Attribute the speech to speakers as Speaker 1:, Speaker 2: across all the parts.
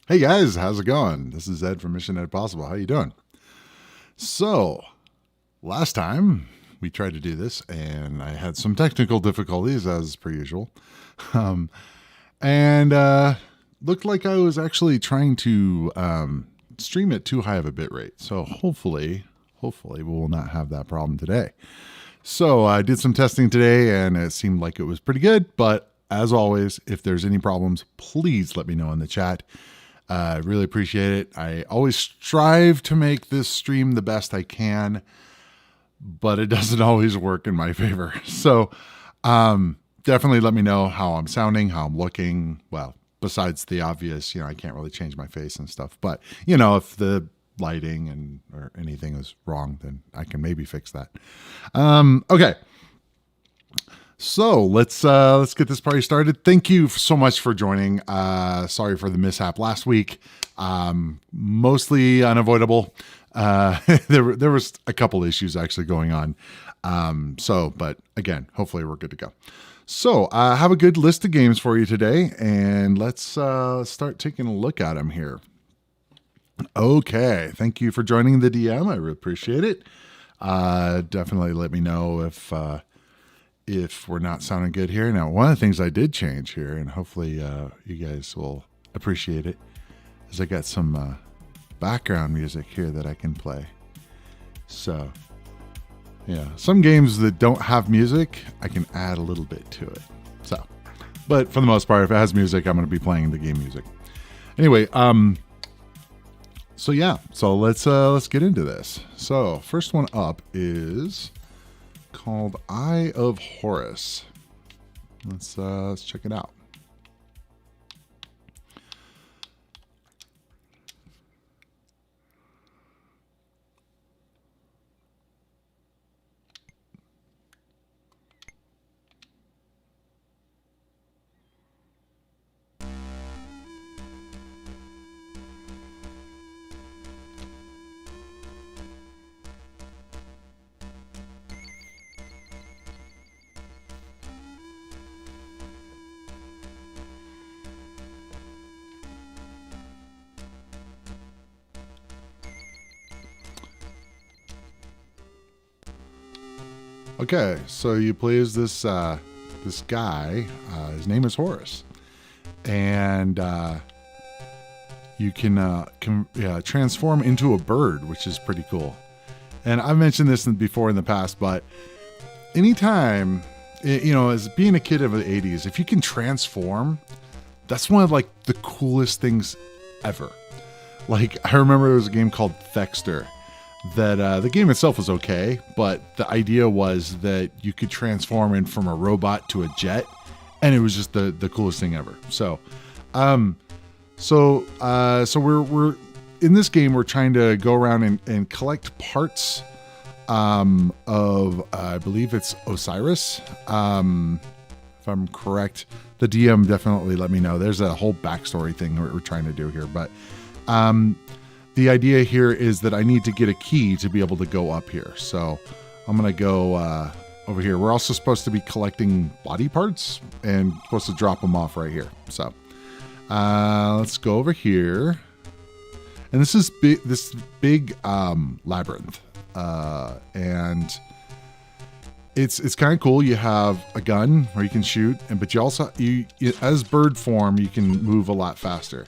Speaker 1: Hey guys, how's it going? This is Ed from Mission Ed Possible. How you doing? So, last time we tried to do this, and I had some technical difficulties as per usual, um, and looked like I was actually trying to stream at too high of a bit rate. So hopefully, we will not have that problem today. So I did some testing today, and it seemed like it was pretty good. But as always, if there's any problems, please let me know in the chat. I really appreciate it. I always strive to make this stream the best I can, but it doesn't always work in my favor. So definitely let me know how I'm sounding, how I'm looking. Well, besides the obvious, I can't really change my face and stuff. But, if the lighting or anything is wrong, then I can maybe fix that. Okay. So let's get this party started. Thank you so much for joining. Sorry for the mishap last week. Mostly unavoidable. There was a couple issues actually going on. But again, hopefully we're good to go. So I have a good list of games for you today, and let's start taking a look at them here. Okay, thank you for joining the DM. I really appreciate it. Definitely let me know if we're not sounding good here. Now, one of the things I did change here, and hopefully you guys will appreciate it, is I got some background music here that I can play. So, yeah, some games that don't have music, I can add a little bit to it. So, but for the most part, if it has music, I'm going to be playing the game music. Anyway, so let's get into this. So, first one up is called Eye of Horus. Let's check it out. Okay, so you play as this guy. His name is Horus, and you can transform into a bird, which is pretty cool. And I've mentioned this before in the past, but anytime, as being a kid of the '80s, if you can transform, that's one of the coolest things ever. I remember there was a game called Thexter. That the game itself was okay, but the idea was that you could transform in from a robot to a jet, and it was just the coolest thing ever. So we're in this game. We're trying to go around and collect parts of I believe it's Osiris. If I'm correct, the DM definitely let me know. There's a whole backstory thing we're trying to do here, but the idea here is that I need to get a key to be able to go up here. So I'm going to go over here. We're also supposed to be collecting body parts and supposed to drop them off right here. So let's go over here. And this is this big labyrinth. And it's kind of cool. You have a gun where you can shoot, but you also, as bird form, you can move a lot faster.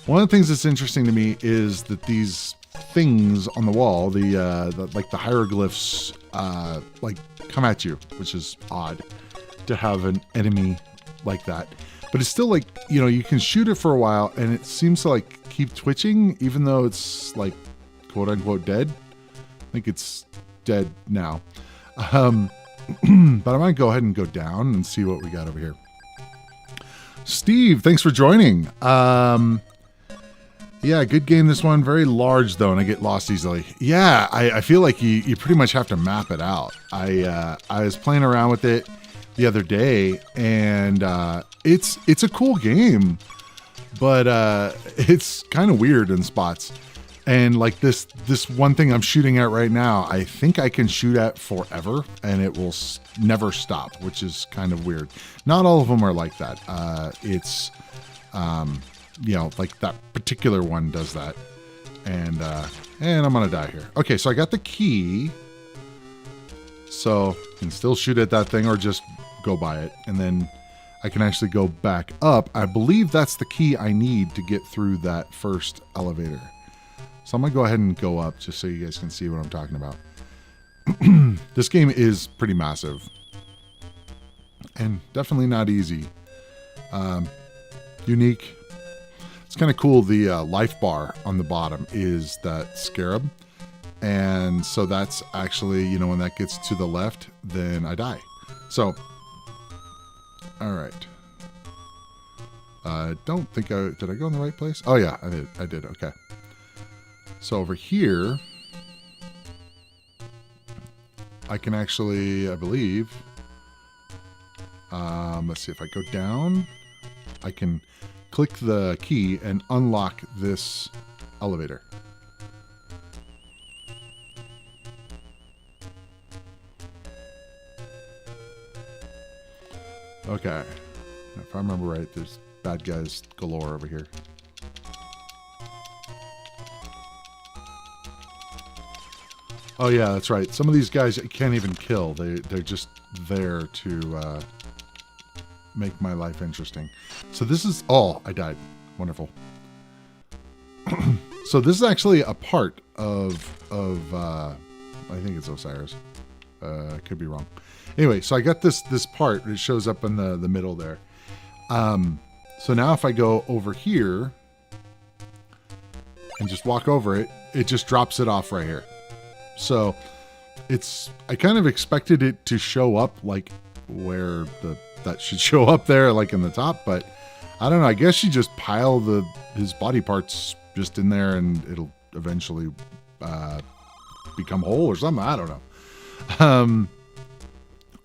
Speaker 1: One of the things that's interesting to me is that these things on the wall, the hieroglyphs, come at you, which is odd to have an enemy like that. But it's still you can shoot it for a while, and it seems to keep twitching, even though it's quote unquote dead. I think it's dead now. But I might go ahead and go down and see what we got over here. Steve, thanks for joining. Yeah, good game, this one. Very large, though, and I get lost easily. Yeah, I feel like you pretty much have to map it out. I was playing around with it the other day, and it's a cool game, but it's kind of weird in spots. And this one thing I'm shooting at right now, I think I can shoot at forever, and it will never stop, which is kind of weird. Not all of them are like that. you know, like that particular one does that. And I'm gonna die here. Okay, so I got the key. So I can still shoot at that thing or just go by it. And then I can actually go back up. I believe that's the key I need to get through that first elevator. So I'm gonna go ahead and go up just so you guys can see what I'm talking about. This game is pretty massive. And definitely not easy. Unique. It's kind of cool. The life bar on the bottom is that scarab. And so that's actually, you know, when that gets to the left, then I die. So, all right. I don't think did I go in the right place? Oh yeah, I did. Okay. So over here, I can actually, I believe, let's see if I go down, I can click the key and unlock this elevator. Okay. If I remember right, there's bad guys galore over here. Oh yeah, that's right. Some of these guys you can't even kill. They're just there to make my life interesting. So this is... Oh, I died. Wonderful. So this is actually a part of I think it's Osiris. I could be wrong. Anyway, so I got this part. It shows up in the middle there. So now if I go over here and just walk over it, it just drops it off right here. So it's... I kind of expected it to show up like where that should show up there, like in the top, but I don't know. I guess you just pile his body parts just in there and it'll eventually become whole or something. I don't know.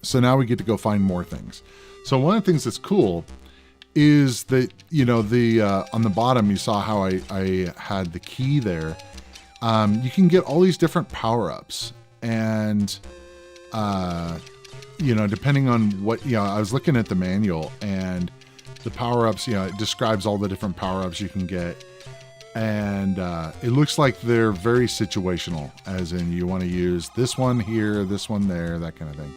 Speaker 1: So now we get to go find more things. So one of the things that's cool is that, you know, on the bottom, you saw how I had the key there. You can get all these different power-ups, and, you know, depending on what, you know, I was looking at the manual, and the power-ups, you know, it describes all the different power-ups you can get. And it looks like they're very situational, as in you want to use this one here, this one there, that kind of thing.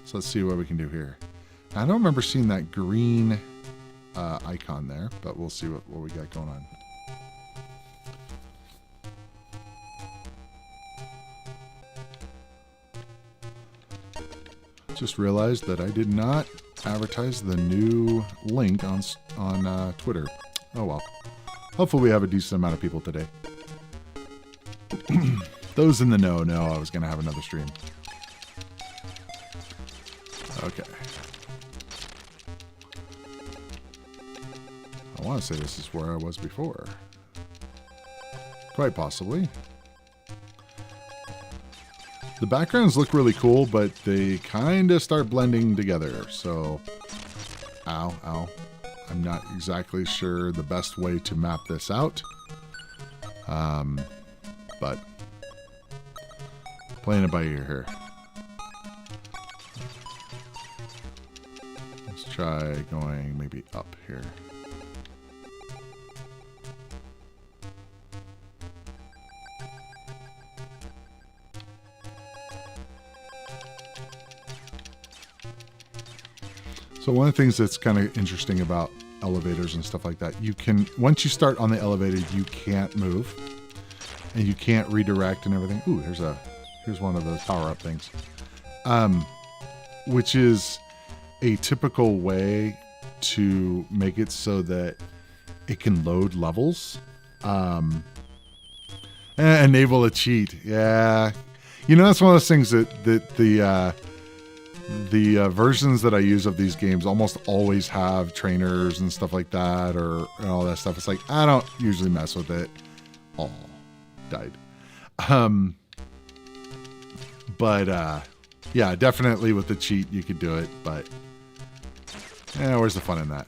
Speaker 1: So let's see what we can do here. I don't remember seeing that green icon there, but we'll see what we got going on. Just realized that I did not advertise the new link on Twitter. Oh well. Hopefully we have a decent amount of people today. Those in the know I was going to have another stream. Okay. I want to say this is where I was before. Quite possibly. The backgrounds look really cool, but they kind of start blending together. So, ow. I'm not exactly sure the best way to map this out. But playing it by ear here. Let's try going maybe up here. So one of the things that's kind of interesting about elevators and stuff like that, you can, once you start on the elevator, you can't move and you can't redirect and everything. Ooh, here's one of those power-up things, which is a typical way to make it so that it can load levels, and enable a cheat. Yeah, you know, that's one of those things that the versions that I use of these games almost always have trainers and stuff like that, or all that stuff. It's like, I don't usually mess with it. Oh, died. But yeah, definitely with the cheat you could do it, but where's the fun in that?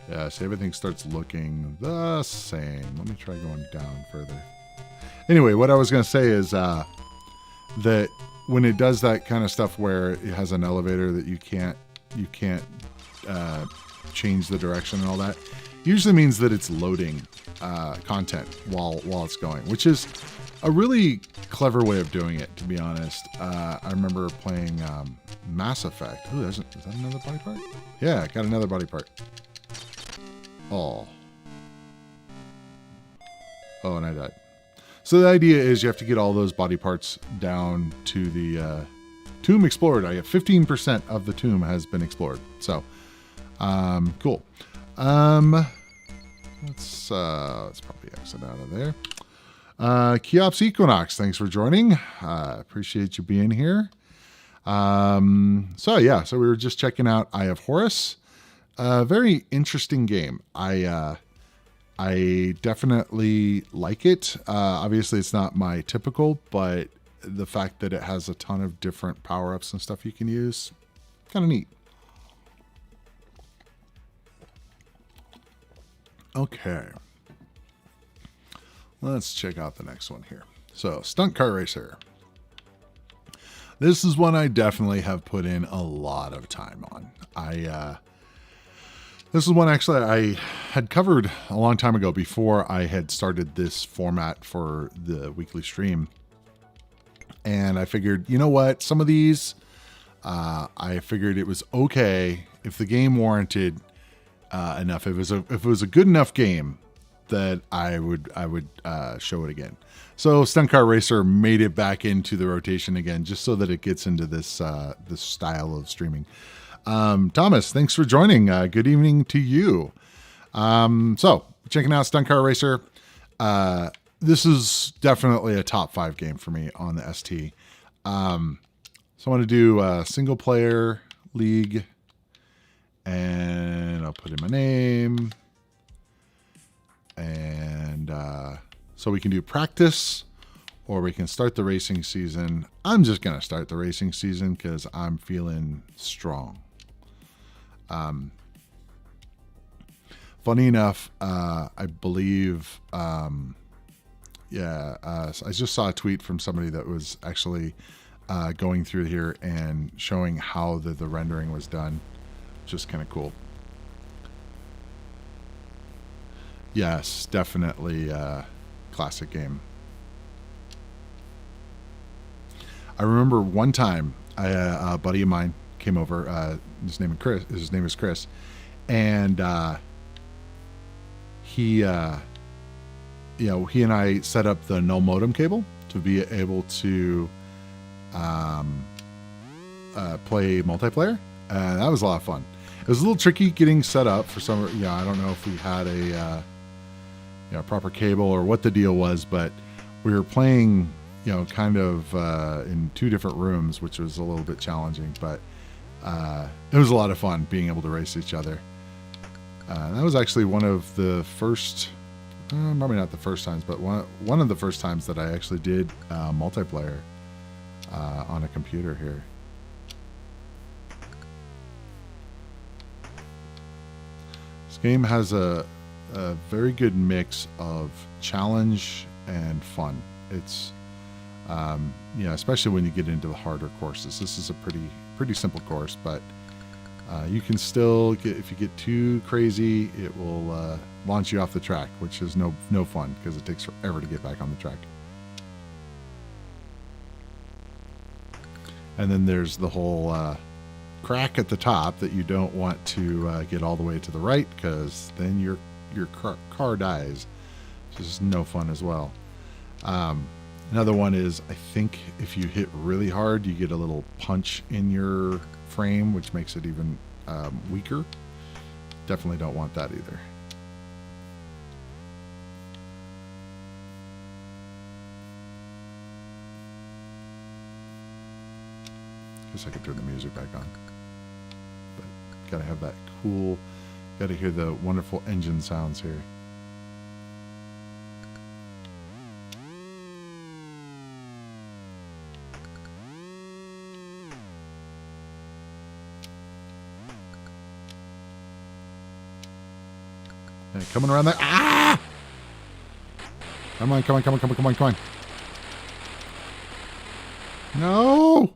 Speaker 1: Yeah, see, everything starts looking the same. Let me try going down further. Anyway, what I was going to say is that when it does that kind of stuff where it has an elevator that you can't change the direction and all that, usually means that it's loading content while it's going, which is a really clever way of doing it, to be honest. I remember playing Mass Effect. Ooh, is that another body part? Yeah, got another body part. Oh, and I died. So the idea is you have to get all those body parts down to the tomb explored. I have 15% of the tomb has been explored. So, cool. Let's probably exit out of there. Cheops Equinox, thanks for joining. Appreciate you being here. So we were just checking out Eye of Horus. Very interesting game. I definitely like it. Obviously, it's not my typical, but the fact that it has a ton of different power-ups and stuff you can use, kind of neat. Okay. Let's check out the next one here. So, Stunt Car Racer. This is one I definitely have put in a lot of time on. This is one actually I had covered a long time ago before I had started this format for the weekly stream. And I figured, you know what? Some of these, I figured it was okay if the game warranted enough. If it was a good enough game, that I would show it again. So Stunt Car Racer made it back into the rotation again, just so that it gets into this this style of streaming. Thomas, thanks for joining. Good evening to you. So checking out Stunt Car Racer. This is definitely a top 5 game for me on the ST. So I want to do a single player league, and I'll put in my name. And so we can do practice, or we can start the racing season. I'm just going to start the racing season because I'm feeling strong. Funny enough, I believe, I just saw a tweet from somebody that was actually going through here and showing how the rendering was done, which is kind of cool. Yes, definitely classic game. I remember one time a buddy of mine came over. His name is Chris, and he and I set up the no modem cable to be able to play multiplayer. That was a lot of fun. It was a little tricky getting set up for some. I don't know if we had a proper cable or what the deal was, but we were playing, kind of in 2 different rooms, which was a little bit challenging, but it was a lot of fun being able to race each other. That was actually one of the first, probably not the first times, but one of the first times that I actually did multiplayer on a computer here. This game has a very good mix of challenge and fun. It's, especially when you get into the harder courses. This is a pretty simple course, but you can still get, if you get too crazy, it will launch you off the track, which is no fun because it takes forever to get back on the track. And then there's the whole crack at the top that you don't want to get all the way to the right, because then your car dies, which is no fun as well. Another one is, I think if you hit really hard, you get a little punch in your frame, which makes it even weaker. Definitely don't want that either. Guess I could turn the music back on, but gotta have that cool, gotta hear the wonderful engine sounds here. right, coming around that. Ah! Come on, come on, come on, come on, come on, come on. No!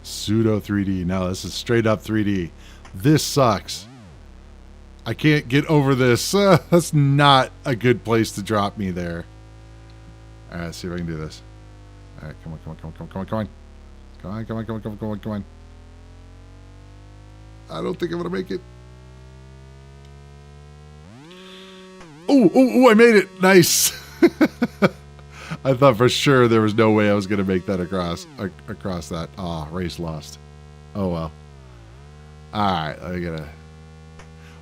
Speaker 1: Pseudo 3D. No, this is straight up 3D. This sucks. I can't get over this. That's not a good place to drop me there. All right, let's see if I can do this. All right, come on, come on, come on, come on, come on, come on. Come on, come on, come on, come on, come on, come on. I don't think I'm going to make it. Oh, oh, oh, I made it. Nice. I thought for sure there was no way I was going to make that across that. Ah, race lost. Oh, well. All right, I got to...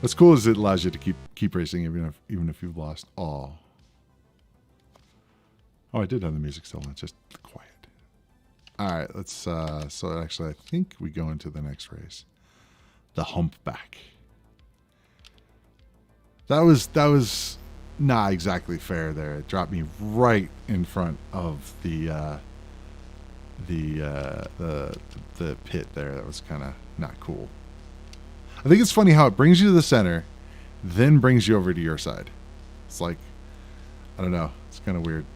Speaker 1: What's cool is it allows you to keep racing even if you've lost. Oh, I did have the music still. It's just quiet. All right, let's. So actually, I think we go into the next race, the Humpback. That was not exactly fair. There, it dropped me right in front of the pit there. That was kind of not cool. I think it's funny how it brings you to the center, then brings you over to your side. It's like, I don't know. It's kind of weird.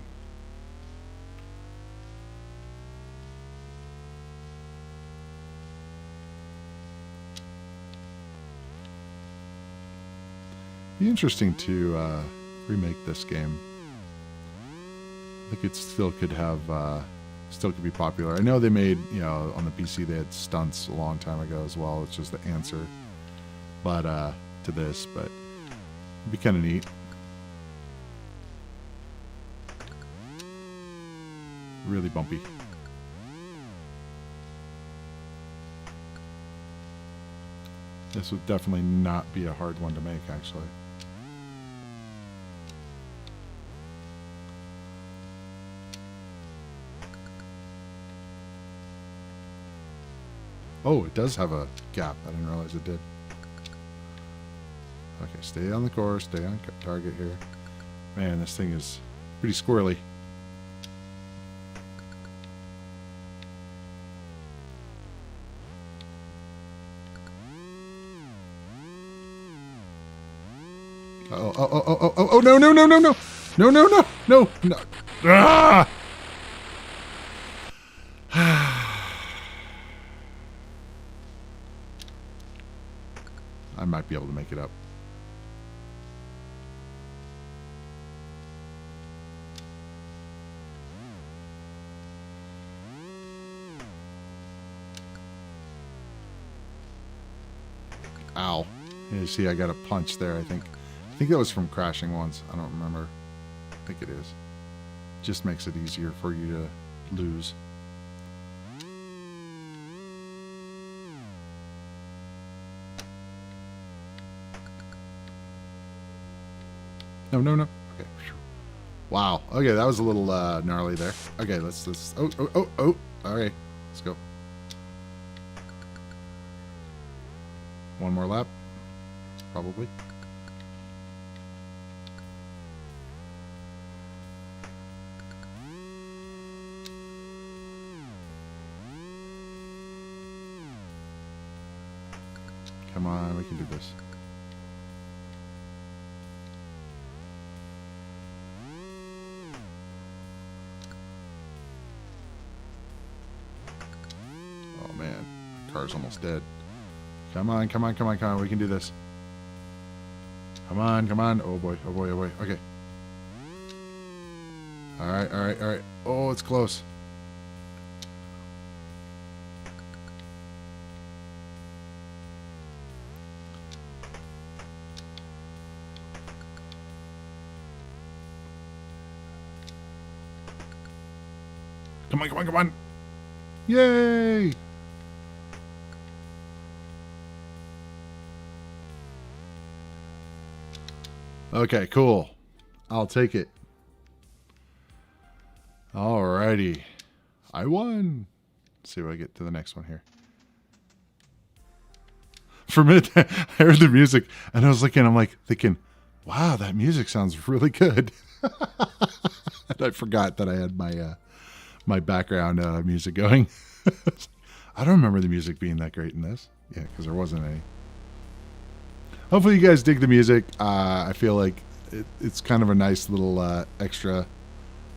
Speaker 1: Be interesting to remake this game. I think it still could have, still could be popular. I know they made, on the PC they had stunts a long time ago as well. It's just the answer. But to this, but it'd be kind of neat. Really bumpy. This would definitely not be a hard one to make, actually. Oh, it does have a gap. I didn't realize it did. Okay, stay on the course, stay on target here. Man, this thing is pretty squirrely. Oh, no, no, no, no, no. No, no, no, no, no. Ah! I might be able to make it up. Ow. You see, I got a punch there, I think. I think that was from crashing once. I don't remember. I think it is. Just makes it easier for you to lose. No, no, no. Okay. Wow. Okay, that was a little gnarly there. Okay, let's. Oh. All right, let's go. One more lap, probably. Come on, we can do this. Oh man, car's almost dead. Come on, come on, come on, come on. We can do this. Come on, come on. Oh boy, oh boy, oh boy. Okay. All right, all right, all right. Oh, it's close. Come on, come on, come on. Yay! Okay, cool. I'll take it. Alrighty. I won. Let's see if I get to the next one here. For a minute, I heard the music, and I was looking, I'm like thinking, wow, that music sounds really good. And I forgot that I had my my background music going. I don't remember the music being that great in this. Yeah, because there wasn't any. Hopefully you guys dig the music. I feel like it's kind of a nice little extra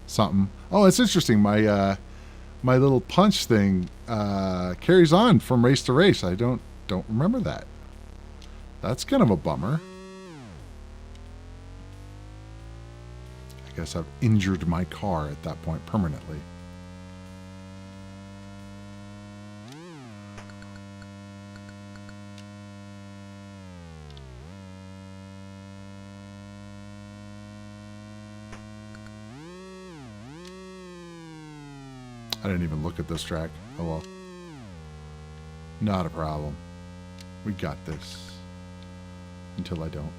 Speaker 1: something. Oh, it's interesting. My my little punch thing carries on from race to race. I don't remember that. That's kind of a bummer. I guess I've injured my car at that point permanently. I didn't even look at this track. Oh well. Not a problem. We got this. Until I don't.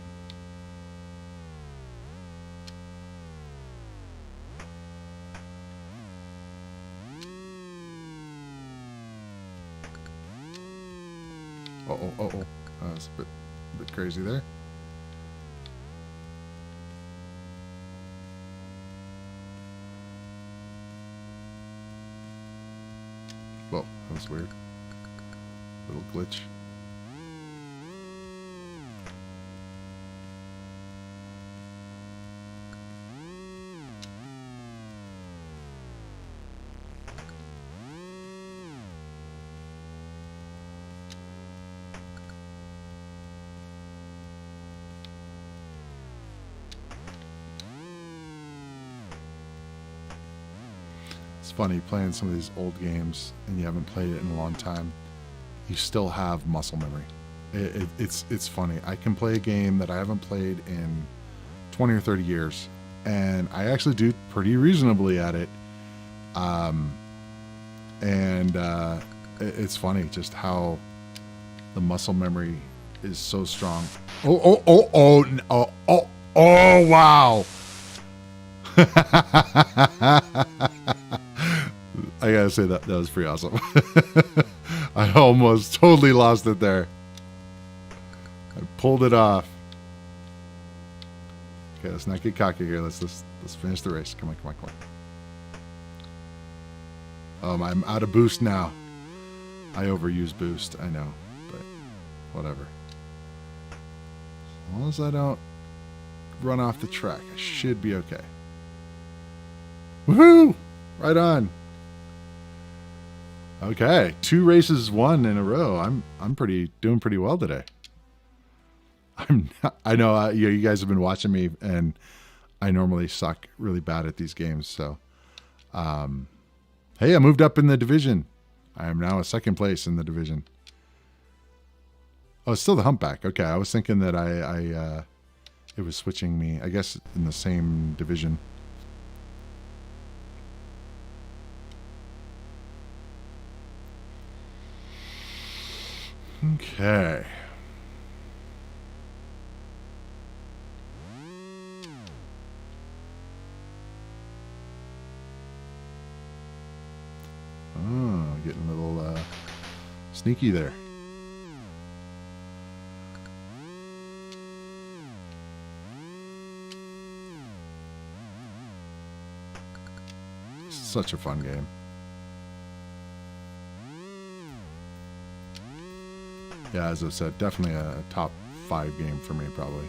Speaker 1: Uh-oh. That's a bit crazy there. Whoa, that was weird. Little glitch. Funny playing some of these old games and you haven't played it in a long time, you still have muscle memory. It's funny. I can play a game that I haven't played in 20 or 30 years and I actually do pretty reasonably at it. It's funny just how the muscle memory is so strong. Oh wow. I gotta say that was pretty awesome. I almost totally lost it there. I pulled it off. Okay, let's not get cocky here. Let's finish the race. Come on. I'm out of boost now. I overuse boost, I know, but whatever. As long as I don't run off the track, I should be okay. Woohoo! Right on. Okay, 2 races won in a row. I'm doing pretty well today. I know you guys have been watching me, and I normally suck really bad at these games. So, hey, I moved up in the division. I am now a 2nd place in the division. Oh, it's still the humpback. Okay, I was thinking that it was switching me. I guess in the same division. Okay. Oh, getting a little sneaky there. Such a fun game. Yeah, as I said, definitely a top 5 game for me, probably.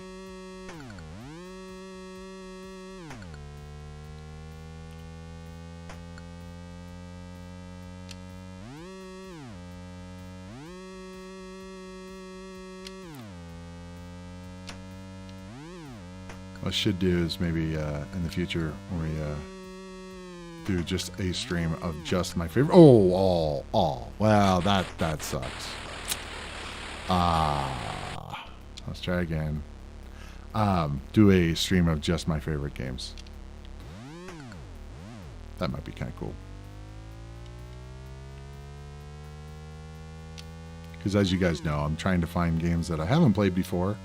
Speaker 1: What I should do is maybe in the future when we do just a stream of just my favorite. Oh, well, that sucks. Let's try again. Do a stream of just my favorite games. That might be kind of cool. Because as you guys know, I'm trying to find games that I haven't played before.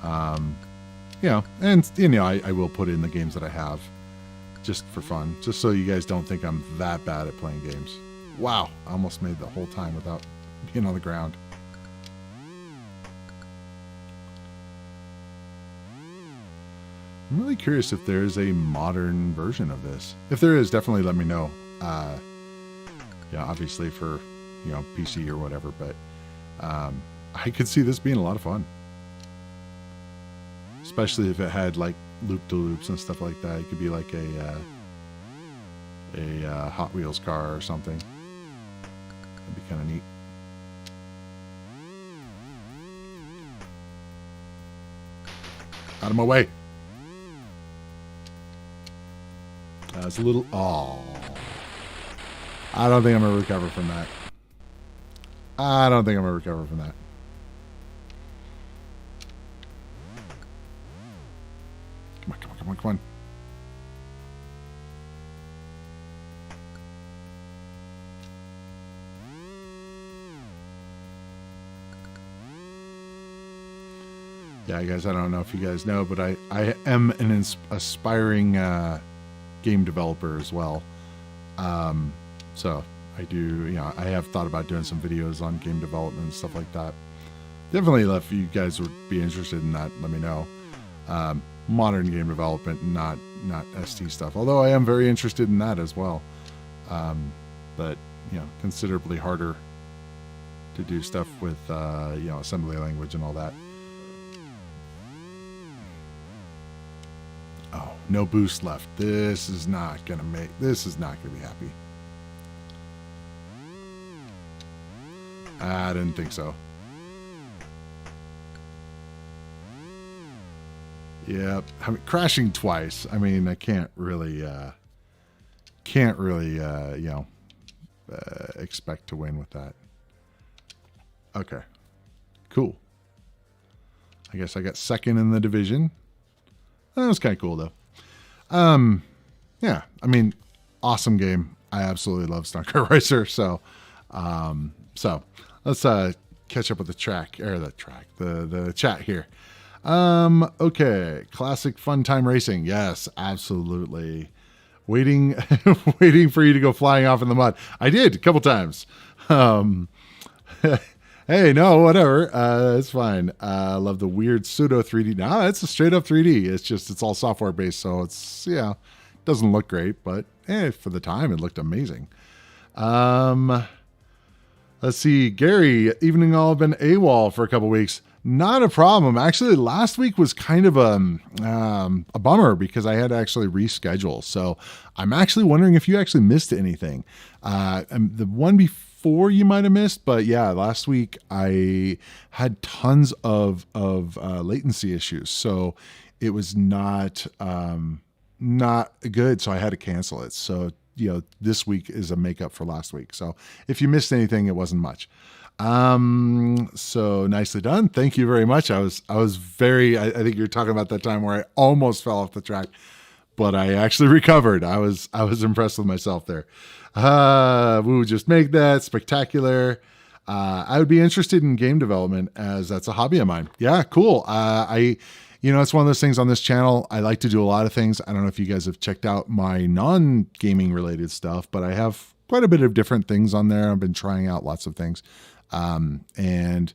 Speaker 1: You know, and I will put in the games that I have just for fun, just so you guys don't think I'm that bad at playing games. Wow, I almost made the whole time without being on the ground. I'm really curious if there is a modern version of this. If there is, definitely let me know. Yeah, obviously for, PC or whatever, but I could see this being a lot of fun, especially if it had like loop-de-loops and stuff like that. It could be like a Hot Wheels car or something. That'd be kind of neat. Out of my way. It's a little... Oh. I don't think I'm going to recover from that. I don't think I'm going to recover from that. Come on, come on, come on, come on. Yeah, guys, I don't know if you guys know, but I am an aspiring game developer as well. So I do, you know, I have thought about doing some videos on game development and stuff like that. Definitely, if you guys would be interested in that, let me know. Modern game development, not ST stuff. Although I am very interested in that as well. But, you know, considerably harder to do stuff with, you know, assembly language and all that. Oh, no boost left. This is not gonna be happy. I didn't think so. Yep, I mean, crashing twice. I mean, I can't really, you know, expect to win with that. Okay, cool. I guess I got second in the division. That was kind of cool, though. Yeah, I mean, awesome game. I absolutely love Stunt Car Racer. So let's catch up with the chat here. Okay, classic fun time racing. Yes, absolutely. Waiting for you to go flying off in the mud. I did a couple times. Hey, no, whatever. It's fine. I love the weird pseudo 3D. Nah, it's a straight up 3D. It's all software based, so it's, yeah, doesn't look great, but for the time it looked amazing. Let's see, Gary, evening all been AWOL for a couple weeks. Not a problem. Actually, last week was kind of a bummer because I had to actually reschedule. So I'm actually wondering if you actually missed anything. The one before you might have missed, but yeah, last week I had tons of latency issues, so it was not good. So I had to cancel it. So, you know, this week is a makeup for last week. So if you missed anything, it wasn't much. So nicely done. Thank you very much. I think you're talking about that time where I almost fell off the track, but I actually recovered. I was impressed with myself there. We would just make that spectacular. I would be interested in game development as that's a hobby of mine. Yeah, cool. It's one of those things on this channel. I like to do a lot of things. I don't know if you guys have checked out my non-gaming related stuff, but I have quite a bit of different things on there. I've been trying out lots of things. And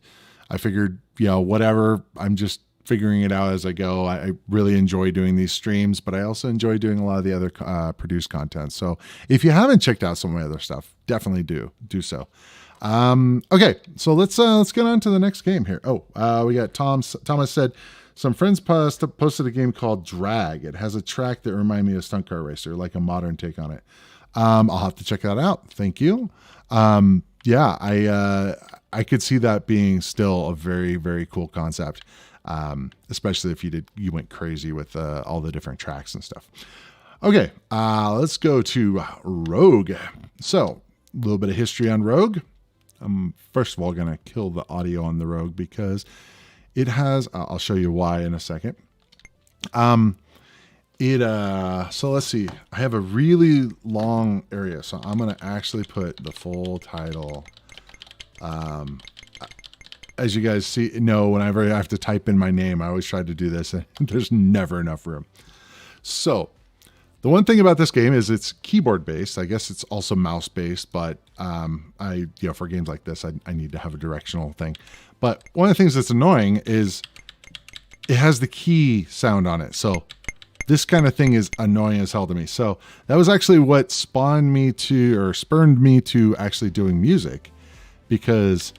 Speaker 1: I figured, whatever, I'm just figuring it out as I go. I really enjoy doing these streams, but I also enjoy doing a lot of the other produced content. So if you haven't checked out some of my other stuff, definitely do so. Okay, so let's get on to the next game here. We got Thomas said, some friends posted a game called Drag. It has a track that reminds me of Stunt Car Racer, like a modern take on it. I'll have to check that out. Thank you. Yeah, I could see that being still a very, very cool concept. Especially if you went crazy with all the different tracks and stuff. Okay, let's go to Rogue. So, a little bit of history on Rogue. I'm first of all going to kill the audio on the Rogue because it has, I'll show you why in a second. So let's see, I have a really long area, so I'm going to actually put the full title. As you guys know, whenever I have to type in my name, I always try to do this, and there's never enough room. So the one thing about this game is it's keyboard based. I guess it's also mouse based, but for games like this, I need to have a directional thing. But one of the things that's annoying is it has the key sound on it. So this kind of thing is annoying as hell to me. So that was actually what spurned me to actually doing music, because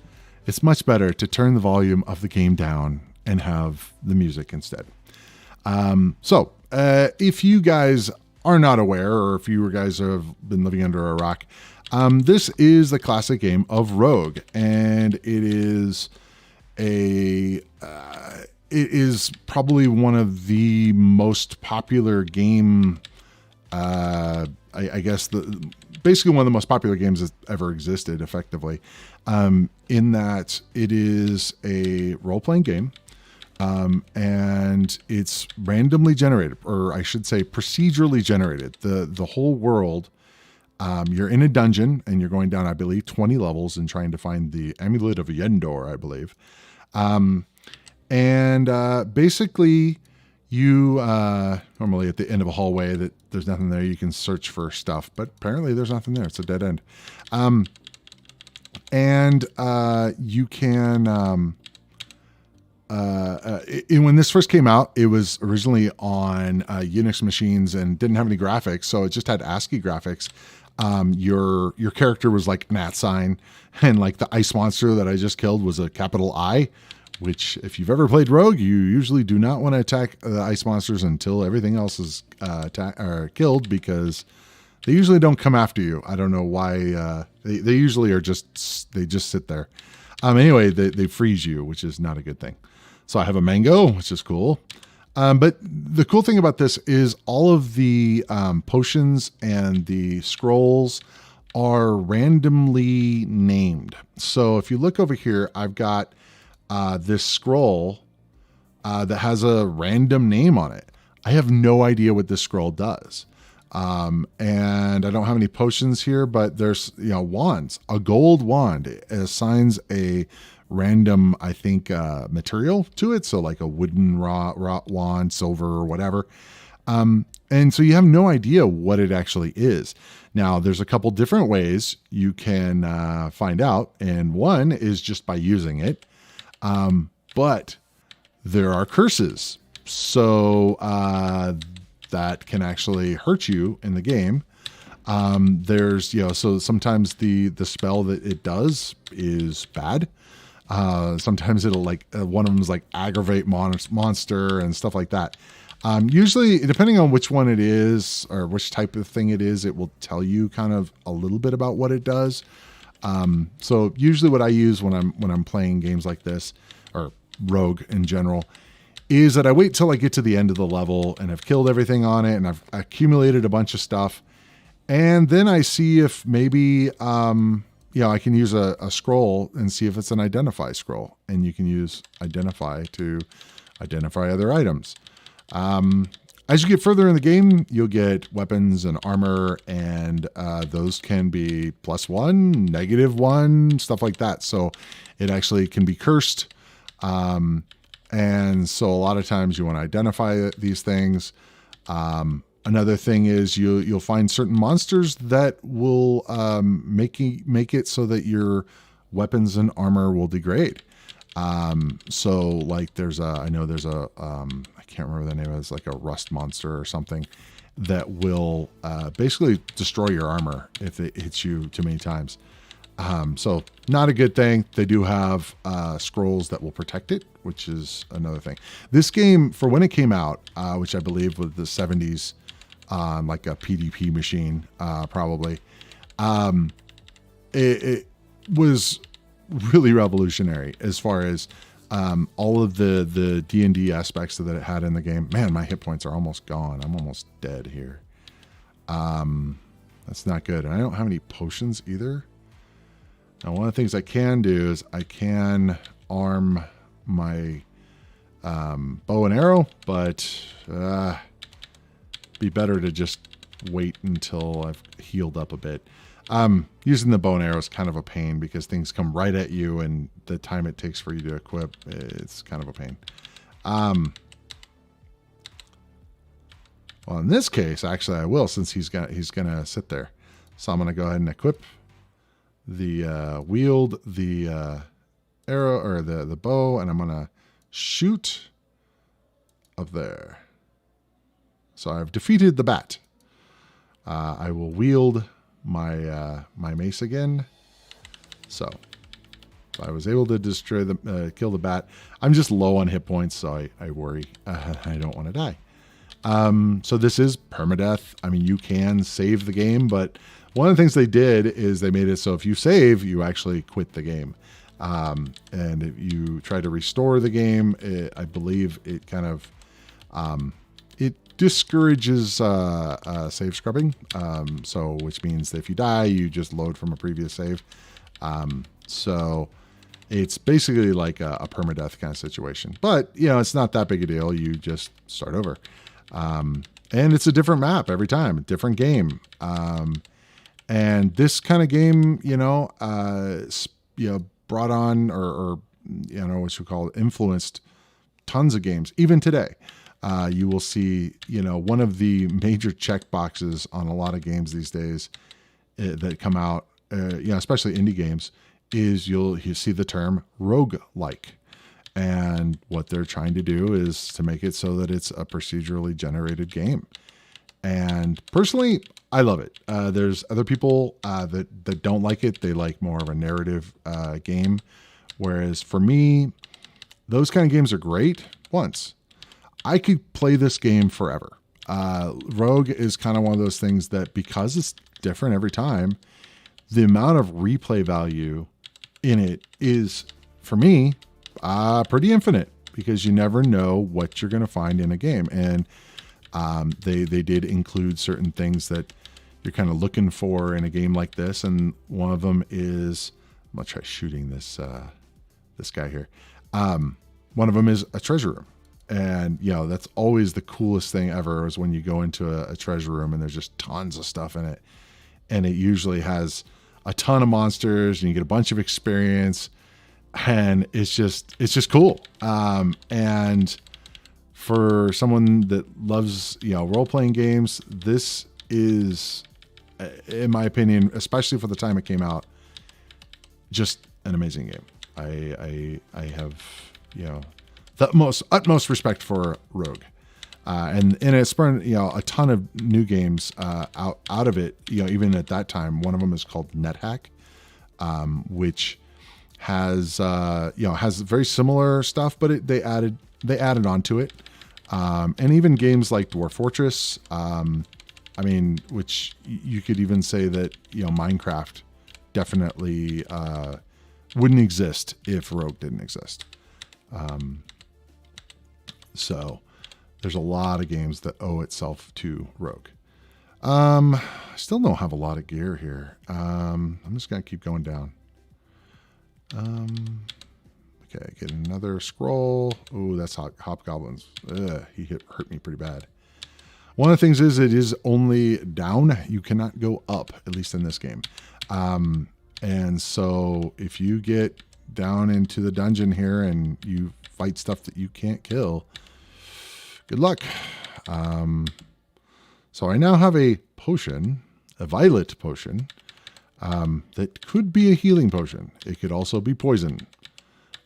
Speaker 1: it's much better to turn the volume of the game down and have the music instead. If you guys are not aware, or if you guys have been living under a rock, this is the classic game of Rogue, and it is probably one of the most popular game. I guess basically one of the most popular games that ever existed, effectively, in that it is a role-playing game. And it's randomly generated, or I should say procedurally generated. The whole world, you're in a dungeon and you're going down, I believe, 20 levels and trying to find the Amulet of Yendor, I believe. Basically you, normally at the end of a hallway that there's nothing there, you can search for stuff, but apparently there's nothing there. It's a dead end. You can, when this first came out, it was originally on Unix machines and didn't have any graphics, so it just had ASCII graphics. Your character was like an @ and like the ice monster that I just killed was a capital I, which if you've ever played Rogue, you usually do not want to attack the ice monsters until everything else is killed, because they usually don't come after you. I don't know why. They usually are just sit there. Anyway, they freeze you, which is not a good thing. So I have a mango, which is cool. But the cool thing about this is all of the potions and the scrolls are randomly named. So if you look over here, I've got this scroll that has a random name on it. I have no idea what this scroll does. And I don't have any potions here, but there's, wands. A gold wand assigns a random, I think, material to it. So like a wooden wrought wand, silver, or whatever. And so you have no idea what it actually is. Now, there's a couple different ways you can find out, and one is just by using it. But there are curses. So that can actually hurt you in the game. There's, so sometimes the spell that it does is bad. Sometimes it'll one of them is like aggravate monster and stuff like that. Usually, depending on which one it is or which type of thing it is, it will tell you kind of a little bit about what it does. So usually what I use when I'm playing games like this, or Rogue in general, is that I wait till I get to the end of the level and I've killed everything on it and I've accumulated a bunch of stuff. And then I see if maybe, I can use a scroll and see if it's an identify scroll. And you can use identify to identify other items. As you get further in the game, you'll get weapons and armor, and those can be +1, -1, stuff like that. So it actually can be cursed. And so a lot of times you want to identify these things. Another thing is you'll find certain monsters that will make it so that your weapons and armor will degrade. So like I can't remember the name of it. It's like a rust monster or something that will basically destroy your armor if it hits you too many times. So not a good thing. They do have scrolls that will protect it, which is another thing. This game, for when it came out, which I believe was the 70s, on like a PDP machine, probably, it was really revolutionary as far as all of the D&D aspects that it had in the game. Man, my hit points are almost gone. I'm almost dead here. That's not good. And I don't have any potions either. Now, one of the things I can do is I can arm my bow and arrow, but be better to just wait until I've healed up a bit. Using the bow and arrow is kind of a pain because things come right at you, and the time it takes for you to equip, it's kind of a pain. Well, in this case, actually, I will, since he's gonna sit there. So I'm gonna go ahead and equip the wield the arrow or the bow, and I'm gonna shoot up there. So I've defeated the bat. I will wield my my mace again. So I was able to destroy kill the bat. I'm just low on hit points, so I worry. I don't want to die. So this is permadeath. I mean, you can save the game, but one of the things they did is they made it so if you save, you actually quit the game. And if you try to restore the game, I believe it kind of it discourages save scrubbing. So which means that if you die, you just load from a previous save. So it's basically like a permadeath kind of situation. But, you know, it's not that big a deal. You just start over. And it's a different map every time, a different game. And this kind of game, brought on or what you call it, influenced tons of games. Even today, you will see, one of the major check boxes on a lot of games these days that come out, especially indie games, is you see the term roguelike. And what they're trying to do is to make it so that it's a procedurally generated game. And personally, I love it. There's other people that don't like it. They like more of a narrative game. Whereas for me, those kind of games are great once. I could play this game forever. Rogue is kind of one of those things that because it's different every time, the amount of replay value in it is, for me, pretty infinite because you never know what you're going to find in a game. And they did include certain things that you're kind of looking for in a game like this. And one of them is, I'm going to try shooting this guy here. One of them is a treasure room. And, that's always the coolest thing ever is when you go into a treasure room and there's just tons of stuff in it. And it usually has a ton of monsters and you get a bunch of experience and it's just cool. And for someone that loves, role-playing games, this is, in my opinion, especially for the time it came out, just an amazing game. I have, the utmost respect for Rogue. And it spurned, a ton of new games out of it, even at that time. One of them is called NetHack, which has very similar stuff, but they added on to it. And even games like Dwarf Fortress, which you could even say that, Minecraft definitely wouldn't exist if Rogue didn't exist. So there's a lot of games that owe itself to Rogue. I still don't have a lot of gear here. I'm just going to keep going down. Okay, get another scroll. Oh, that's Hobgoblins. He hurt me pretty bad. One of the things is it is only down. You cannot go up, at least in this game. And so if you get down into the dungeon here and you fight stuff that you can't kill, good luck. So I now have a potion, a violet potion, that could be a healing potion. It could also be poison.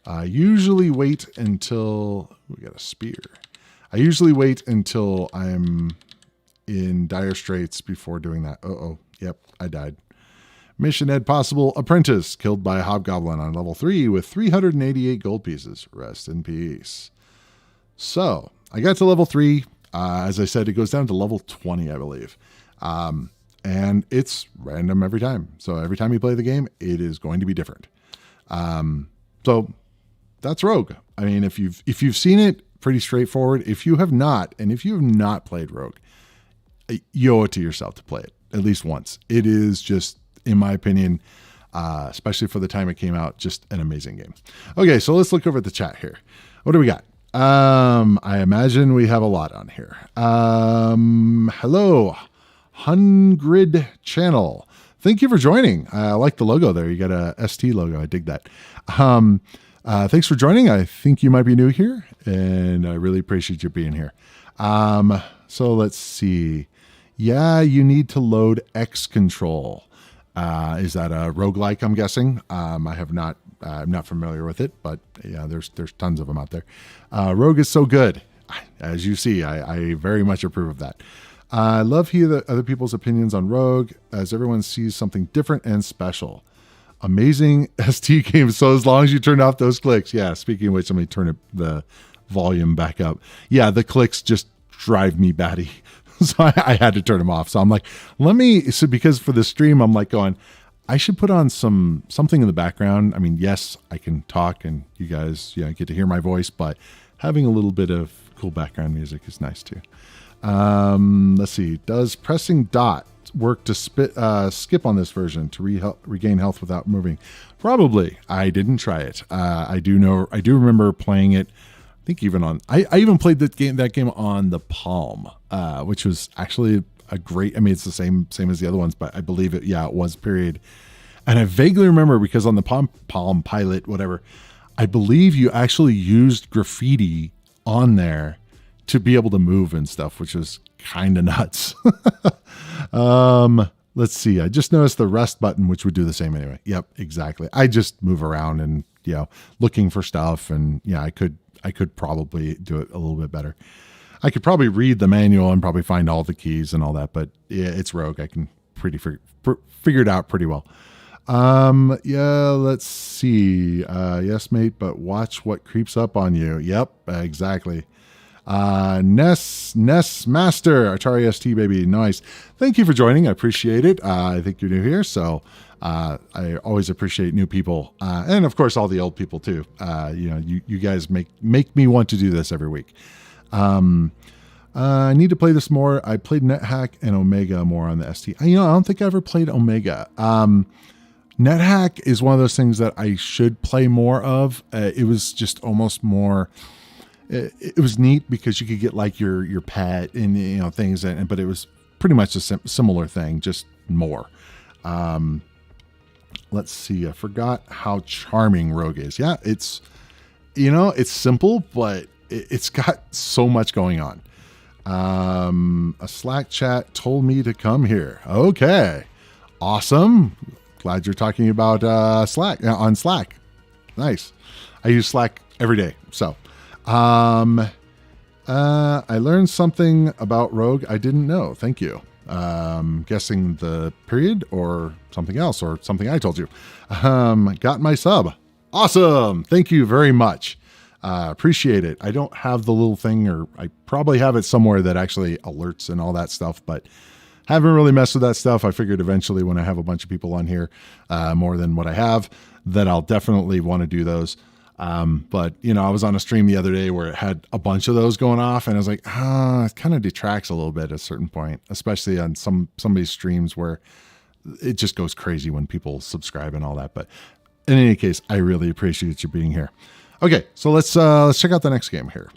Speaker 1: I usually wait until we got a spear. I usually wait until I'm in dire straits before doing that. Yep, I died. Mission Ed Possible Apprentice killed by a hobgoblin on level 3 with 388 gold pieces. Rest in peace. So I got to level 3. As I said, it goes down to level 20, I believe. And it's random every time. So every time you play the game, it is going to be different. So that's Rogue. I mean, if you've seen it, pretty straightforward. If you have not, and if you have not played Rogue, you owe it to yourself to play it at least once. It is just, in my opinion, especially for the time it came out, just an amazing game. Okay, so let's look over at the chat here. What do we got? I imagine we have a lot on here. Hello, Hungrid Channel. Thank you for joining. I like the logo there. You got a ST logo. I dig that. Thanks for joining. I think you might be new here, and I really appreciate you being here. So let's see. Yeah, you need to load X Control. Is that a roguelike, I'm guessing? I'm not familiar with it, but yeah, there's tons of them out there. Rogue is so good. As you see, I very much approve of that. I love hear the other people's opinions on Rogue, as everyone sees something different and special. Amazing ST game. So as long as you turn off those clicks. Yeah, speaking of which, let me turn the volume back up. Yeah, the clicks just drive me batty. So I had to turn them off. So I'm like, because for the stream, I'm like going, I should put on something in the background. I mean, yes, I can talk and you guys get to hear my voice, but having a little bit of cool background music is nice too. Let's see. Does pressing dot work to skip on this version to regain health without moving? Probably. I didn't try it. I do remember playing it. I think even on, I even played that game on the Palm, which was actually a great, I mean, it's the same as the other ones, but I believe it was period. And I vaguely remember because on the Palm Pilot, whatever, I believe you actually used graffiti on there to be able to move and stuff, which was kind of nuts. Let's see. I just noticed the rest button, which would do the same anyway. Yep, exactly. I just move around and, looking for stuff. And I could probably do it a little bit better. I could probably read the manual and probably find all the keys and all that, but yeah, it's Rogue. I can figure it out pretty well. Let's see. Yes, mate, but watch what creeps up on you. Yep, exactly. Ness Master, Atari ST baby. Nice. Thank you for joining. I appreciate it. I think you're new here, so I always appreciate new people. And of course all the old people too. You guys make me want to do this every week. I need to play this more. I played NetHack and Omega more on the ST. I don't think I ever played Omega. NetHack is one of those things that I should play more of. It was just almost more. It was neat because you could get like your pet and things, but it was pretty much a similar thing, just more. Let's see. I forgot how charming Rogue is. Yeah, it's it's simple, but it's got so much going on. A Slack chat told me to come here. Okay, awesome. Glad you're talking about Slack on Slack. Nice. I use Slack every day, so. I learned something about Rogue I didn't know. Thank you. Guessing the period or something else or something I told you. Got my sub. Awesome. Thank you very much. Appreciate it. I don't have the little thing, or I probably have it somewhere that actually alerts and all that stuff, but haven't really messed with that stuff. I figured eventually when I have a bunch of people on here, more than what I have, that I'll definitely want to do those. But I was on a stream the other day where it had a bunch of those going off, and I was like, it kind of detracts a little bit at a certain point, especially on somebody's streams where it just goes crazy when people subscribe and all that. But in any case, I really appreciate you being here. Okay, so let's check out the next game here.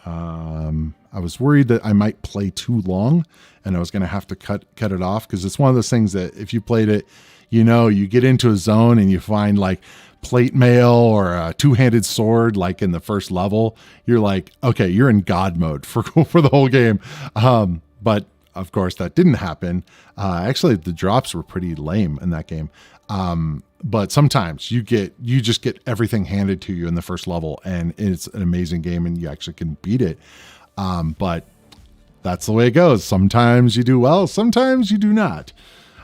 Speaker 1: I was worried that I might play too long and I was going to have to cut it off, because it's one of those things that if you played it, you get into a zone and you find like plate mail or a two-handed sword, like in the first level, you're like, okay, you're in God mode for the whole game. But of course that didn't happen. Actually, the drops were pretty lame in that game. But sometimes you just get everything handed to you in the first level, and it's an amazing game and you actually can beat it. But that's the way it goes. Sometimes you do well, sometimes you do not.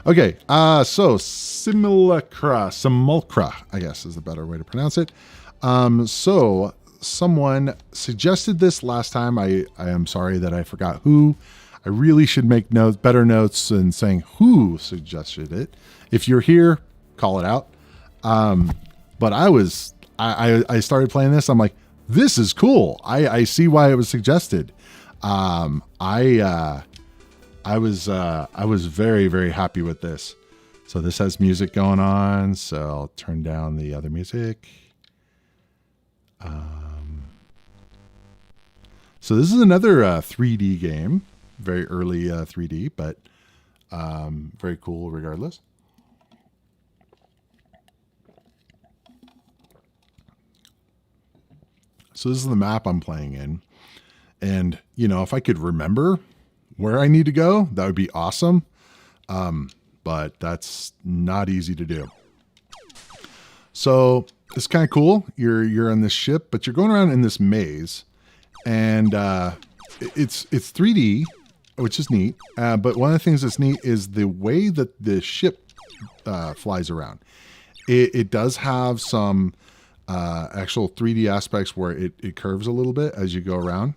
Speaker 1: Okay, so Simulcra, I guess is the better way to pronounce it. So someone suggested this last time. I am sorry that I forgot who. I really should make better notes and saying who suggested it. If you're here, call it out. But I started playing this. I'm like, this is cool. I see why it was suggested. I was very, very happy with this. So this has music going on. So I'll turn down the other music. So this is another 3D game, very early 3D, but very cool regardless. So this is the map I'm playing in. And, if I could remember where I need to go, that would be awesome. But that's not easy to do. So it's kind of cool. You're on this ship, but you're going around in this maze, and it's 3D, which is neat. But one of the things that's neat is the way that the ship flies around. It does have some actual 3D aspects where it curves a little bit as you go around.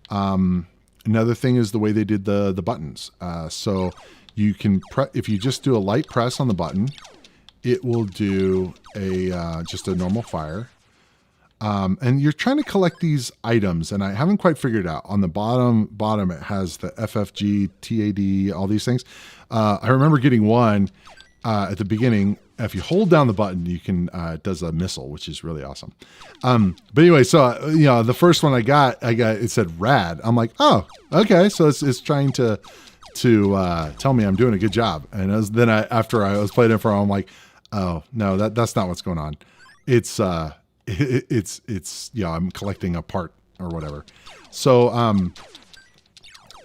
Speaker 1: Another thing is the way they did the buttons. So you can if you just do a light press on the button, it will do a just a normal fire. And you're trying to collect these items, and I haven't quite figured out. On the bottom, it has the FFG, TAD, all these things. I remember getting one at the beginning. If you hold down the button, you can it does a missile, which is really awesome. But anyway, so the first one I got it said rad. I'm like, oh, okay, so it's trying to tell me I'm doing a good job. And after I was playing it for a while, I'm like, oh no, that's not what's going on. It's I'm collecting a part or whatever. So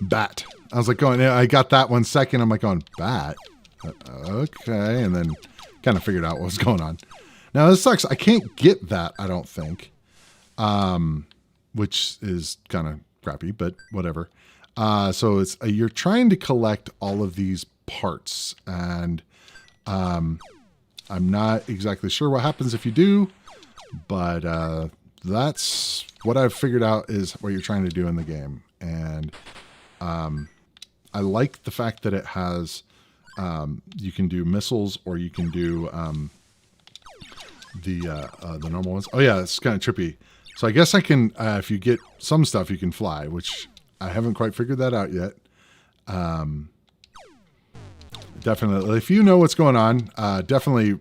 Speaker 1: bat. I was like I got that 1 second. I'm like going bat. Okay, and then kind of figured out what was going on. Now this sucks. I can't get that, I don't think, which is kind of crappy, but whatever. So it's you're trying to collect all of these parts, and I'm not exactly sure what happens if you do, but that's what I've figured out is what you're trying to do in the game. And I like the fact that it has you can do missiles, or you can do the normal ones. Oh yeah, it's kind of trippy. So I guess I can if you get some stuff, you can fly, which I haven't quite figured that out yet. Definitely, if you know what's going on, definitely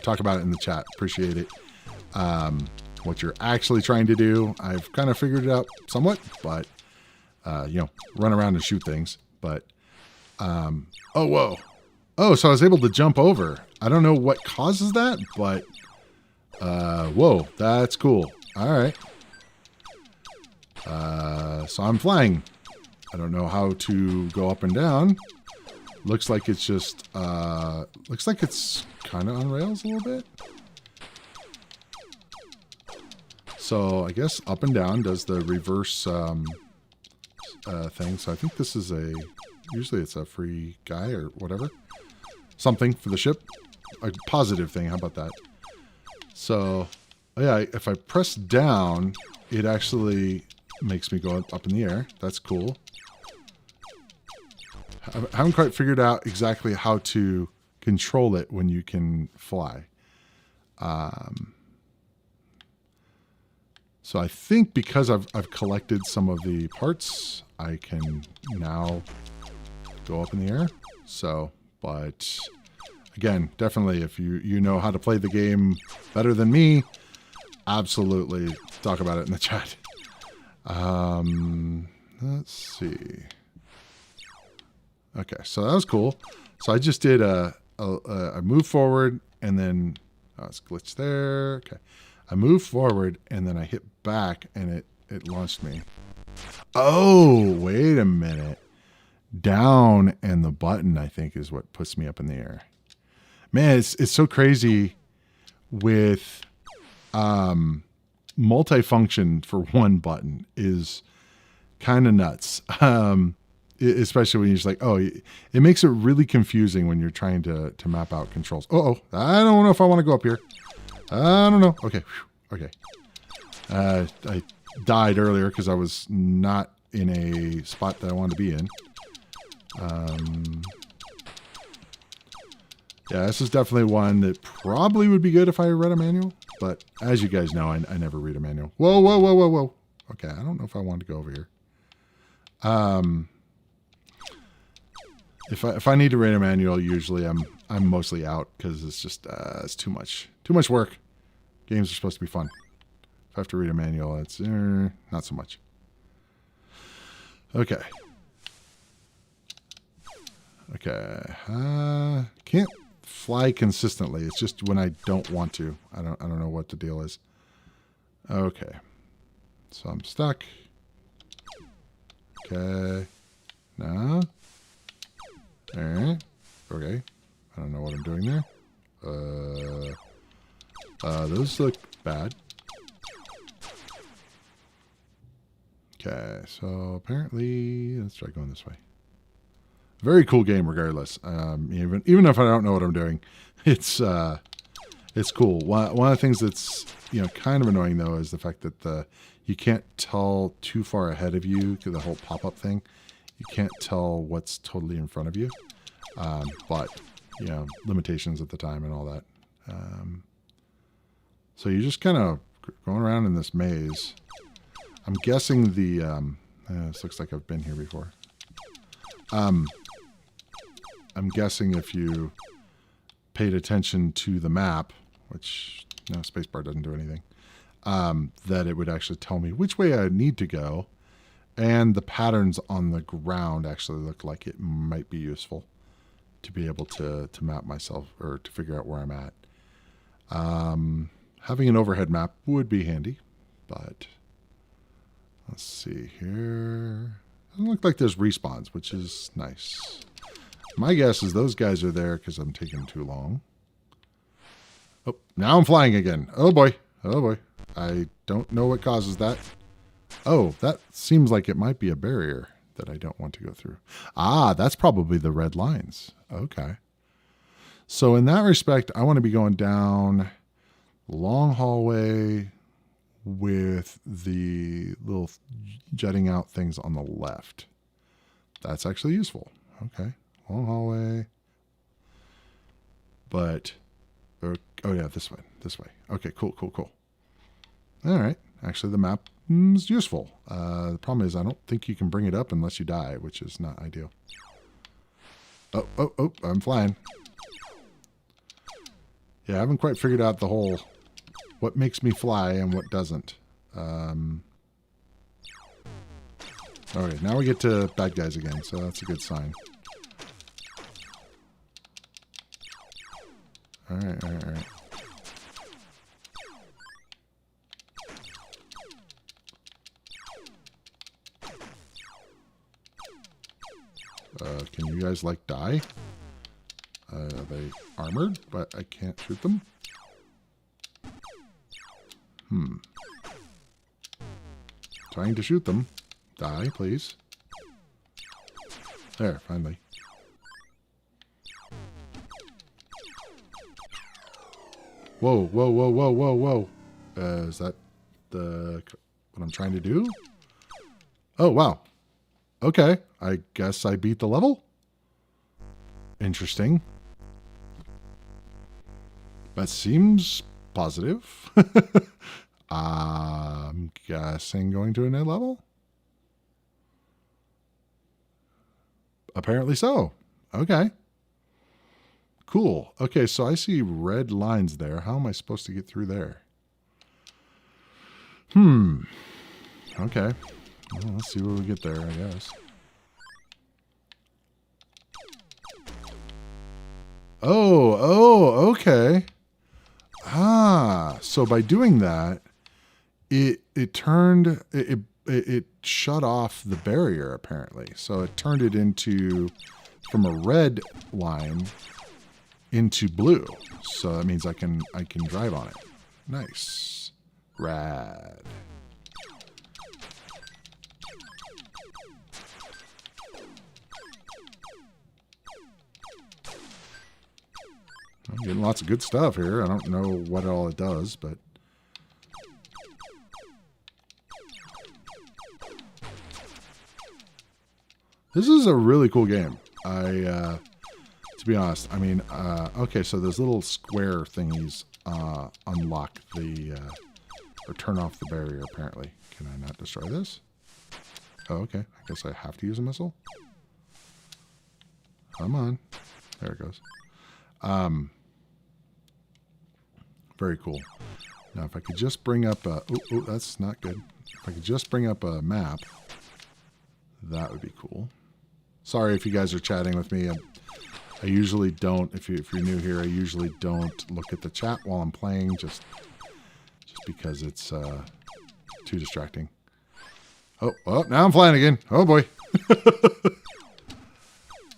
Speaker 1: talk about it in the chat. Appreciate it. What you're actually trying to do, I've kind of figured it out somewhat, but run around and shoot things. But oh whoa, so I was able to jump over. I don't know what causes that, but whoa, that's cool. All right. So I'm flying. I don't know how to go up and down. Looks like it's just looks like it's kind of on rails a little bit. So I guess up and down does the reverse thing. So I think this is usually it's a free guy or whatever. Something for the ship. A positive thing. How about that? So yeah, if I press down, it actually makes me go up in the air. That's cool. I haven't quite figured out exactly how to control it when you can fly. So I think because I've collected some of the parts, I can now go up in the air. So, but again, definitely if you know how to play the game better than me, absolutely talk about it in the chat. Let's see. Okay, so that was cool. So I just did a move forward, and then it's glitched there. Okay, I moved forward, and then I hit back, and it launched me. Oh, wait a minute. Down and the button, I think, is what puts me up in the air. Man, it's so crazy with multifunction for one button is kind of nuts. Especially when you're just like, oh, it makes it really confusing when you're trying to map out controls. Uh-oh, I don't know if I want to go up here. I don't know. Okay, okay. I died earlier because I was not in a spot that I wanted to be in. Yeah, this is definitely one that probably would be good if I read a manual. But as you guys know, I never read a manual. Whoa, whoa, whoa, whoa, whoa. Okay, I don't know if I want to go over here. If I need to read a manual, usually I'm mostly out because it's just it's too much work. Games are supposed to be fun. If I have to read a manual, it's not so much. Okay. Okay. Can't fly consistently. It's just when I don't want to. I don't know what the deal is. Okay. So I'm stuck. Okay. No. Alright. Okay. I don't know what I'm doing there. Those look bad. Okay, so apparently, let's try going this way. Very cool game regardless. Even if I don't know what I'm doing, it's It's cool. One of the things that's, kind of annoying though is the fact that you can't tell too far ahead of you through the whole pop-up thing. You can't tell what's totally in front of you. But, limitations at the time and all that. So you're just kind of going around in this maze. I'm guessing this looks like I've been here before. I'm guessing if you paid attention to the map, which no, spacebar doesn't do anything, that it would actually tell me which way I need to go, and the patterns on the ground actually look like it might be useful to be able to map myself or to figure out where I'm at. Having an overhead map would be handy, but let's see here. Doesn't look like there's respawns, which is nice. My guess is those guys are there because I'm taking too long. Oh, now I'm flying again. Oh boy. Oh boy. I don't know what causes that. Oh, that seems like it might be a barrier that I don't want to go through. Ah, that's probably the red lines. Okay. So in that respect, I want to be going down the long hallway with the little jutting out things on the left. That's actually useful. Okay. Long hallway. But, oh yeah, this way. This way. Okay, cool. All right. Actually, the map is useful. The problem is I don't think you can bring it up unless you die, which is not ideal. Oh, I'm flying. Yeah, I haven't quite figured out the whole what makes me fly and what doesn't. Okay, now we get to bad guys again, so that's a good sign. All right. Can you guys, die? Are they armored, but I can't shoot them? Trying to shoot them. Die, please. There, finally. Whoa. Is that what I'm trying to do? Oh, wow. Okay, I guess I beat the level. Interesting. That seems positive. I'm guessing going to a new level? Apparently so. Okay. Cool. Okay, so I see red lines there. How am I supposed to get through there? Okay. Well, let's see where we get there, I guess. Oh, okay. So by doing that, it shut off the barrier apparently. So it turned it into from a red line into blue. So that means I can drive on it. Nice. Rad. I'm getting lots of good stuff here. I don't know what all it does, but this is a really cool game. To be honest, I mean, okay, so those little square thingies unlock or turn off the barrier, apparently. Can I not destroy this? Oh, okay. I guess I have to use a missile. Come on. There it goes. Very cool. Now, if I could just bring up a... Oh, that's not good. If I could just bring up a map, that would be cool. Sorry if you guys are chatting with me. I usually don't. If you're new here, I usually don't look at the chat while I'm playing, just because it's too distracting. Oh, now I'm flying again. Oh boy.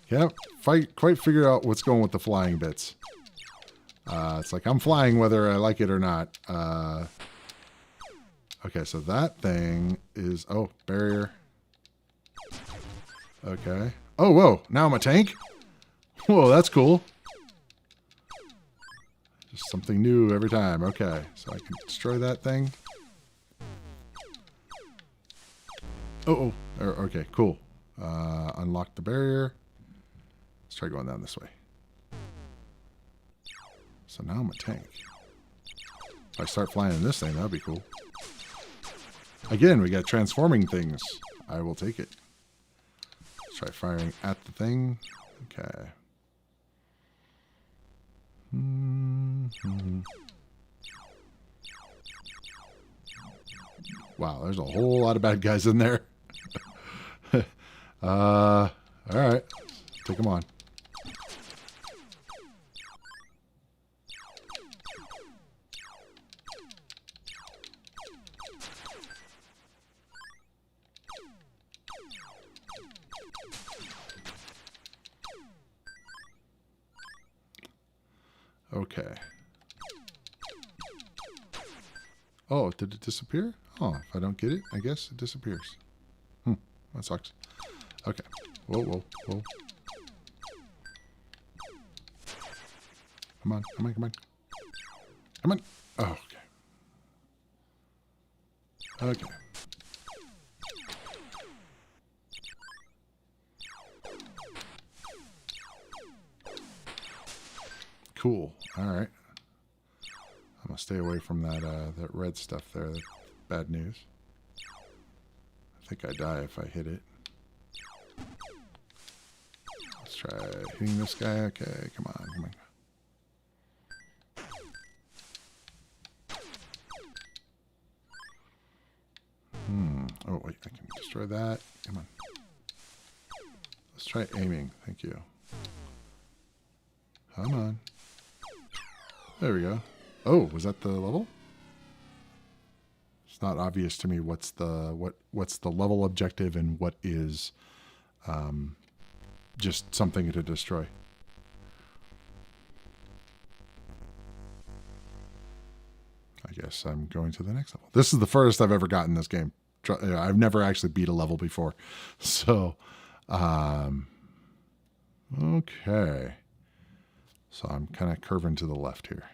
Speaker 1: Can't quite figure out what's going with the flying bits. It's like I'm flying whether I like it or not. Okay, so that thing is... Oh, barrier. Okay. Oh, whoa. Now I'm a tank? Whoa, that's cool. Just something new every time. Okay, so I can destroy that thing. Oh, okay, cool. Unlock the barrier. Let's try going down this way. So now I'm a tank. If I start flying in this thing, that'd be cool. Again, we got transforming things. I will take it. Let's try firing at the thing. Okay. Wow, there's a whole lot of bad guys in there. All right. Take them on. Okay. Oh, did it disappear? Oh, if I don't get it, I guess it disappears. That sucks. Okay. Whoa, whoa, whoa. Come on, come on, come on. Come on. Oh, okay. Okay. Cool. All right. I'm gonna stay away from that that red stuff there. That's bad news. I think I die if I hit it. Let's try hitting this guy. Okay, come on, come on. Oh wait, I can destroy that. Come on. Let's try aiming. Thank you. Come on. There we go. Oh, was that the level? It's not obvious to me what's the level objective and what is just something to destroy. I guess I'm going to the next level. This is the furthest I've ever gotten this game. I've never actually beat a level before. So, okay. So I'm kind of curving to the left here.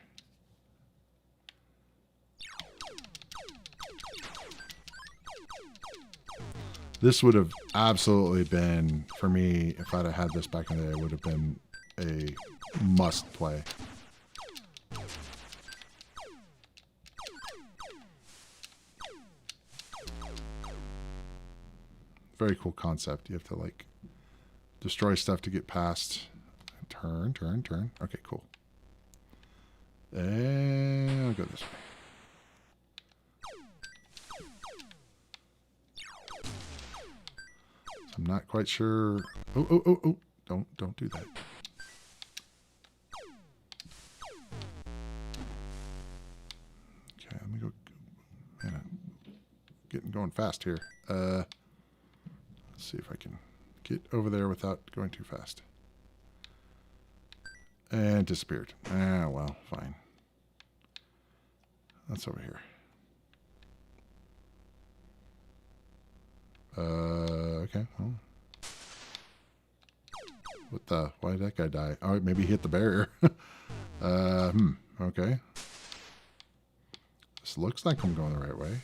Speaker 1: This would have absolutely been, for me, if I'd have had this back in the day, it would have been a must play. Very cool concept. You have to, like, destroy stuff to get past. Turn, turn, turn. Okay, cool. And I'll go this way. So I'm not quite sure. Oh. Don't do that. Okay, let me go. Man, I'm going fast here. Let's see if I can get over there without going too fast. And disappeared. Ah, well, fine. That's over here. Okay. Well. What the? Why did that guy die? Oh, maybe he hit the barrier. Okay. This looks like I'm going the right way.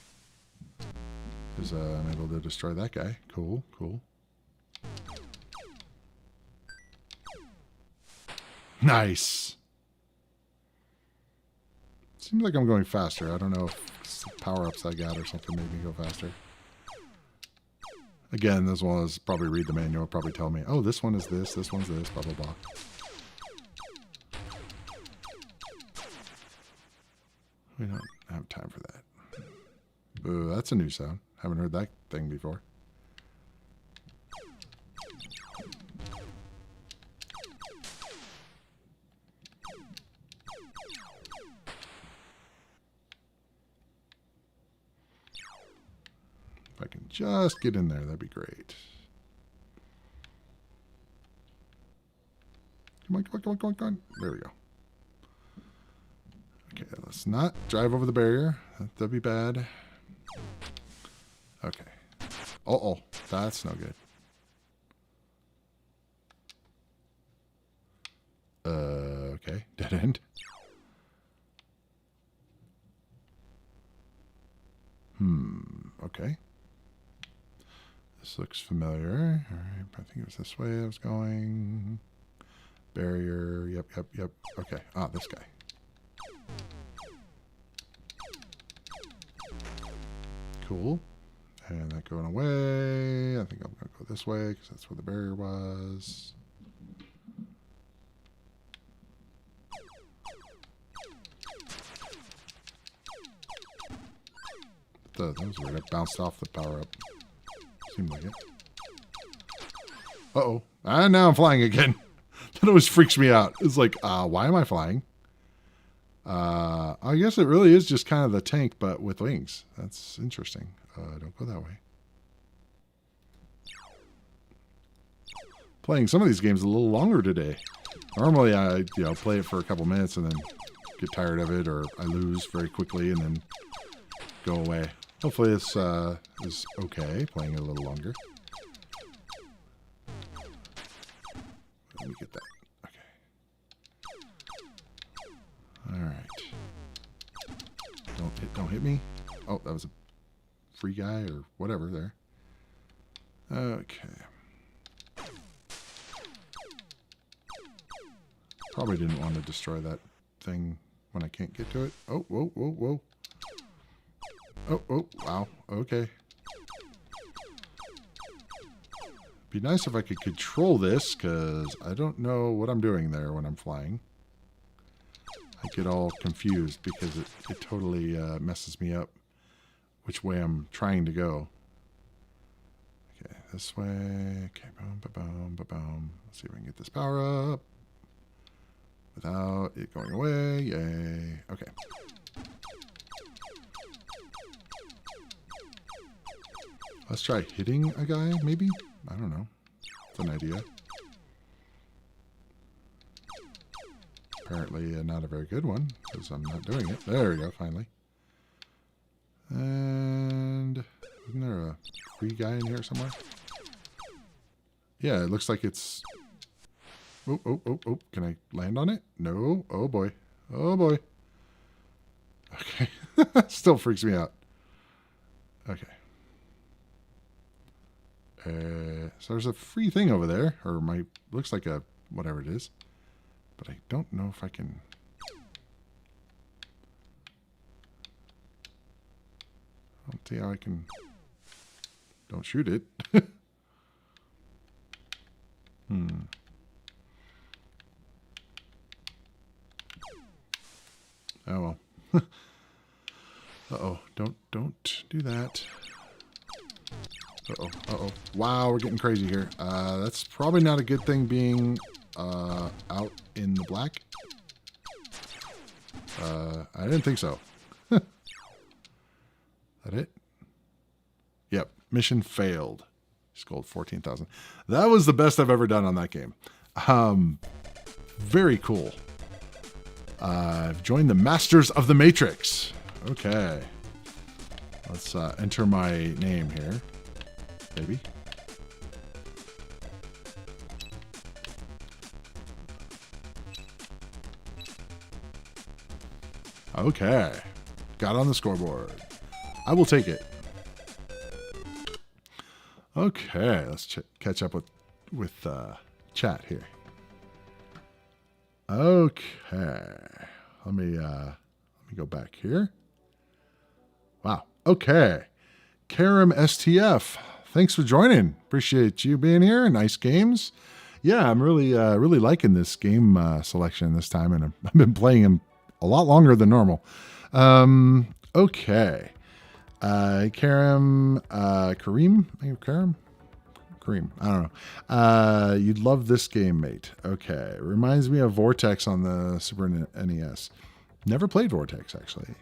Speaker 1: Because I'm able to destroy that guy. Cool, cool. Nice. Seems like I'm going faster. I don't know if it's the power-ups I got or something made me go faster. Again, this one is probably read the manual, probably tell me, oh, this one is this one's this, blah, blah, blah. We don't have time for that. Ooh, that's a new sound. Haven't heard that thing before. If I can just get in there, that'd be great. Come on, come on, come on, come on, come on. There we go. Okay, let's not drive over the barrier. That'd be bad. Okay. Uh-oh, that's no good. Okay, dead end. Okay. This looks familiar. All right, I think it was this way I was going. Barrier. Yep. Okay. Ah, this guy. Cool. And that going away. I think I'm going to go this way because that's where the barrier was. That was weird. It bounced off the power up. Seemed like it. Uh-oh. And now I'm flying again. That always freaks me out. It's like, why am I flying? I guess it really is just kind of the tank, but with wings. That's interesting. Don't go that way. Playing some of these games a little longer today. Normally I play it for a couple minutes and then get tired of it, or I lose very quickly and then go away. Hopefully this is okay, playing it a little longer. Let me get that. Okay. Alright. Don't hit me. Oh, that was a free guy or whatever there. Okay. Probably didn't want to destroy that thing when I can't get to it. Oh, whoa. Oh, wow. Okay. Be nice if I could control this, because I don't know what I'm doing there when I'm flying. I get all confused because it totally messes me up which way I'm trying to go. Okay, this way. Okay, boom, ba-boom, ba-boom. Let's see if I can get this power up without it going away. Yay. Okay. Let's try hitting a guy, maybe? I don't know. It's an idea. Apparently not a very good one, because I'm not doing it. There we go, finally. And isn't there a free guy in here somewhere? Yeah, it looks like it's... Oh. Can I land on it? No. Oh, boy. Oh, boy. Okay. Still freaks me out. Okay. So there's a free thing over there, or looks like a whatever it is, but I don't know if I can. I don't see how I can. Don't shoot it. Oh well. Uh-oh. Don't do that. Uh-oh. Wow, we're getting crazy here. That's probably not a good thing being out in the black. I didn't think so. That it? Yep. Mission failed. Scored 14,000. That was the best I've ever done on that game. Very cool. I've joined the Masters of the Matrix. Okay. Let's enter my name here. Maybe. Okay. Got on the scoreboard. I will take it. Okay, let's catch up with chat here. Okay. Let me go back here. Wow. Okay. Karam STF. Thanks for joining. Appreciate you being here. Nice games. Yeah, I'm really liking this game selection this time, and I've been playing them a lot longer than normal. Okay. Karim, Karim, I don't know. You'd love this game, mate. Okay. It reminds me of Vortex on the Super NES. Never played Vortex, actually.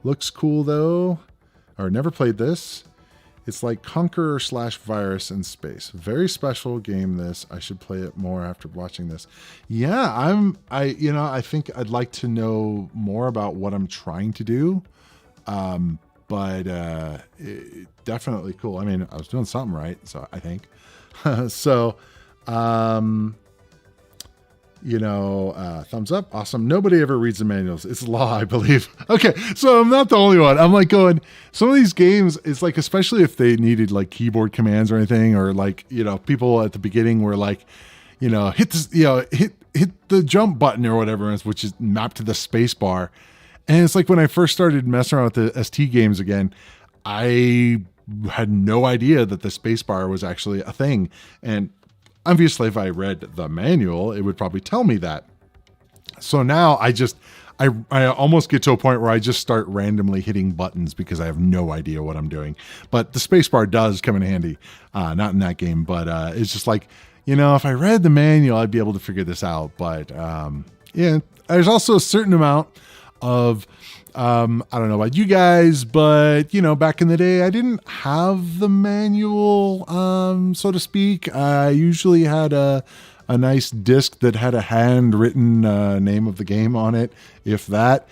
Speaker 1: Looks cool, though. Or never played this. It's like Conqueror/Virus in space. Very special game, this. I should play it more after watching this. Yeah, I think I'd like to know more about what I'm trying to do. But definitely cool. I mean, I was doing something right, so I think. So, Thumbs up. Awesome. Nobody ever reads the manuals. It's law, I believe. Okay, so I'm not the only one. I'm like going, some of these games, it's like, especially if they needed like keyboard commands or anything, or like, people at the beginning were like, hit this, hit the jump button or whatever, which is mapped to the space bar. And it's like when I first started messing around with the ST games again, I had no idea that the space bar was actually a thing. And obviously, if I read the manual, it would probably tell me that. So now I almost get to a point where I just start randomly hitting buttons because I have no idea what I'm doing. But the spacebar does come in handy. Not in that game, but it's just like, if I read the manual, I'd be able to figure this out. But there's also a certain amount of, I don't know about you guys, but back in the day, I didn't have the manual, so to speak. I usually had a nice disc that had a handwritten name of the game on it, if that.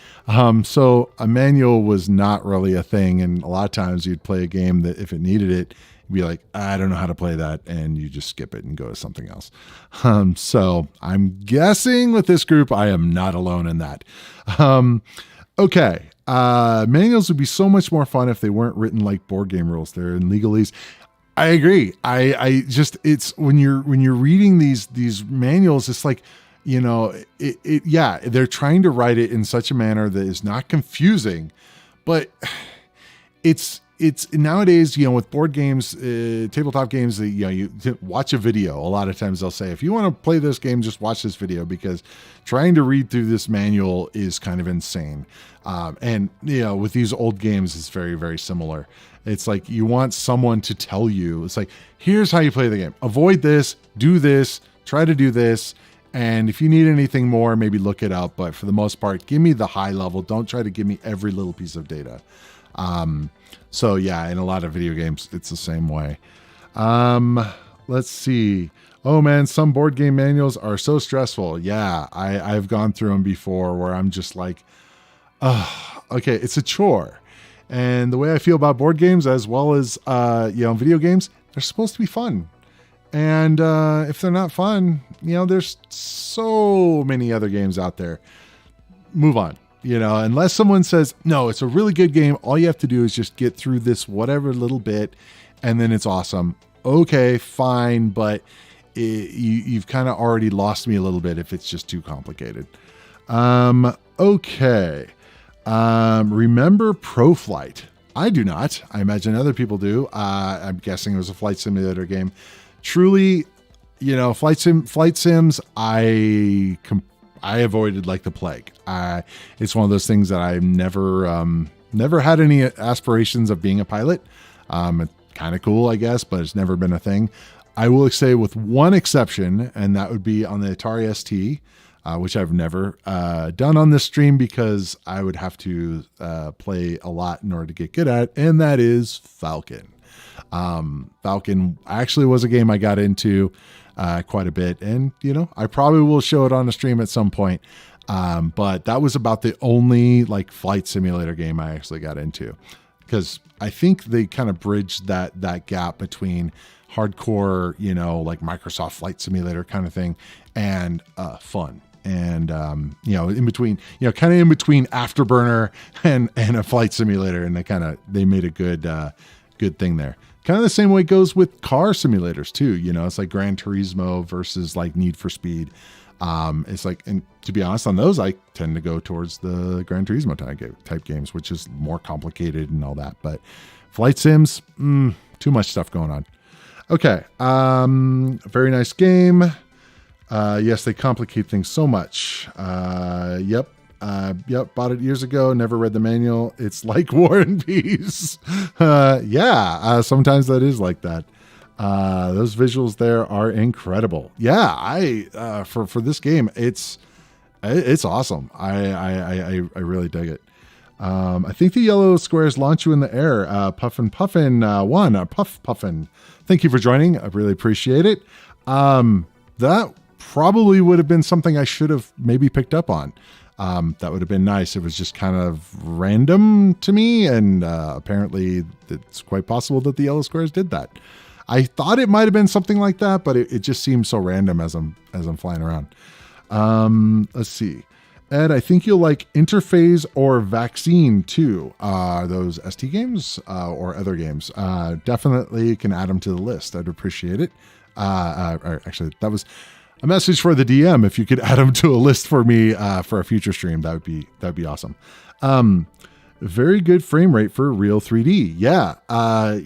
Speaker 1: So a manual was not really a thing. And a lot of times you'd play a game that if it needed it, you'd be like, I don't know how to play that. And you just skip it and go to something else. So I'm guessing with this group, I am not alone in that. Okay. Manuals would be so much more fun if they weren't written like board game rules. They're in legalese. I agree. I just, it's when you're reading these manuals, it's like, they're trying to write it in such a manner that is not confusing, but it's nowadays, with board games, tabletop games, you watch a video. A lot of times they'll say, if you want to play this game, just watch this video, because trying to read through this manual is kind of insane. And with these old games, it's very, very similar. It's like, you want someone to tell you, it's like, here's how you play the game. Avoid this, do this, try to do this. And if you need anything more, maybe look it up. But for the most part, give me the high level. Don't try to give me every little piece of data. So yeah, in a lot of video games, it's the same way. Let's see. Oh man, some board game manuals are so stressful. Yeah, I've gone through them before where I'm just like, okay, it's a chore. And the way I feel about board games, as well as, video games, they're supposed to be fun. And if they're not fun, there's so many other games out there. Move on. Unless someone says, no, it's a really good game. All you have to do is just get through this whatever little bit, and then it's awesome. Okay, fine. But you've kind of already lost me a little bit if it's just too complicated. Okay. Remember Pro Flight? I do not. I imagine other people do. I'm guessing it was a flight simulator game. Truly, flight sims, I avoided like the plague. It's one of those things that I've never had any aspirations of being a pilot. It's kind of cool, I guess, but it's never been a thing. I will say with one exception, and that would be on the Atari ST, which I've never done on this stream because I would have to play a lot in order to get good at it, and that is Falcon. Falcon actually was a game I got into quite a bit, and I probably will show it on the stream at some point. But that was about the only like flight simulator game I actually got into, because I think they kind of bridged that gap between hardcore, like Microsoft Flight Simulator kind of thing, and fun. And in between, kind of in between Afterburner and a flight simulator, and they made a good thing there. Kind of the same way it goes with car simulators too. It's like Gran Turismo versus like Need for Speed. It's like, and to be honest, on those, I tend to go towards the Gran Turismo type games, which is more complicated and all that. But flight sims, too much stuff going on. Okay. Very nice game. Yes, they complicate things so much. Yep. Bought it years ago. Never read the manual. It's like War and Peace. Sometimes that is like that. Those visuals there are incredible. Yeah, for this game, it's awesome. I really dig it. I think the yellow squares launch you in the air. Puffin Puffin. Thank you for joining. I really appreciate it. That probably would have been something I should have maybe picked up on. That would have been nice. It was just kind of random to me, and apparently it's quite possible that the yellow squares did that. I thought it might have been something like that, but it just seems so random as I'm flying around. Let's see. Ed, I think you'll like Interphase or Vaccine too. Those ST games or other games. Definitely can add them to the list. I'd appreciate it. Or actually, that was a message for the DM. If you could add them to a list for me for a future stream, that'd be awesome. Very good frame rate for real 3D. Yeah. I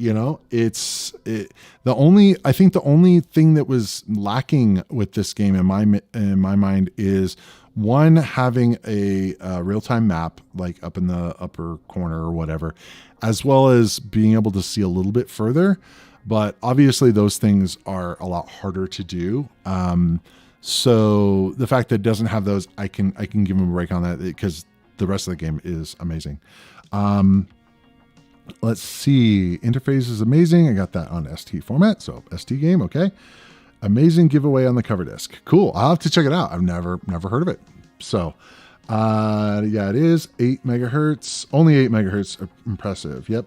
Speaker 1: think the only thing that was lacking with this game in my mind is one, having a real-time map, like up in the upper corner or whatever, as well as being able to see a little bit further. But obviously those things are a lot harder to do. So the fact that it doesn't have those, I can give them a break on that because the rest of the game is amazing. Let's see. Interface is amazing. I got that on ST format. So ST game. Okay. Amazing giveaway on the cover disc. Cool. I'll have to check it out. I've never heard of it. So, yeah, it is 8 megahertz, only 8 megahertz. Impressive. Yep.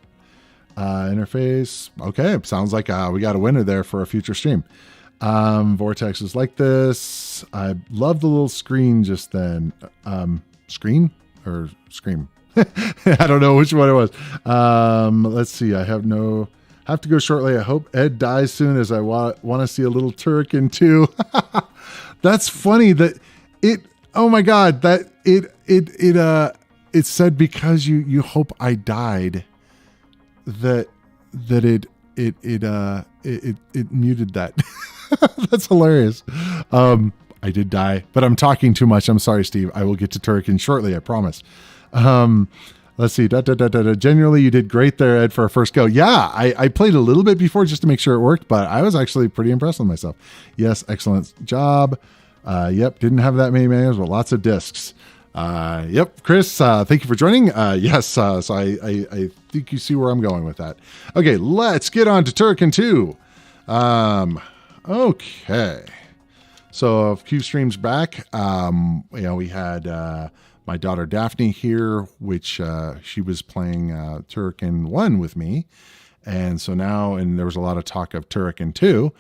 Speaker 1: Interface. Okay. Sounds like, we got a winner there for a future stream. Vortex is like this. I love the little screen just then. Screen or scream? I don't know which one it was. Let's see. I have to go shortly. I hope Ed dies soon as I want to see a little Turrican II. That's funny that it, oh my God, that it said because you hope I died that it muted that. That's hilarious. I did die, but I'm talking too much. I'm sorry, Steve. I will get to Turrican shortly. I promise. Let's see. Generally, you did great there, Ed, for a first go. Yeah, I played a little bit before just to make sure it worked, but I was actually pretty impressed with myself. Yes, excellent job. Yep, didn't have that many menus, but lots of discs. Yep, Chris, thank you for joining. Yes, so I think you see where I'm going with that. Okay, let's get on to Turrican II. Okay. So a few streams back, we had my daughter Daphne here, which she was playing Turrican 1 with me. And so now, and there was a lot of talk of Turrican 2.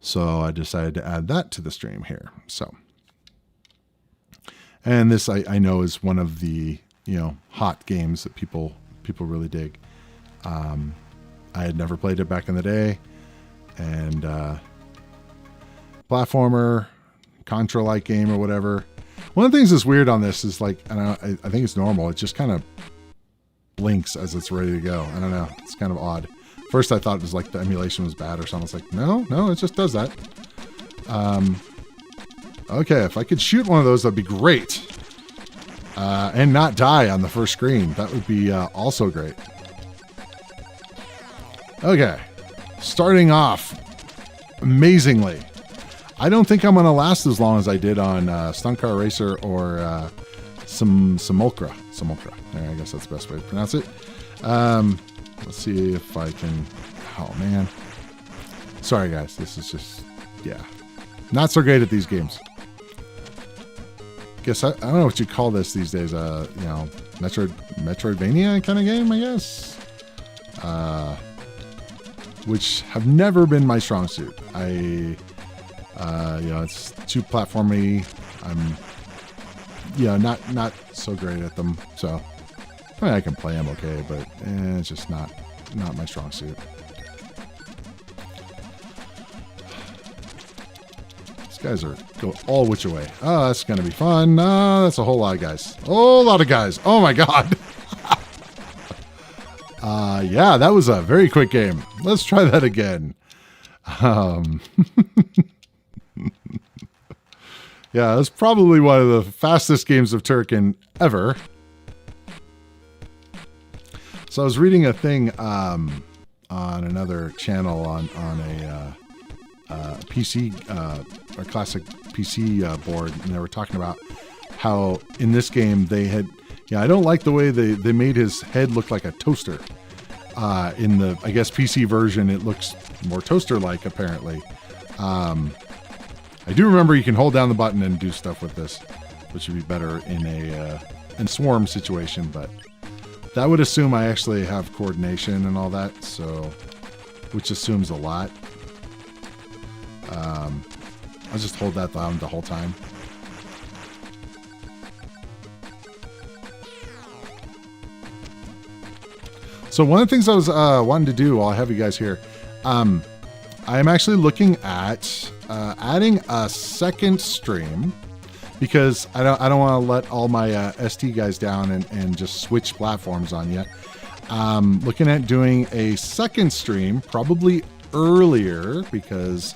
Speaker 1: So I decided to add that to the stream here. So, and this I know is one of the, hot games that people really dig. I had never played it back in the day, and platformer, Contra-like game or whatever. One of the things that's weird on this is like, I think it's normal. It just kind of blinks as it's ready to go. I don't know. It's kind of odd. First, I thought it was like the emulation was bad or something. It's like, no, it just does that. Okay, if I could shoot one of those, that'd be great. And not die on the first screen. That would be also great. Okay, starting off amazingly. I don't think I'm going to last as long as I did on Stunt Car Racer or Simulcra. I guess that's the best way to pronounce it. Let's see if I can... Oh, man. Sorry, guys. This is just... Yeah. Not so great at these games. Guess I don't know what you call this these days. Metroidvania kind of game, I guess. Which have never been my strong suit. It's too platformy. I'm, not so great at them. So, I can play them okay, but it's just not my strong suit. These guys are go all which way. Oh, that's gonna be fun. That's a whole lot of guys. A whole lot of guys. Oh my God. Yeah, that was a very quick game. Let's try that again. Yeah, that's probably one of the fastest games of Turrican ever. So I was reading a thing on another channel on a PC, a classic PC board, and they were talking about how in this game they had, I don't like the way they made his head look like a toaster. In the, I guess, PC version, it looks more toaster-like, apparently. I do remember you can hold down the button and do stuff with this, which would be better in a swarm situation, but that would assume I actually have coordination and all that, so, which assumes a lot. I'll just hold that down the whole time. So one of the things I was wanting to do while I have you guys here, I am actually looking at adding a second stream, because I don't want to let all my ST guys down and just switch platforms on you. Looking at doing a second stream, probably earlier, because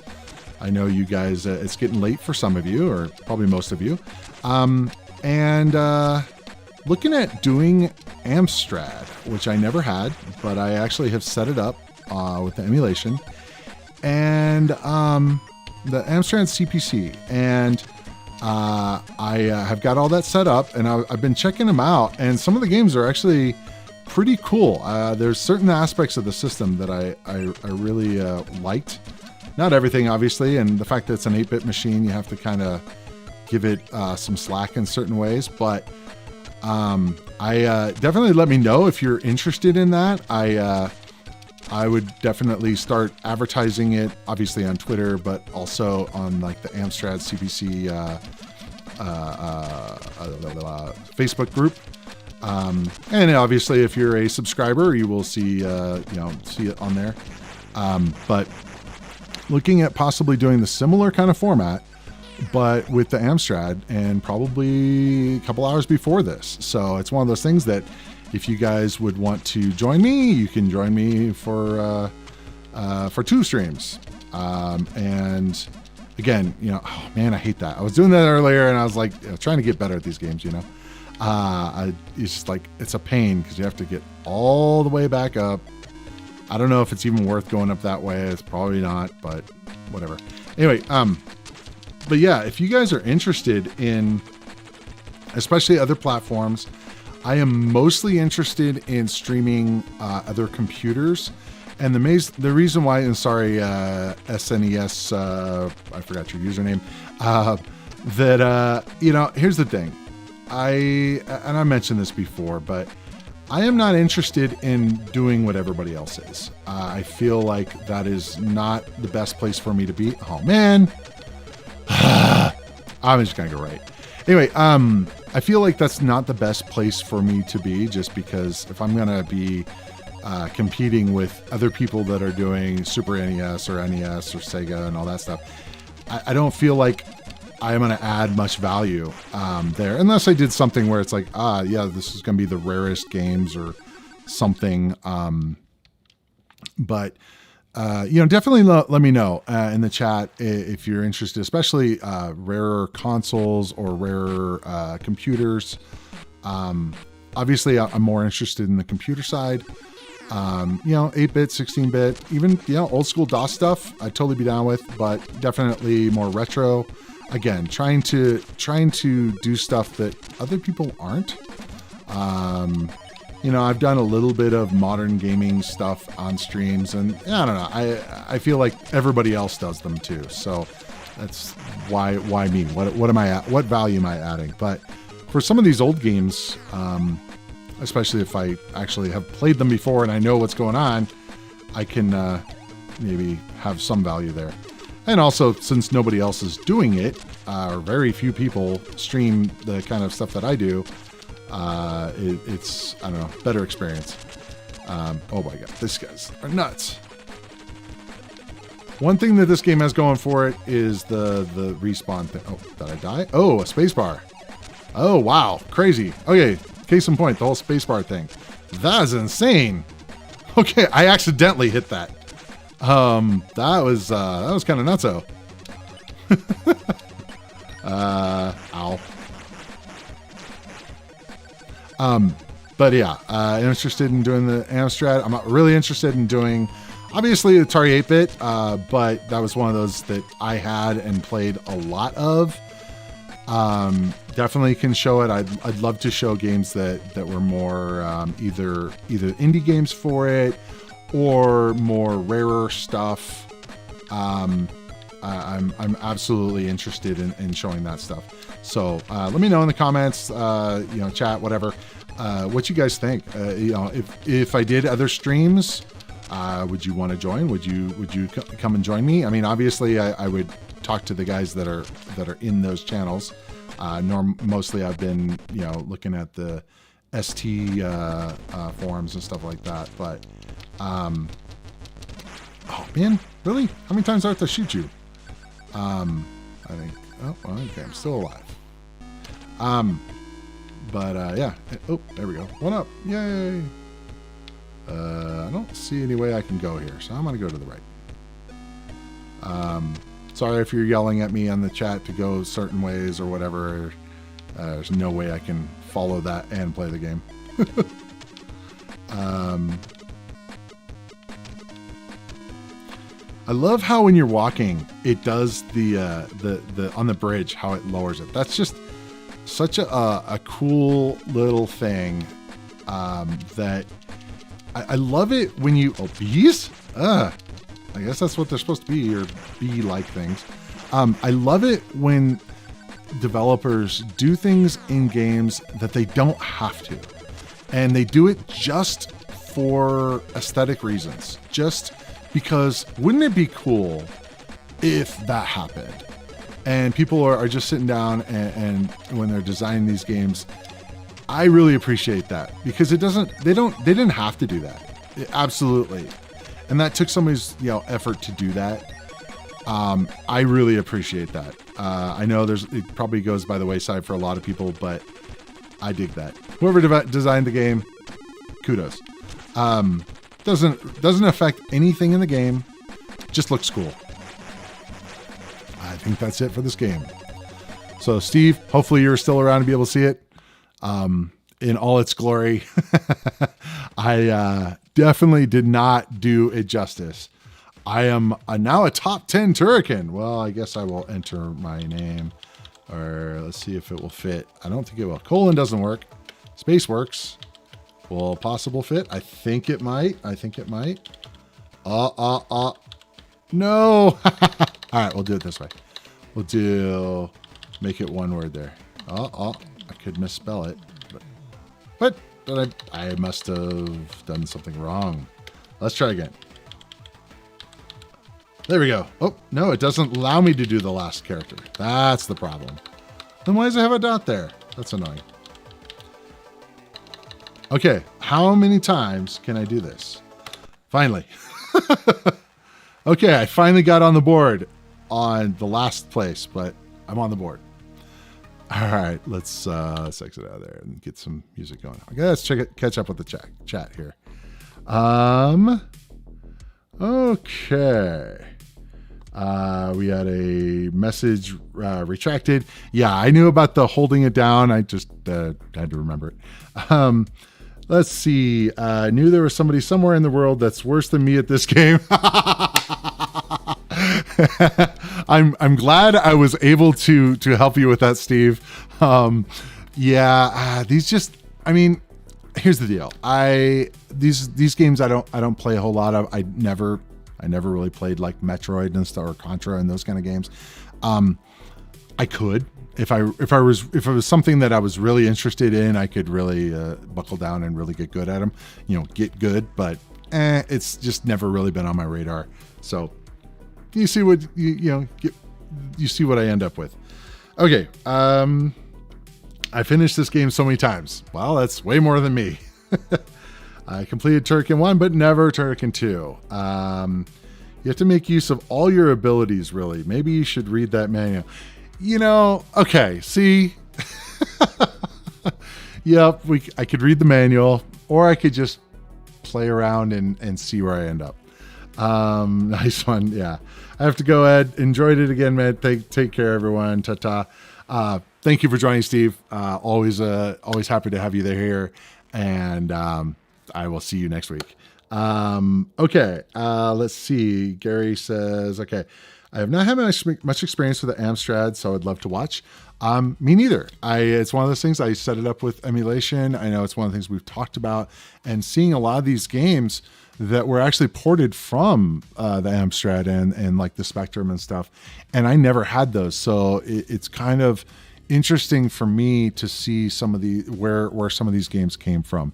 Speaker 1: I know you guys, it's getting late for some of you, or probably most of you. And looking at doing Amstrad, which I never had, but I actually have set it up with the emulation. And the Amstrad CPC. And I have got all that set up, and I've been checking them out, and some of the games are actually pretty cool. There's certain aspects of the system that I really liked. Not everything, obviously, and the fact that it's an 8-bit machine, you have to kind of give it some slack in certain ways, but I definitely let me know if you're interested in that. I would definitely start advertising it, obviously on Twitter, but also on like the Amstrad CPC Facebook group. And obviously, if you're a subscriber, you will see see it on there. But looking at possibly doing the similar kind of format, but with the Amstrad, and probably a couple hours before this. So it's one of those things that, if you guys would want to join me, you can join me for 2 streams. And again, oh man, I hate that. I was doing that earlier, and I was like, trying to get better at these games. It's just like, it's a pain because you have to get all the way back up. I don't know if it's even worth going up that way. It's probably not, but whatever. Anyway, but yeah, if you guys are interested in, especially other platforms, I am mostly interested in streaming other computers, and the reason why, and sorry, SNES, I forgot your username, here's the thing, and I mentioned this before, but I am not interested in doing what everybody else is. I feel like that is not the best place for me to be. Oh man, I'm just gonna go right. Anyway, I feel like that's not the best place for me to be, just because if I'm going to be competing with other people that are doing Super NES or NES or Sega and all that stuff, I don't feel like I'm going to add much value there, unless I did something where it's like, yeah, this is going to be the rarest games or something. But definitely let me know in the chat if you're interested, especially rarer consoles or rarer computers. Obviously, I'm more interested in the computer side. 8-bit, 16-bit, even old school DOS stuff, I'd totally be down with, but definitely more retro. Again, trying to do stuff that other people aren't. I've done a little bit of modern gaming stuff on streams, and I don't know. I feel like everybody else does them too. So that's why me? What value am I adding? But for some of these old games, especially if I actually have played them before and I know what's going on, I can maybe have some value there. And also, since nobody else is doing it, or very few people stream the kind of stuff that I do, it's, I don't know, better experience. Oh my god, these guys are nuts. One thing that this game has going for it is the respawn thing. Oh, did I die? Oh, a spacebar. Oh, wow. Crazy. Okay, case in point, the whole spacebar thing. That is insane. Okay, I accidentally hit that. That was kind of nutso. Ow. But yeah, I'm interested in doing the Amstrad. I'm not really interested in doing, obviously, Atari 8-bit, but that was one of those that I had and played a lot of. Definitely can show it. I'd love to show games that were more either indie games for it or more rarer stuff. I'm absolutely interested in showing that stuff. So let me know in the comments, chat, whatever, what you guys think. If I did other streams, would you want to join? Would you come and join me? I mean, obviously, I would talk to the guys that are in those channels. Mostly I've been looking at the ST forums and stuff like that. But oh man, really? How many times do I have to shoot you? I think. Oh, well, okay, I'm still alive. But yeah. Oh, there we go. One up. Yay. I don't see any way I can go here, so I'm gonna go to the right. Sorry if you're yelling at me on the chat to go certain ways or whatever. There's no way I can follow that and play the game. I love how when you're walking, it does the on the bridge, how it lowers it. That's just such a cool little thing that I love it when you... Oh, bees? I guess that's what they're supposed to be, or bee-like things. I love it when developers do things in games that they don't have to. And they do it just for aesthetic reasons. Just because wouldn't it be cool if that happened? And people are just sitting down and when they're designing these games, I really appreciate that because they didn't have to do that. Absolutely. And that took somebody's, effort to do that. I really appreciate that. I know it probably goes by the wayside for a lot of people, but I dig that. Whoever designed the game, kudos. Doesn't affect anything in the game. Just looks cool. I think that's it for this game. So Steve, hopefully you're still around to be able to see it in all its glory. I definitely did not do it justice. I am now a top 10 Turrican. Well, I guess I will enter my name, or let's see if it will fit. I don't think it will. Colon doesn't work. Space works. Will possible fit? I think it might. No. All right, we'll do it this way. Make it one word there. I could misspell it, but I must have done something wrong. Let's try again. There we go. Oh, no, it doesn't allow me to do the last character. That's the problem. Then why does it have a dot there? That's annoying. Okay, how many times can I do this? Finally. Okay, I finally got on the board on the last place, but I'm on the board. All right, let's exit out of there and get some music going. Okay, let's catch up with the chat here. Okay. We had a message retracted. Yeah, I knew about the holding it down. I just had to remember it. Let's see. I knew there was somebody somewhere in the world that's worse than me at this game. I'm glad I was able to help you with that, Steve. These just, I mean, here's the deal. These games I don't play a whole lot of. I never really played like Metroid and stuff or Contra and those kind of games. I could, if it was something that I was really interested in, I could really buckle down and really get good at them. Get good, but it's just never really been on my radar. So you see what you see what I end up with. Okay, I finished this game so many times. Well, that's way more than me. I completed Turrican 1, but never Turrican 2. You have to make use of all your abilities, really. Maybe you should read that manual. Okay, see? Yep, I could read the manual, or I could just play around and see where I end up. Nice one, yeah. I have to go, Ed. Enjoyed it again, man. Take care, everyone. Ta-ta. Thank you for joining, Steve. Always happy to have you there here, and I will see you next week. Okay, let's see. Gary says, okay, I have not had much experience with the Amstrad, so I'd love to watch. Me neither. It's one of those things. I set it up with emulation. I know it's one of the things we've talked about, and seeing a lot of these games that were actually ported from the Amstrad and like the Spectrum and stuff, and I never had those. So it's kind of interesting for me to see some of where some of these games came from.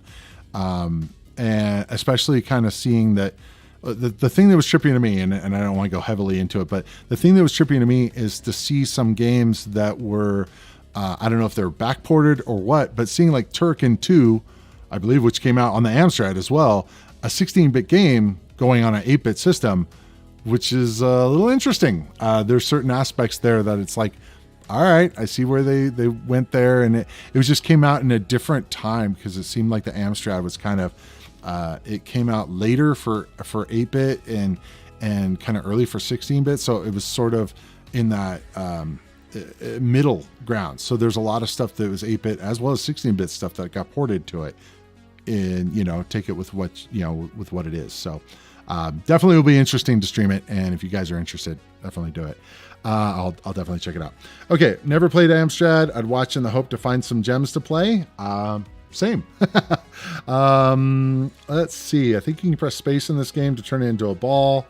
Speaker 1: And especially kind of seeing that the thing that was trippy to me, and I don't want to go heavily into it, but the thing that was trippy to me is to see some games that were I don't know if they're backported or what, but seeing like Turrican II, I believe, which came out on the Amstrad as well, a 16-bit game going on an 8-bit system, which is a little interesting. There's certain aspects there that it's like, all right, I see where they went there, and it was just came out in a different time because it seemed like the Amstrad was kind of it came out later for 8-bit and kind of early for 16-bit, so it was sort of in that middle ground. So there's a lot of stuff that was 8-bit as well as 16-bit stuff that got ported to it, and take it with what with what it is. So definitely will be interesting to stream it, and if you guys are interested, definitely do it. I'll definitely check it out. Okay, never played Amstrad. I'd watch in the hope to find some gems to play. Same. Let's see. I think you can press space in this game to turn it into a ball.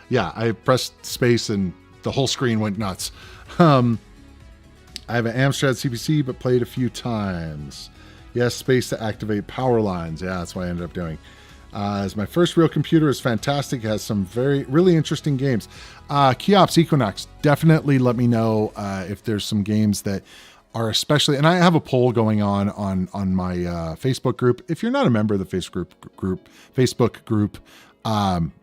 Speaker 1: Yeah, I pressed space and the whole screen went nuts. I have an Amstrad CPC, but played a few times. Yes, space to activate power lines. Yeah, that's what I ended up doing. As my first real computer is fantastic. It has some really interesting games. Keops Equinox, definitely let me know if there's some games that are especially, and I have a poll going on my Facebook group. If you're not a member of the Facebook group, I'm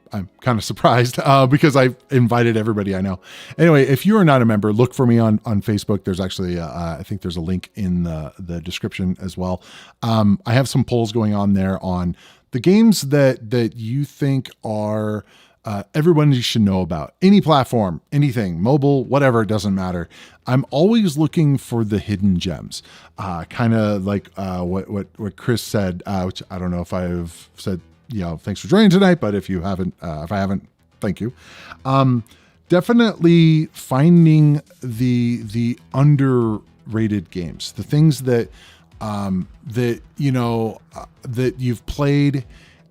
Speaker 1: kind of surprised because I've invited everybody I know. Anyway, if you are not a member, look for me on Facebook. There's actually, I think there's a link in the description as well. I have some polls going on there on the games that you think are everyone should know about. Any platform, anything, mobile, whatever, it doesn't matter. I'm always looking for the hidden gems, kind of like what Chris said, which I don't know if I've said. Thanks for joining tonight. But if you haven't, if I haven't, thank you. Definitely finding the underrated games, the things that that you've played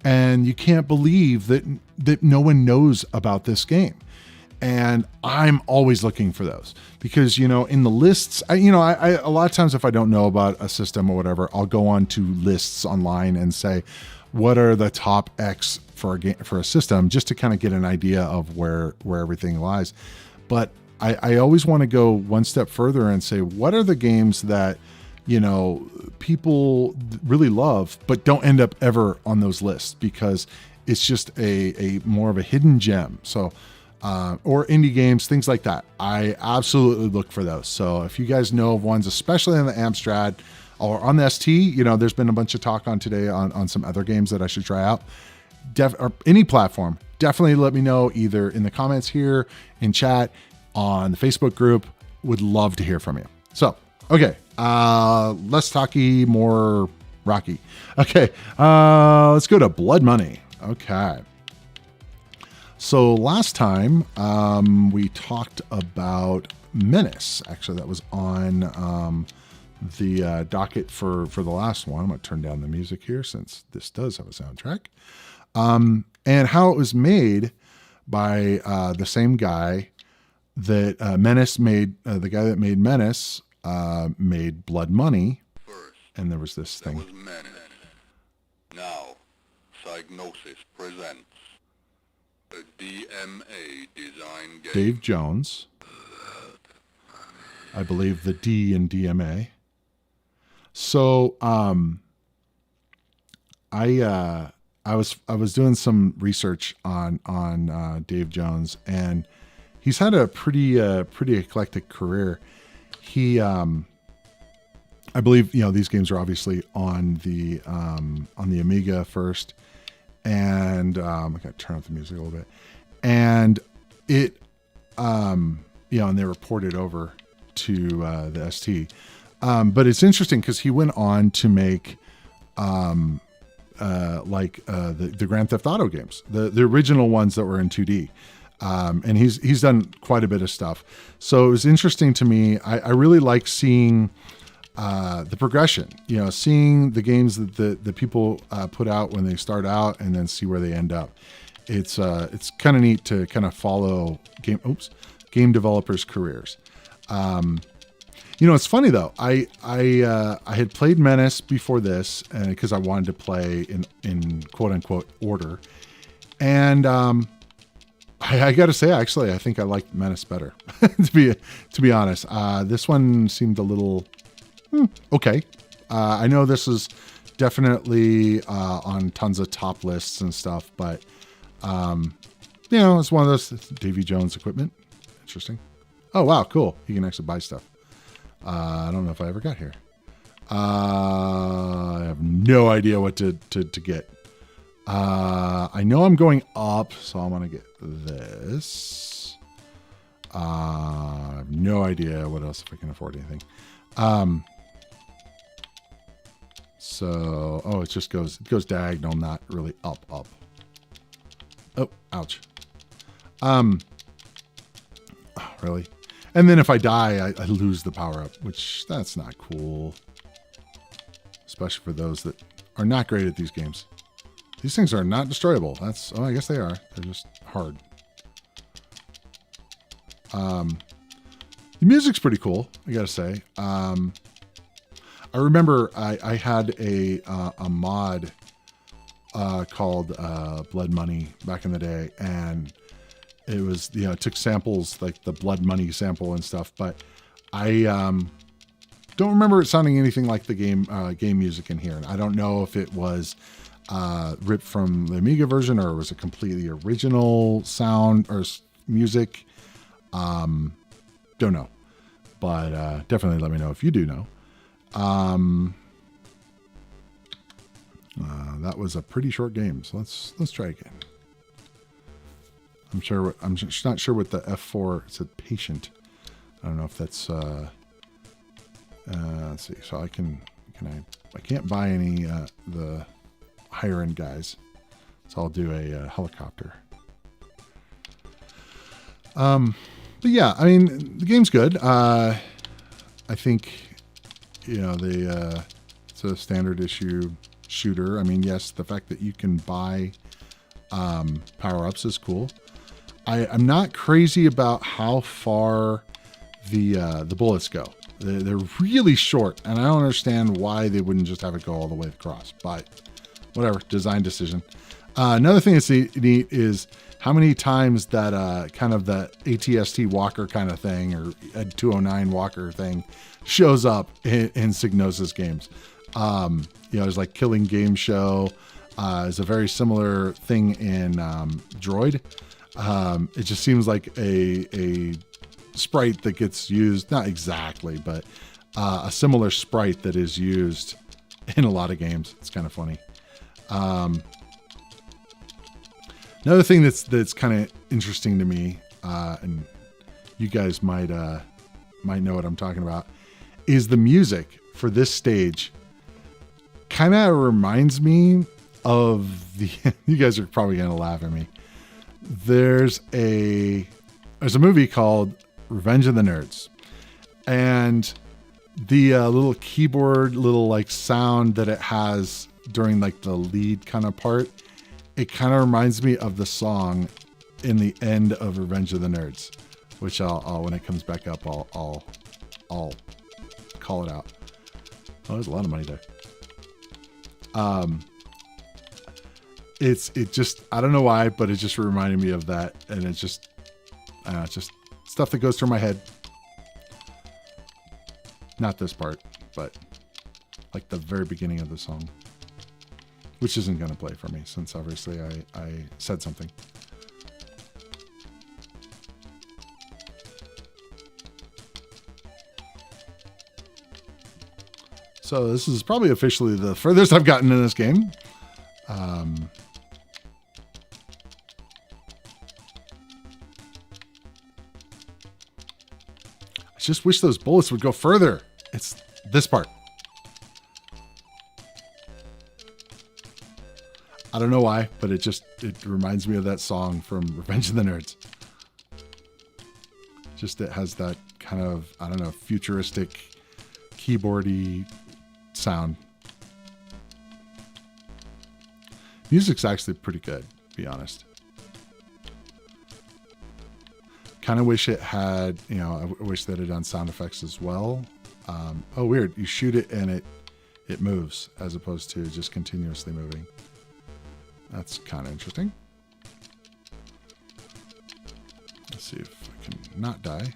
Speaker 1: and you can't believe that no one knows about this game. And I'm always looking for those because, in the lists, I a lot of times if I don't know about a system or whatever, I'll go on to lists online and say, what are the top X for a game, for a system, just to kind of get an idea of where everything lies. But I always want to go one step further and say, what are the games that, people really love, but don't end up ever on those lists because it's just a more of a hidden gem. So, or indie games, things like that. I absolutely look for those. So if you guys know of ones, especially on the Amstrad or on the ST, there's been a bunch of talk on today on some other games that I should try out. Or any platform, definitely let me know either in the comments here, in chat, on the Facebook group. Would love to hear from you. So, okay, less talky, more rocky. Okay, let's go to Blood Money. Okay. So last time we talked about Menace. Actually, that was on the docket for the last one. I'm going to turn down the music here since this does have a soundtrack. And how it was made by the same guy that Menace made. The guy that made Menace made Blood Money.
Speaker 2: First,
Speaker 1: and there was this thing.
Speaker 2: Was Menace. Now, Psygnosis presents a DMA design game.
Speaker 1: Dave Jones. I believe the D in DMA. So I was doing some research on Dave Jones, and he's had a pretty eclectic career. He I believe these games are obviously on the Amiga first, and I got to turn up the music a little bit, and it and they were ported over to the ST. But it's interesting because he went on to make the Grand Theft Auto games, the original ones that were in 2D. And he's done quite a bit of stuff. So it was interesting to me. I really like seeing the progression, seeing the games that the people put out when they start out and then see where they end up. It's kind of neat to kind of follow game developers' careers. It's funny though. I had played Menace before this, because I wanted to play in quote unquote order, and I got to say, actually, I think I liked Menace better. to be honest, this one seemed a little Okay. I know this is definitely on tons of top lists and stuff, but it's one of those Davy Jones equipment. Interesting. Oh wow, cool. You can actually buy stuff. I don't know if I ever got here. I have no idea what to get. I know I'm going up, so I want to get this. I have no idea what else if I can afford anything. It just goes diagonal, not really up. Oh, ouch. Really? And then if I die, I lose the power up, which that's not cool. Especially for those that are not great at these games. These things are not destroyable. I guess they are. They're just hard. The music's pretty cool, I gotta say. I remember I had a mod called Blood Money back in the day, and it was it took samples like the Blood Money sample and stuff, but I don't remember it sounding anything like the game music in here. And I don't know if it was ripped from the Amiga version or it was a completely original sound or music. Don't know, but definitely let me know if you do know. That was a pretty short game, so let's try again. I'm just not sure what the F4 said. Patient. I don't know if that's. Let's see. So I can't buy any the higher end guys, so I'll do a helicopter. But yeah, I mean the game's good. I think it's a standard issue shooter. I mean, yes, the fact that you can buy power-ups is cool. I'm not crazy about how far the bullets go. They're really short, and I don't understand why they wouldn't just have it go all the way across. But whatever, design decision. Another thing that's neat is how many times that kind of the ATST Walker kind of thing or Ed 209 Walker thing shows up in Psygnosis games. There's like Killing Game Show is a very similar thing in Droid. It just seems like a sprite that gets used, not exactly, but a similar sprite that is used in a lot of games. It's kind of funny. Another thing that's kind of interesting to me, and you guys might know what I'm talking about, is the music for this stage. Kind of reminds me of the. You guys are probably gonna laugh at me. There's a movie called Revenge of the Nerds, and the little keyboard, like sound that it has during like the lead kind of part, it kind of reminds me of the song in the end of Revenge of the Nerds, which I'll when it comes back up, I'll call it out. Oh, there's a lot of money there. It just, I don't know why, but it just reminded me of that. And it's just stuff that goes through my head. Not this part, but like the very beginning of the song, which isn't going to play for me since obviously I said something. So this is probably officially the furthest I've gotten in this game. I just wish those bullets would go further. It's this part. I don't know why, but it reminds me of that song from Revenge of the Nerds. Just it has that kind of, I don't know, futuristic keyboardy sound. Music's actually pretty good, to be honest. Kind of wish it had, I wish that it had done sound effects as well. Oh, weird. You shoot it and it moves as opposed to just continuously moving. That's kind of interesting. Let's see if I can not die.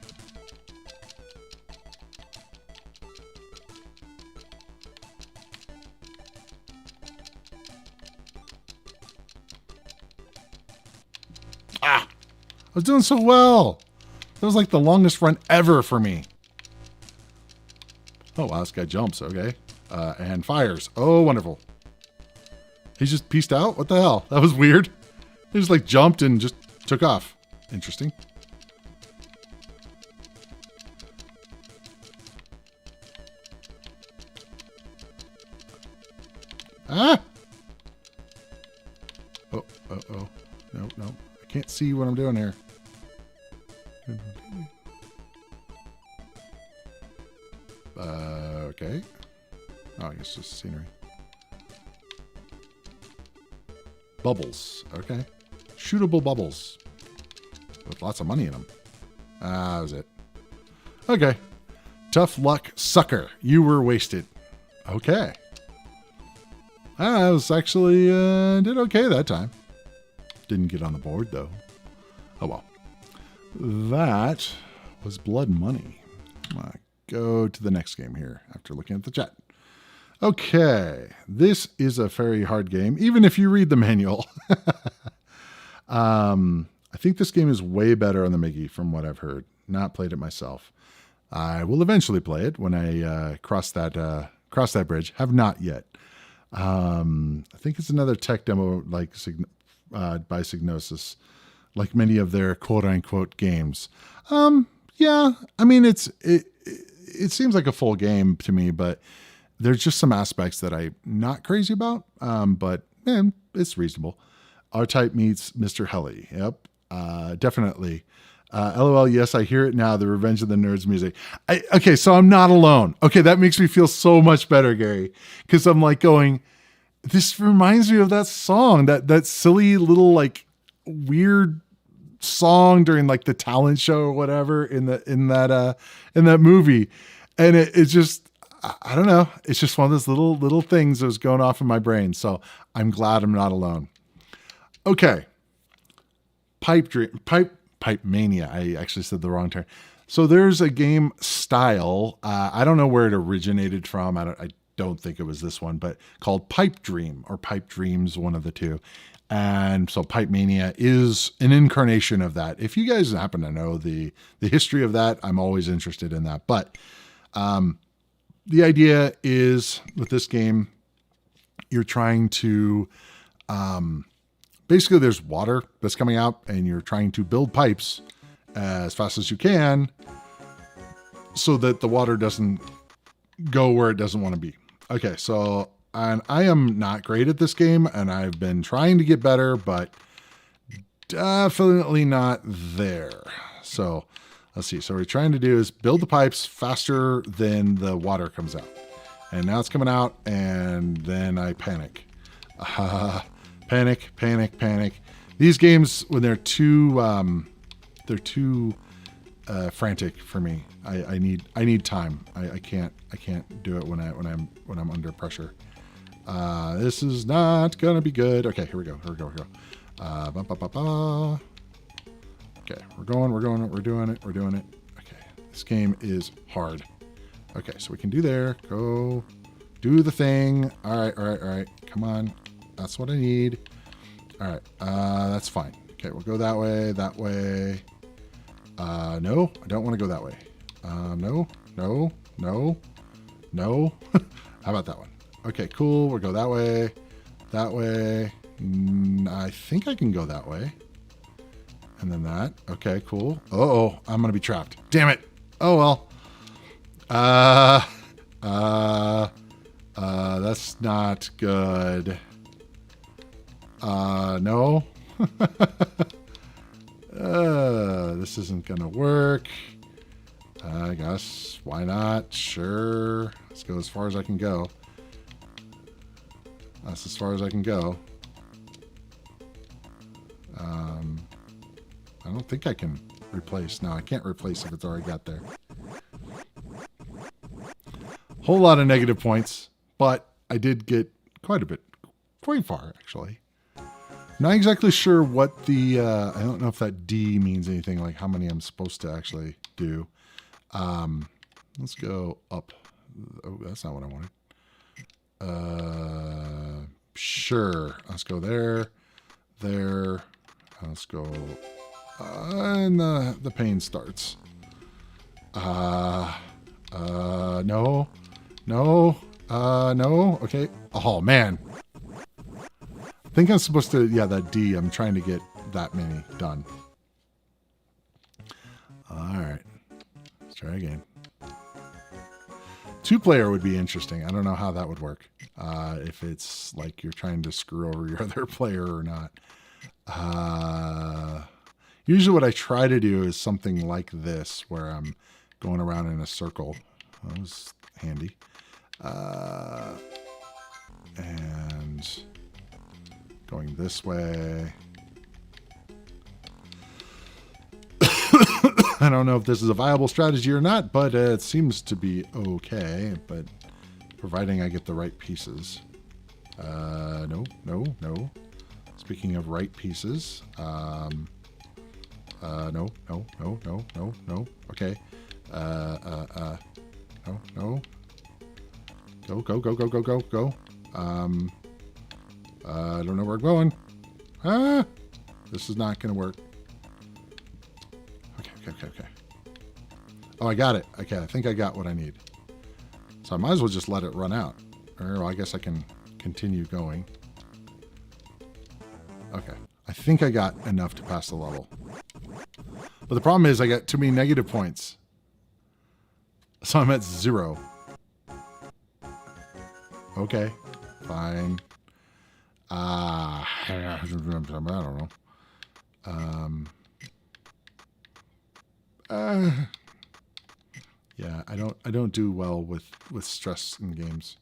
Speaker 1: was doing so well. That was like the longest run ever for me. Oh, wow, this guy jumps. Okay. And fires. Oh, wonderful. He just pieced out? What the hell? That was weird. He just like jumped and just took off. Interesting. Ah! Oh. No. I can't see what I'm doing here. Okay. Oh, I guess just scenery. Bubbles. Okay. Shootable bubbles. With lots of money in them. That was it. Okay. Tough luck, sucker. You were wasted. Okay. I was actually did okay that time. Didn't get on the board, though. Oh, well. That was Blood Money. Go to the next game here after looking at the chat. Okay. This is a very hard game, even if you read the manual. I think this game is way better on the Miggy from what I've heard. Not played it myself. I will eventually play it when I cross that bridge. Have not yet. I think it's another tech demo like by Psygnosis, like many of their quote-unquote games. Yeah, I mean, it seems like a full game to me, but there's just some aspects that I'm not crazy about, but man, it's reasonable. R-Type meets Mr. Helly. Yep, definitely. LOL, yes, I hear it now, the Revenge of the Nerds music. Okay, so I'm not alone. Okay, that makes me feel so much better, Gary, because I'm like going, this reminds me of that song, that silly little like weird song during like the talent show or whatever in that movie, and it's just I don't know, it's just one of those little things that was going off in my brain. So I'm glad I'm not alone. Okay, Pipe Mania. I actually said the wrong term. So there's a game style. I don't know where it originated from. I don't think it was this one, but called Pipe Dream or Pipe Dreams, one of the two. And so Pipe Mania is an incarnation of that. If you guys happen to know the history of that, I'm always interested in that. But the idea is with this game, you're trying to basically there's water that's coming out and you're trying to build pipes as fast as you can so that the water doesn't go where it doesn't want to be. Okay, so and I am not great at this game, and I've been trying to get better, but definitely not there. So let's see. So what we're trying to do is build the pipes faster than the water comes out. And now it's coming out, and then I panic. Panic. These games, when they're too frantic for me. I need time. I can't do it when I'm under pressure. This is not gonna be good. Okay, here we go. Okay, we're doing it. Okay, this game is hard. Okay, so we can do there. Go do the thing. All right. Come on. That's what I need. All right, that's fine. Okay, we'll go that way. No, I don't want to go that way. No. How about that one? Okay, cool. We'll go that way. I think I can go that way. And then that. Okay, cool. Oh, I'm going to be trapped. Damn it. Oh, well. That's not good. No. This isn't gonna work. I guess, why not? Sure. Let's go as far as I can go. That's as far as I can go. I don't think I can replace. No, I can't replace if it's already got there. Whole lot of negative points, but I did get quite far, actually. Not exactly sure what the, I don't know if that D means anything, like how many I'm supposed to actually do. Let's go up. Oh, that's not what I wanted. Sure. Let's go there. Let's go And the pain starts. No. No. No. Okay. Oh, man. I think I'm supposed to, yeah, that D. I'm trying to get that many done. All right. Let's try again. 2-player would be interesting. I don't know how that would work. If it's like you're trying to screw over your other player or not. Usually what I try to do is something like this, where I'm going around in a circle. That was handy. And going this way. I don't know if this is a viable strategy or not, but it seems to be okay. But providing I get the right pieces. No. Speaking of right pieces, no. Okay. No. Go. I don't know where I'm going. This is not going to work. Okay. Oh, I got it. Okay, I think I got what I need. So I might as well just let it run out. Or well, I guess I can continue going. Okay. I think I got enough to pass the level. But the problem is I got too many negative points. So I'm at 0. Okay. Fine. I don't know. Yeah, I don't do well with stress in games.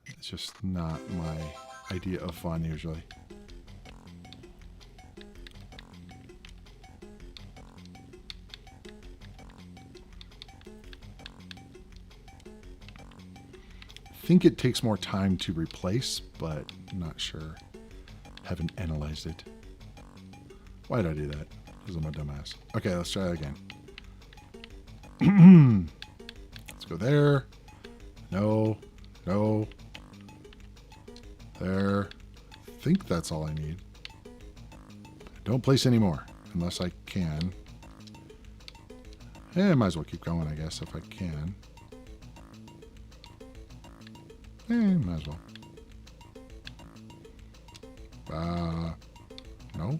Speaker 1: It's just not my idea of fun usually. I think it takes more time to replace, but I'm not sure. Haven't analyzed it. Why did I do that? Because I'm a dumbass. Okay, let's try it again. Let's go there. No. There. I think that's all I need. Don't place any more, unless I can. I might as well keep going, I guess, if I can. Might as well. No.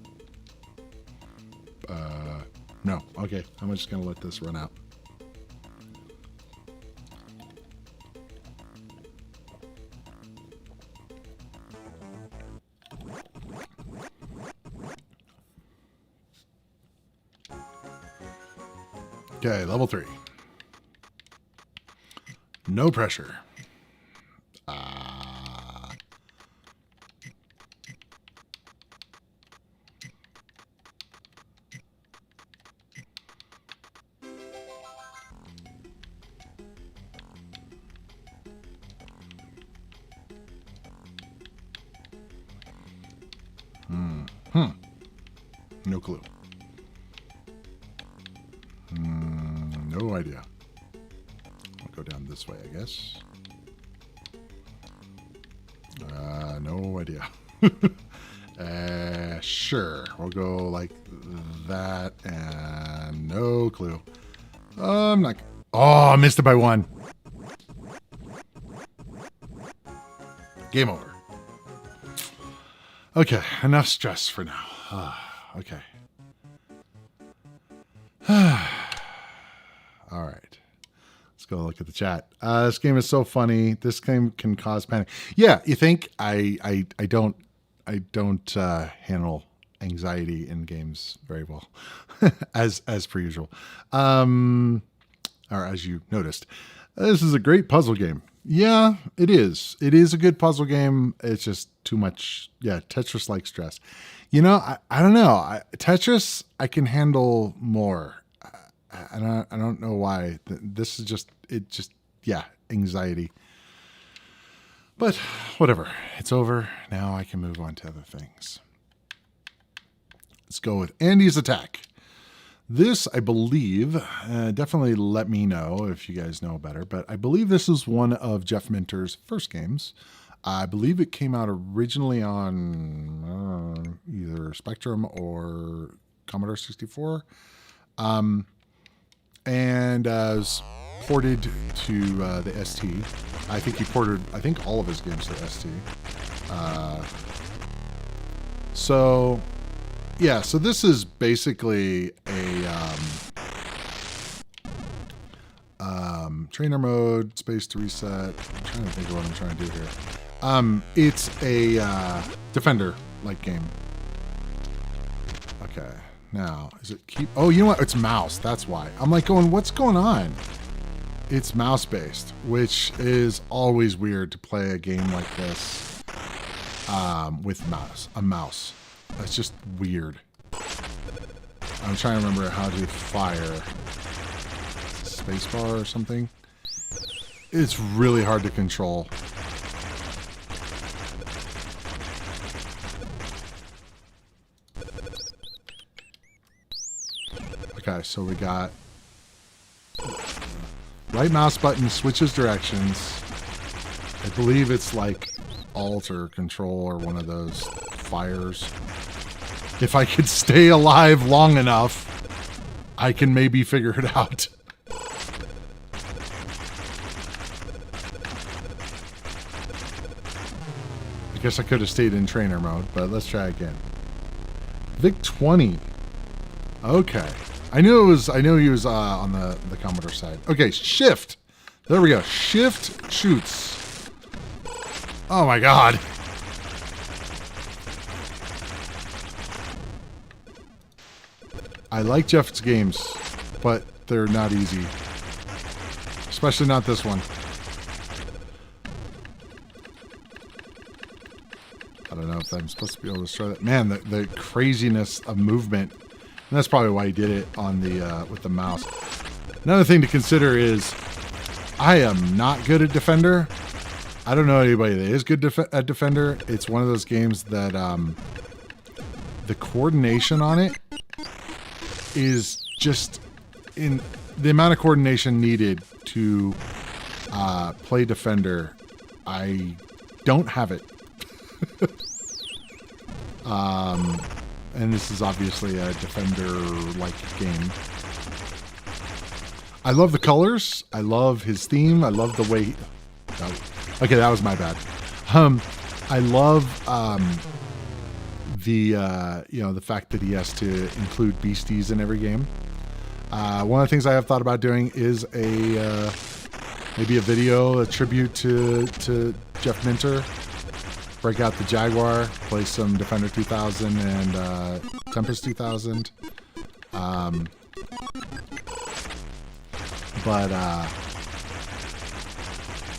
Speaker 1: No. Okay, I'm just going to let this run out. Okay, level 3. No pressure. No clue. No idea. I'll go down this way, I guess. No idea. Sure. We'll go like that, and no clue. I'm not. Oh, I missed it by 1. Game over. Okay, enough stress for now. Okay. All right. Let's go look at the chat. This game is so funny. This game can cause panic. Yeah, you think I don't handle anxiety in games very well, as per usual, or as you noticed. This is a great puzzle game. Yeah, it is. It is a good puzzle game. It's just too much. Yeah, Tetris-like stress. You know, I don't know. Tetris, I can handle more. I don't know why. This is just anxiety. But whatever. It's over. Now I can move on to other things. Let's go with Andy's Attack. This, I believe, definitely let me know if you guys know better, but I believe this is one of Jeff Minter's first games. I believe it came out originally on either Spectrum or Commodore 64. And was ported to the ST. I think he ported, all of his games to the ST. So this is basically a trainer mode, space to reset. I'm trying to think of what I'm trying to do here. It's a Defender-like game. Okay. Now, is it keep... Oh, you know what? It's mouse. That's why. I'm like going, what's going on? It's mouse-based, which is always weird to play a game like this with a mouse. That's just weird. I'm trying to remember how to fire. Spacebar or something. It's really hard to control. Okay, so we got right mouse button switches directions. I believe it's like Alt or Control or one of those fires. If I could stay alive long enough, I can maybe figure it out. I guess I could have stayed in trainer mode, but let's try again. VIC-20. Okay. I knew he was on the Commodore side. Okay, shift. There we go. Shift shoots. Oh my god. I like Jeff's games, but they're not easy. Especially not this one. I don't know if I'm supposed to be able to show that. Man, the craziness of movement. And that's probably why he did it on the with the mouse. Another thing to consider is I am not good at Defender. I don't know anybody that is good at Defender. It's one of those games that the coordination on it is just in the amount of coordination needed to play Defender. I don't have it. And this is obviously a Defender-like game. I love the colors. I love his theme. I love the way... okay, that was my bad. I love the fact that he has to include beasties in every game. One of the things I have thought about doing is maybe a video, a tribute to Jeff Minter. Break out the Jaguar, play some Defender 2000 and Tempest 2000. But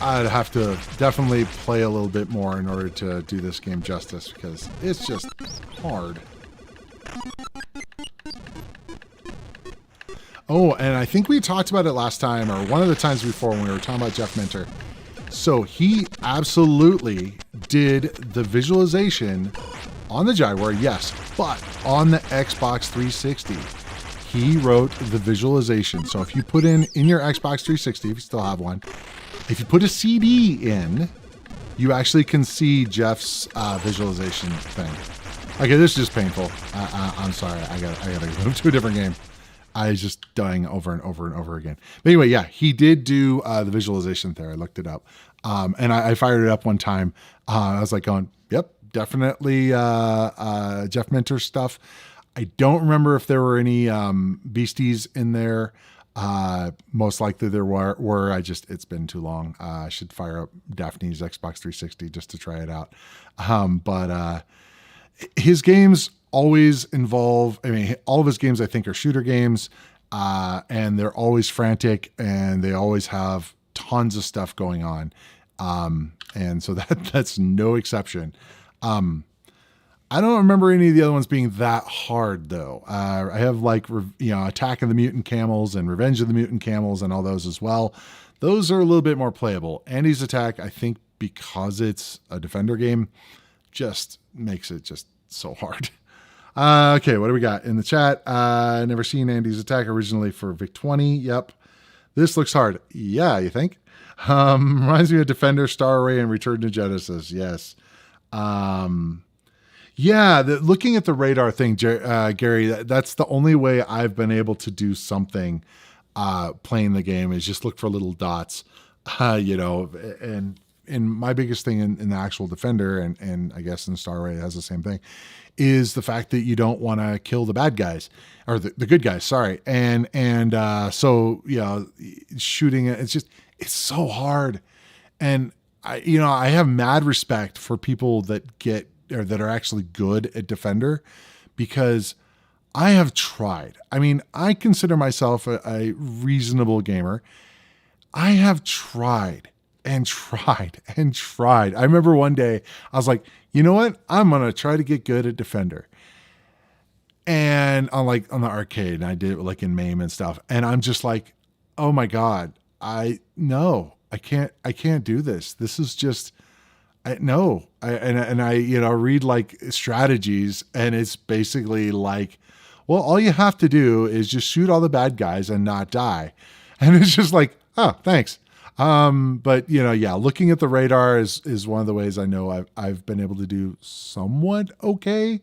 Speaker 1: I'd have to definitely play a little bit more in order to do this game justice because it's just hard. Oh, and I think we talked about it last time, or one of the times before when we were talking about Jeff Minter. So he absolutely did the visualization on the Jaguar, yes, but on the Xbox 360, he wrote the visualization. So if you put in your Xbox 360, if you still have one, if you put a CD in, you actually can see Jeff's visualization thing. Okay, this is just painful. I'm sorry. I gotta move to a different game. I was just dying over and over and over again. But anyway, yeah, he did do the visualization there. I looked it up. And I fired it up one time. I was like going, yep, definitely Jeff Minter stuff. I don't remember if there were any beasties in there. Most likely there were. It's been too long. I should fire up Daphne's Xbox 360 just to try it out. But his games always involve, all of his games I think are shooter games, and they're always frantic and they always have tons of stuff going on. And so that's no exception. I don't remember any of the other ones being that hard though. I have Attack of the Mutant Camels and Revenge of the Mutant Camels and all those as well. Those are a little bit more playable. Andy's Attack, I think because it's a Defender game, just makes it just so hard. Okay, what do we got in the chat? Never seen Andy's Attack originally for VIC-20. Yep. This looks hard. Yeah, you think? Reminds me of Defender, Star Array, and Return to Genesis. Yes. Yeah, looking at the radar thing, Gary, that's the only way I've been able to do something playing the game is just look for little dots, and my biggest thing in the actual Defender, and I guess in Star Rail it has the same thing, is the fact that you don't want to kill the bad guys or the good guys. Sorry, so shooting it, it's so hard, and I have mad respect for people that get or that are actually good at Defender, because I have tried. I mean, I consider myself a reasonable gamer. I have tried and tried and tried. I remember one day I was like, you know what? I'm going to try to get good at Defender. And on the arcade, and I did it like in MAME and stuff. And I'm just like, oh my God, I can't do this. This is just, I read like strategies, and it's basically like, well, all you have to do is just shoot all the bad guys and not die. And it's just like, oh, thanks. But looking at the radar is one of the ways I know I've been able to do somewhat okay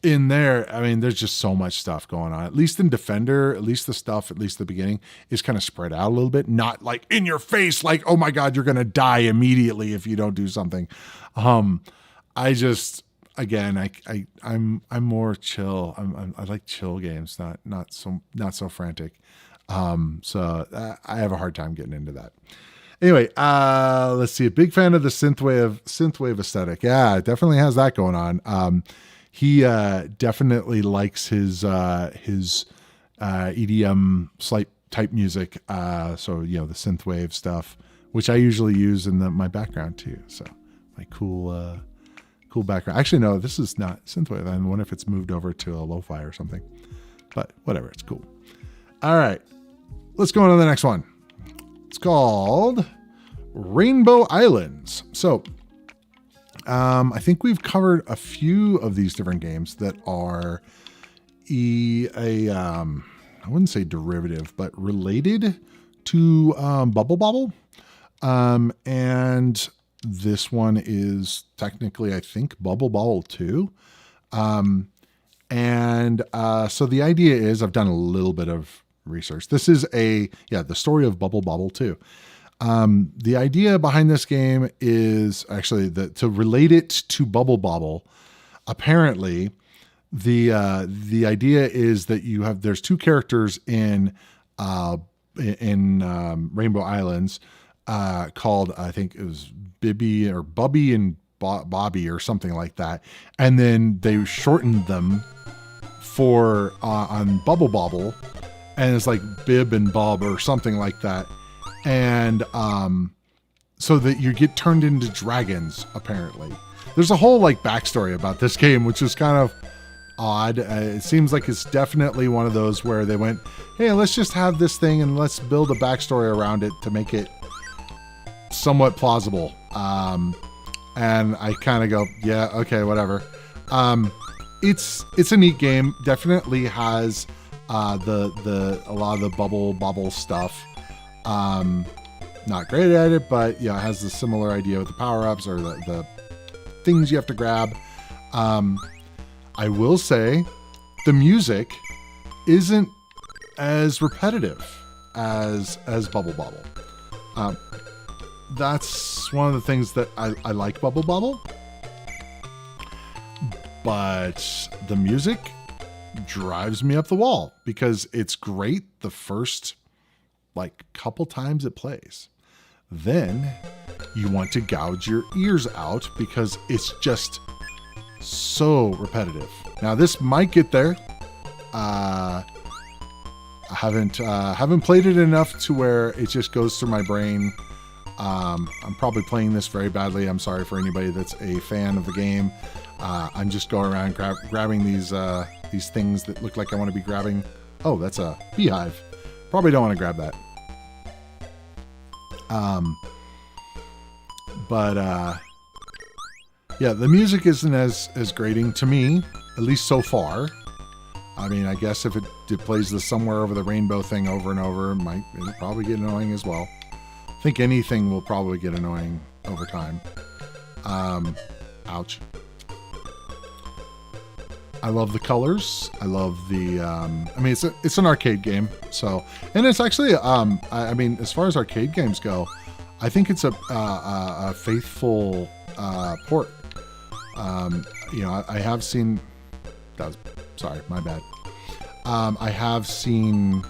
Speaker 1: in there. I mean, there's just so much stuff going on, at least in Defender, at least the beginning is kind of spread out a little bit, not like in your face, like, oh my God, you're going to die immediately if you don't do something. I'm more chill. I like chill games, not so frantic. So I have a hard time getting into that. Anyway, let's see. A big fan of the synthwave aesthetic. Yeah, it definitely has that going on. He definitely likes his EDM slight type music. So the synthwave stuff, which I usually use in my background too. So my cool background. Actually, no, this is not synthwave. I wonder if it's moved over to a lo-fi or something. But whatever, it's cool. All right, let's go on to the next one. It's called Rainbow Islands. So I think we've covered a few of these different games that are I wouldn't say derivative, but related to Bubble Bobble. And this one is technically, I think, Bubble Bobble 2. So the idea is, I've done a little bit of research. This is the story of Bubble Bobble 2. The idea behind this game is actually to relate it to Bubble Bobble. Apparently, the idea is that there's two characters in Rainbow Islands called, I think it was Bibby or Bubby and Bobby or something like that, and then they shortened them for on Bubble Bobble, and it's like Bib and Bob or something like that. And so that you get turned into dragons, apparently. There's a whole backstory about this game, which is kind of odd. It seems like it's definitely one of those where they went, hey, let's just have this thing and let's build a backstory around it to make it somewhat plausible. And I kind of go, yeah, okay, whatever. It's a neat game. Definitely has a lot of the Bubble Bobble stuff. Not great at it, but it has the similar idea with the power-ups or the things you have to grab. I will say the music isn't as repetitive as Bubble Bobble. That's one of the things that I like Bubble Bobble, but the music drives me up the wall because it's great the first couple times it plays. Then you want to gouge your ears out because it's just so repetitive. Now this might get there. I haven't played it enough to where it just goes through my brain. I'm probably playing this very badly. I'm sorry for anybody that's a fan of the game. I'm just going around grabbing these things that look like I want to be grabbing. Oh, that's a beehive. Probably don't want to grab that. The music isn't as grating to me, at least so far. I mean, I guess if it plays the Somewhere Over the Rainbow thing over and over, it'll probably get annoying as well. I think anything will probably get annoying over time. Ouch. I love the colors. I love the. I mean, it's an arcade game, so and it's actually. I mean, as far as arcade games go, I think it's a faithful port. You know, I have seen. Sorry, my bad. I have seen.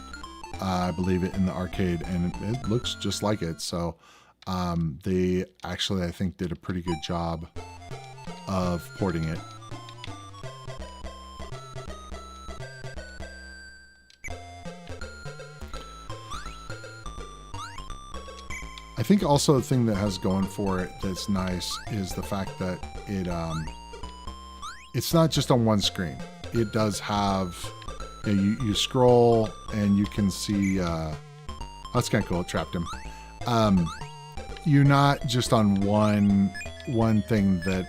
Speaker 1: I believe it in the arcade, and it looks just like it. So they actually, I think, did a pretty good job of porting it. I think also the thing that has going for it that's nice is the fact that it's not just on one screen. It does have, you scroll and you can see, that's kind of cool, it trapped him. You're not just on one thing that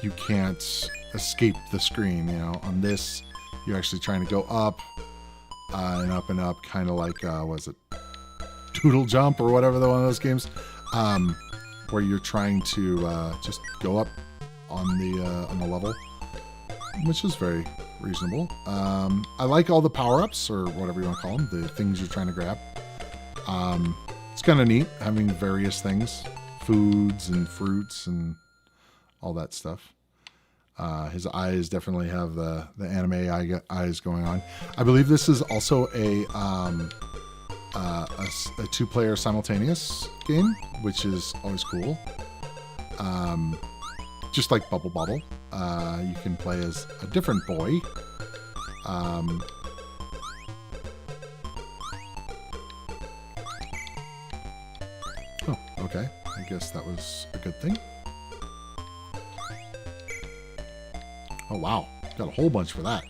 Speaker 1: you can't escape the screen, you know. On this, you're actually trying to go up and up and up, kind of like, was it Doodle Jump or whatever, one of those games, where you're trying to just go up on the level, which is very reasonable. I like all the power-ups, or whatever you want to call them, the things you're trying to grab. It's kind of neat having various things, foods and fruits and all that stuff. His eyes definitely have the anime eyes going on. I believe this is also a two-player simultaneous game, which is always cool. Just like Bubble Bobble, you can play as a different boy. Oh, okay. I guess that was a good thing. Oh, wow. Got a whole bunch for that.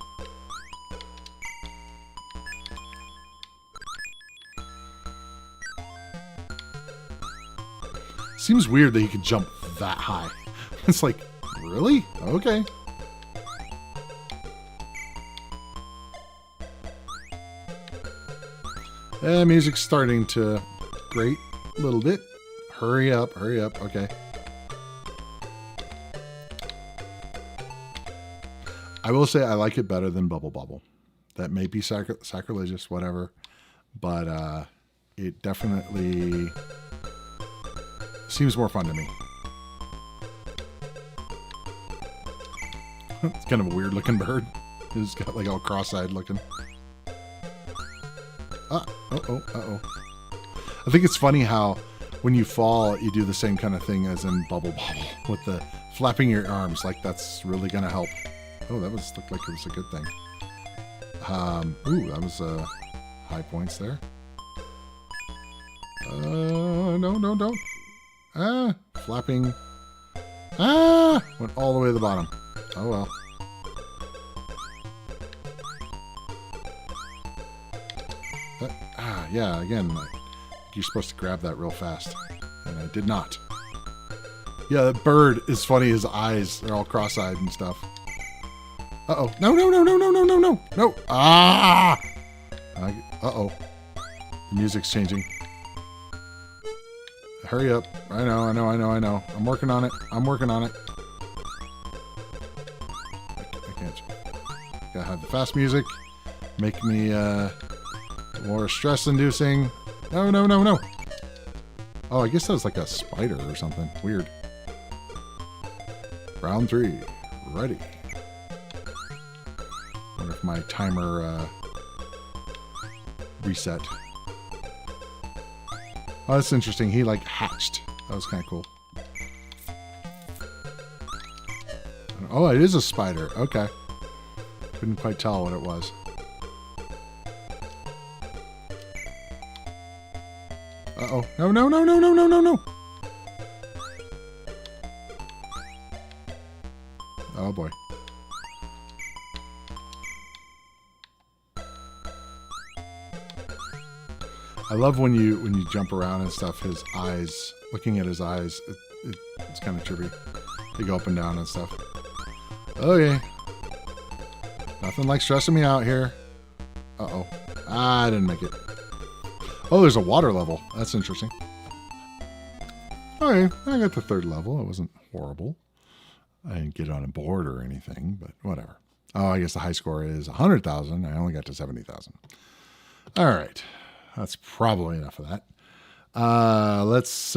Speaker 1: Seems weird that he could jump that high. It's like, really? Okay. Music's starting to grate a little bit. Hurry up, hurry up. Okay. I will say I like it better than Bubble Bobble. That may be sacrilegious, whatever. But it definitely seems more fun to me. It's kind of a weird looking bird. It's got like all cross-eyed looking. Uh-oh. I think it's funny how when you fall, you do the same kind of thing as in Bubble Bobble with the flapping your arms, like that's really going to help. Oh, that looked like it was a good thing. Ooh, that was high points there. No, don't. Ah, flapping. Ah, went all the way to the bottom. Oh well. Yeah, again, you're supposed to grab that real fast, and I did not. Yeah, that bird is funny. His eyes, they're all cross-eyed and stuff. Uh-oh. No. Ah! Uh-oh. The music's changing. Hurry up. I know. I'm working on it. I can't. Gotta have the fast music. Make me, more stress-inducing. No. Oh, I guess that was like a spider or something. Weird. Round 3. Ready. Wonder if my timer reset. Oh, that's interesting. He like hatched. That was kind of cool. Oh, it is a spider. Okay. Couldn't quite tell what it was. Uh-oh. No. Oh, boy. I love when you jump around and stuff, his eyes, looking at his eyes, it's kind of trippy. They go up and down and stuff. Okay. Nothing like stressing me out here. Uh-oh. I didn't make it. Oh, there's a water level. That's interesting. Okay, I got the 3rd level. It wasn't horrible. I didn't get on a board or anything, but whatever. Oh, I guess the high score is 100,000. I only got to 70,000. All right. That's probably enough of that. Let's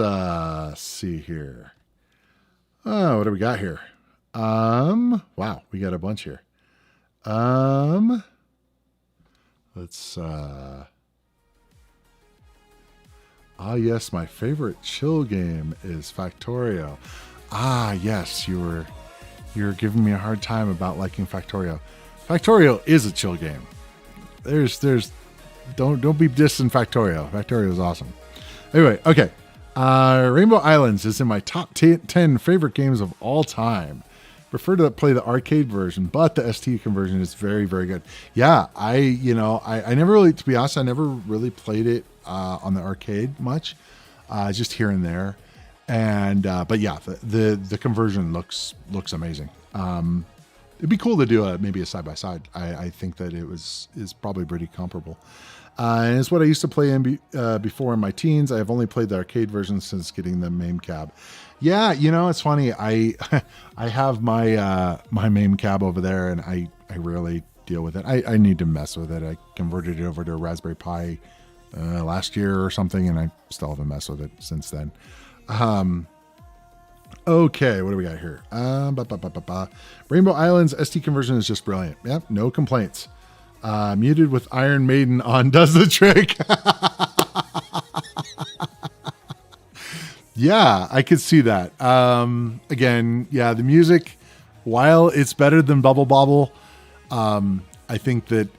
Speaker 1: see here. Oh, what do we got here? Wow, we got a bunch here. Let's yes, my favorite chill game is Factorio. Yes, you're giving me a hard time about liking Factorio. Factorio is a chill game. Don't be dissing Factorio. Factorio is awesome. Anyway, okay. Rainbow Islands is in my top 10 favorite games of all time. Prefer to play the arcade version, but the ST conversion is very, very good. Yeah, I never really, to be honest, I never really played it on the arcade much, just here and there. And but yeah, the conversion looks amazing. It'd be cool to do maybe a side by side. I think that is probably pretty comparable. And it's what I used to play in before in my teens. I have only played the arcade version since getting the MAME cab. Yeah, it's funny. I have my my MAME cab over there, and I rarely deal with it. I need to mess with it. I converted it over to a Raspberry Pi last year or something, and I still haven't messed with it since then. Okay, what do we got here? Rainbow Islands ST conversion is just brilliant. Yep, no complaints. Muted with Iron Maiden on does the trick. Yeah, I could see that. Again, yeah, the music, while it's better than Bubble Bobble, I think that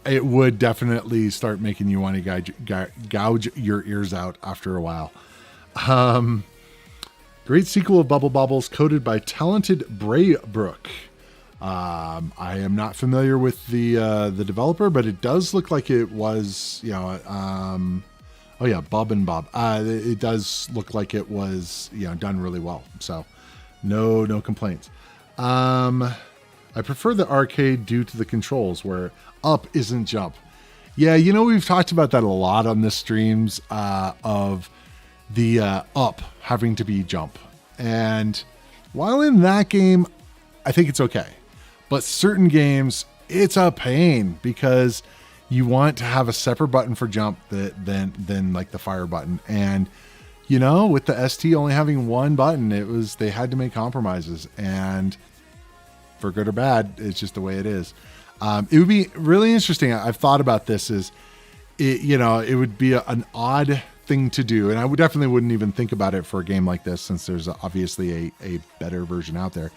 Speaker 1: it would definitely start making you want to gouge your ears out after a while. Great sequel of Bubble Bobbles, coded by talented Braybrook. I am not familiar with the developer, but it does look like it was, oh yeah, Bob and Bob. It does look like it was, done really well. So no complaints. I prefer the arcade due to the controls where up isn't jump. Yeah, we've talked about that a lot on the streams of the up having to be jump. And while in that game, I think it's okay. But certain games, it's a pain because you want to have a separate button for jump than like the fire button. And, with the ST only having one button, they had to make compromises. And for good or bad, it's just the way it is. It would be really interesting. I've thought about this it would be an odd thing to do. And I definitely wouldn't even think about it for a game like this, since there's obviously a better version out there.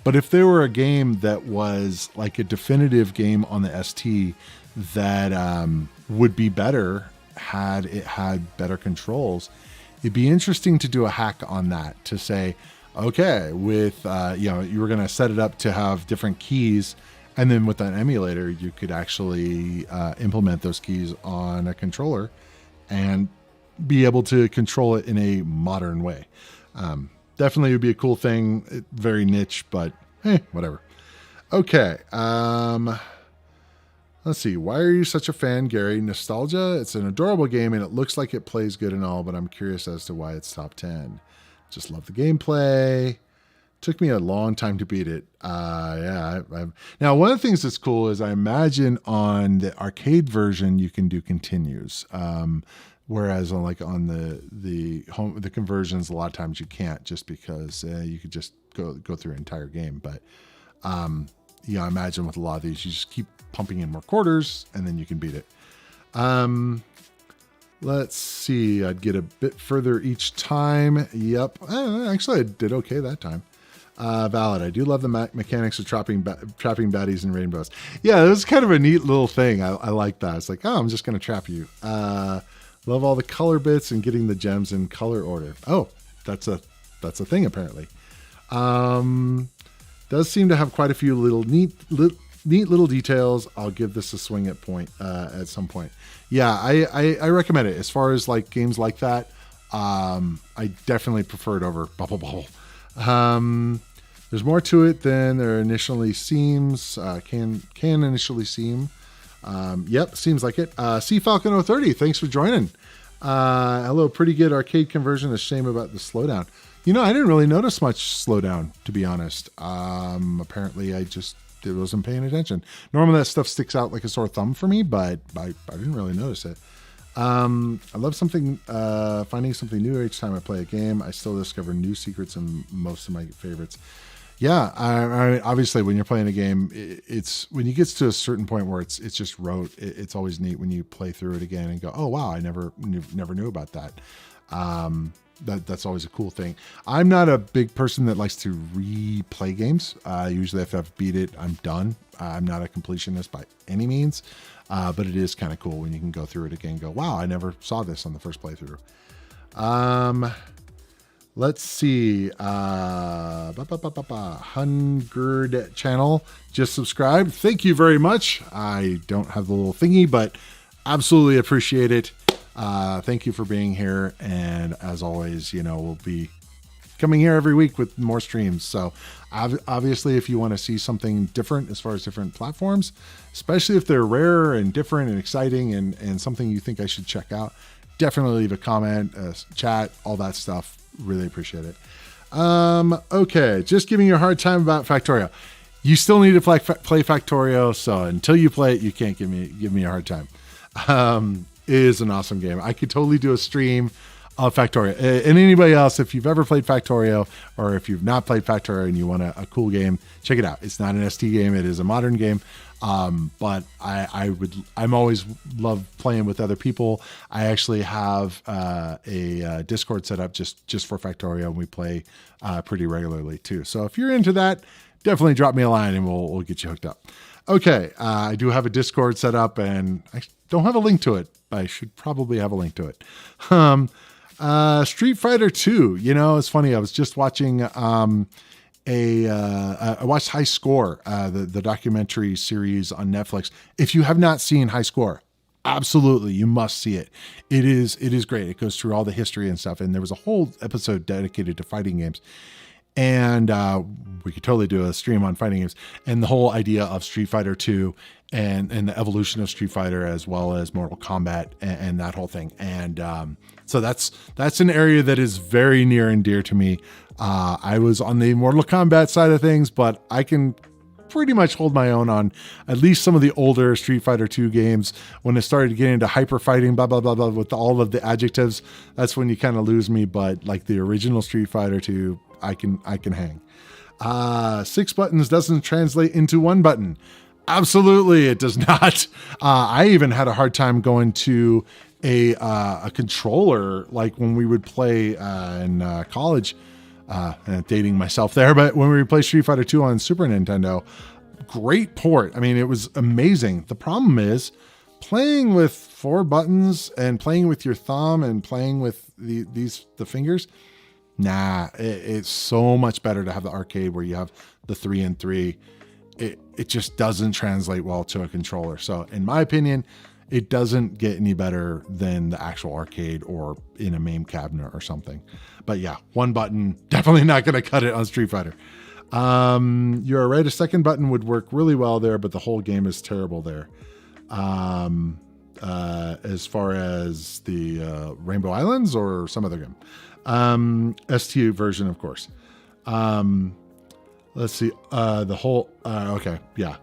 Speaker 1: But if there were a game that was like a definitive game on the ST that would be better had it had better controls, it'd be interesting to do a hack on that, to say, okay, with, you were going to set it up to have different keys. And then with an emulator, you could actually implement those keys on a controller and be able to control it in a modern way. Definitely would be a cool thing. Very niche, but hey, whatever. Okay. Let's see. Why are you such a fan, Gary? Nostalgia? It's an adorable game and it looks like it plays good and all, but I'm curious as to why it's top 10. Just love the gameplay. Took me a long time to beat it. Now, one of the things that's cool is I imagine on the arcade version, you can do continues. Whereas on the conversions, a lot of times you can't, just because you could just go through an entire game. But I imagine with a lot of these, you just keep pumping in more quarters and then you can beat it. Let's see. I'd get a bit further each time. Yep. Actually, I did okay that time. Valid. I do love the mechanics of trapping baddies and rainbows. Yeah, it was kind of a neat little thing. I like that. It's like, oh, I'm just going to trap you. Love all the color bits and getting the gems in color order. Oh, that's a thing apparently. Does seem to have quite a few little neat little details. I'll give this a swing at some point. Yeah, I recommend it. As far as like games like that, I definitely prefer it over Bubble Bobble. There's more to it than there initially seems. Can initially seem. Yep, seems like it. Sea Falcon 030, thanks for joining. Hello, pretty good arcade conversion. A shame about the slowdown. I didn't really notice much slowdown, to be honest. Apparently, I just wasn't paying attention. Normally, that stuff sticks out like a sore thumb for me, but I didn't really notice it. I love finding something new each time I play a game. I still discover new secrets in most of my favorites. Yeah, I obviously when you're playing a game, it's when you get to a certain point where it's just rote. It's always neat when you play through it again and go, oh wow, I never knew about that. That's always a cool thing. I'm not a big person that likes to replay games. Usually if I've beat it, I'm done. I'm not a completionist by any means, but it is kind of cool when you can go through it again and go, wow, I never saw this on the first playthrough. Let's see. Hungered channel just subscribed. Thank you very much. I don't have the little thingy, but absolutely appreciate it. Thank you for being here. And as always, we'll be coming here every week with more streams. So obviously, if you want to see something different as far as different platforms, especially if they're rare and different and exciting and something you think I should check out, definitely leave a comment, chat, all that stuff. Really appreciate it. Okay, just giving you a hard time about Factorio. You still need to play Factorio, so until you play it, you can't give me a hard time. It is an awesome game. I could totally do a stream of Factorio. And anybody else, if you've ever played Factorio, or if you've not played Factorio and you want a cool game, check it out. It's not an ST game; it is a modern game. But I'm always love playing with other people. I actually have a Discord set up just for Factorio, and we play pretty regularly too. So if you're into that, definitely drop me a line and we'll get you hooked up. Okay, I do have a Discord set up, and I don't have a link to it. I should probably have a link to it. Street Fighter II. It's funny. I was just watching I watched High Score, the documentary series on Netflix. If you have not seen High Score, absolutely, you must see it. It is great. It goes through all the history and stuff. And there was a whole episode dedicated to fighting games. And we could totally do a stream on fighting games and the whole idea of Street Fighter 2 and the evolution of Street Fighter, as well as Mortal Kombat and that whole thing. And so that's an area that is very near and dear to me. I was on the Mortal Kombat side of things, but I can pretty much hold my own on at least some of the older Street Fighter 2 games. When it started getting into hyper fighting, blah, blah, blah, blah, with all of the adjectives, that's when you kind of lose me. But like the original Street Fighter 2, I can hang. 6 buttons doesn't translate into 1 button. Absolutely, it does not. I even had a hard time going to a controller, like when we would play in college. Dating myself there, but when we would play Street Fighter 2 on Super Nintendo, great port. I mean, it was amazing. The problem is playing with 4 buttons and playing with your thumb and playing with the fingers. Nah, it's so much better to have the arcade where you have the 3 and 3. It just doesn't translate well to a controller. So in my opinion, it doesn't get any better than the actual arcade or in a MAME cabinet or something. But yeah, 1 button, definitely not going to cut it on Street Fighter. You're right, a second button would work really well there, but the whole game is terrible there. As far as the Rainbow Islands or some other game. ST version, of course. Let's see. Okay, yeah.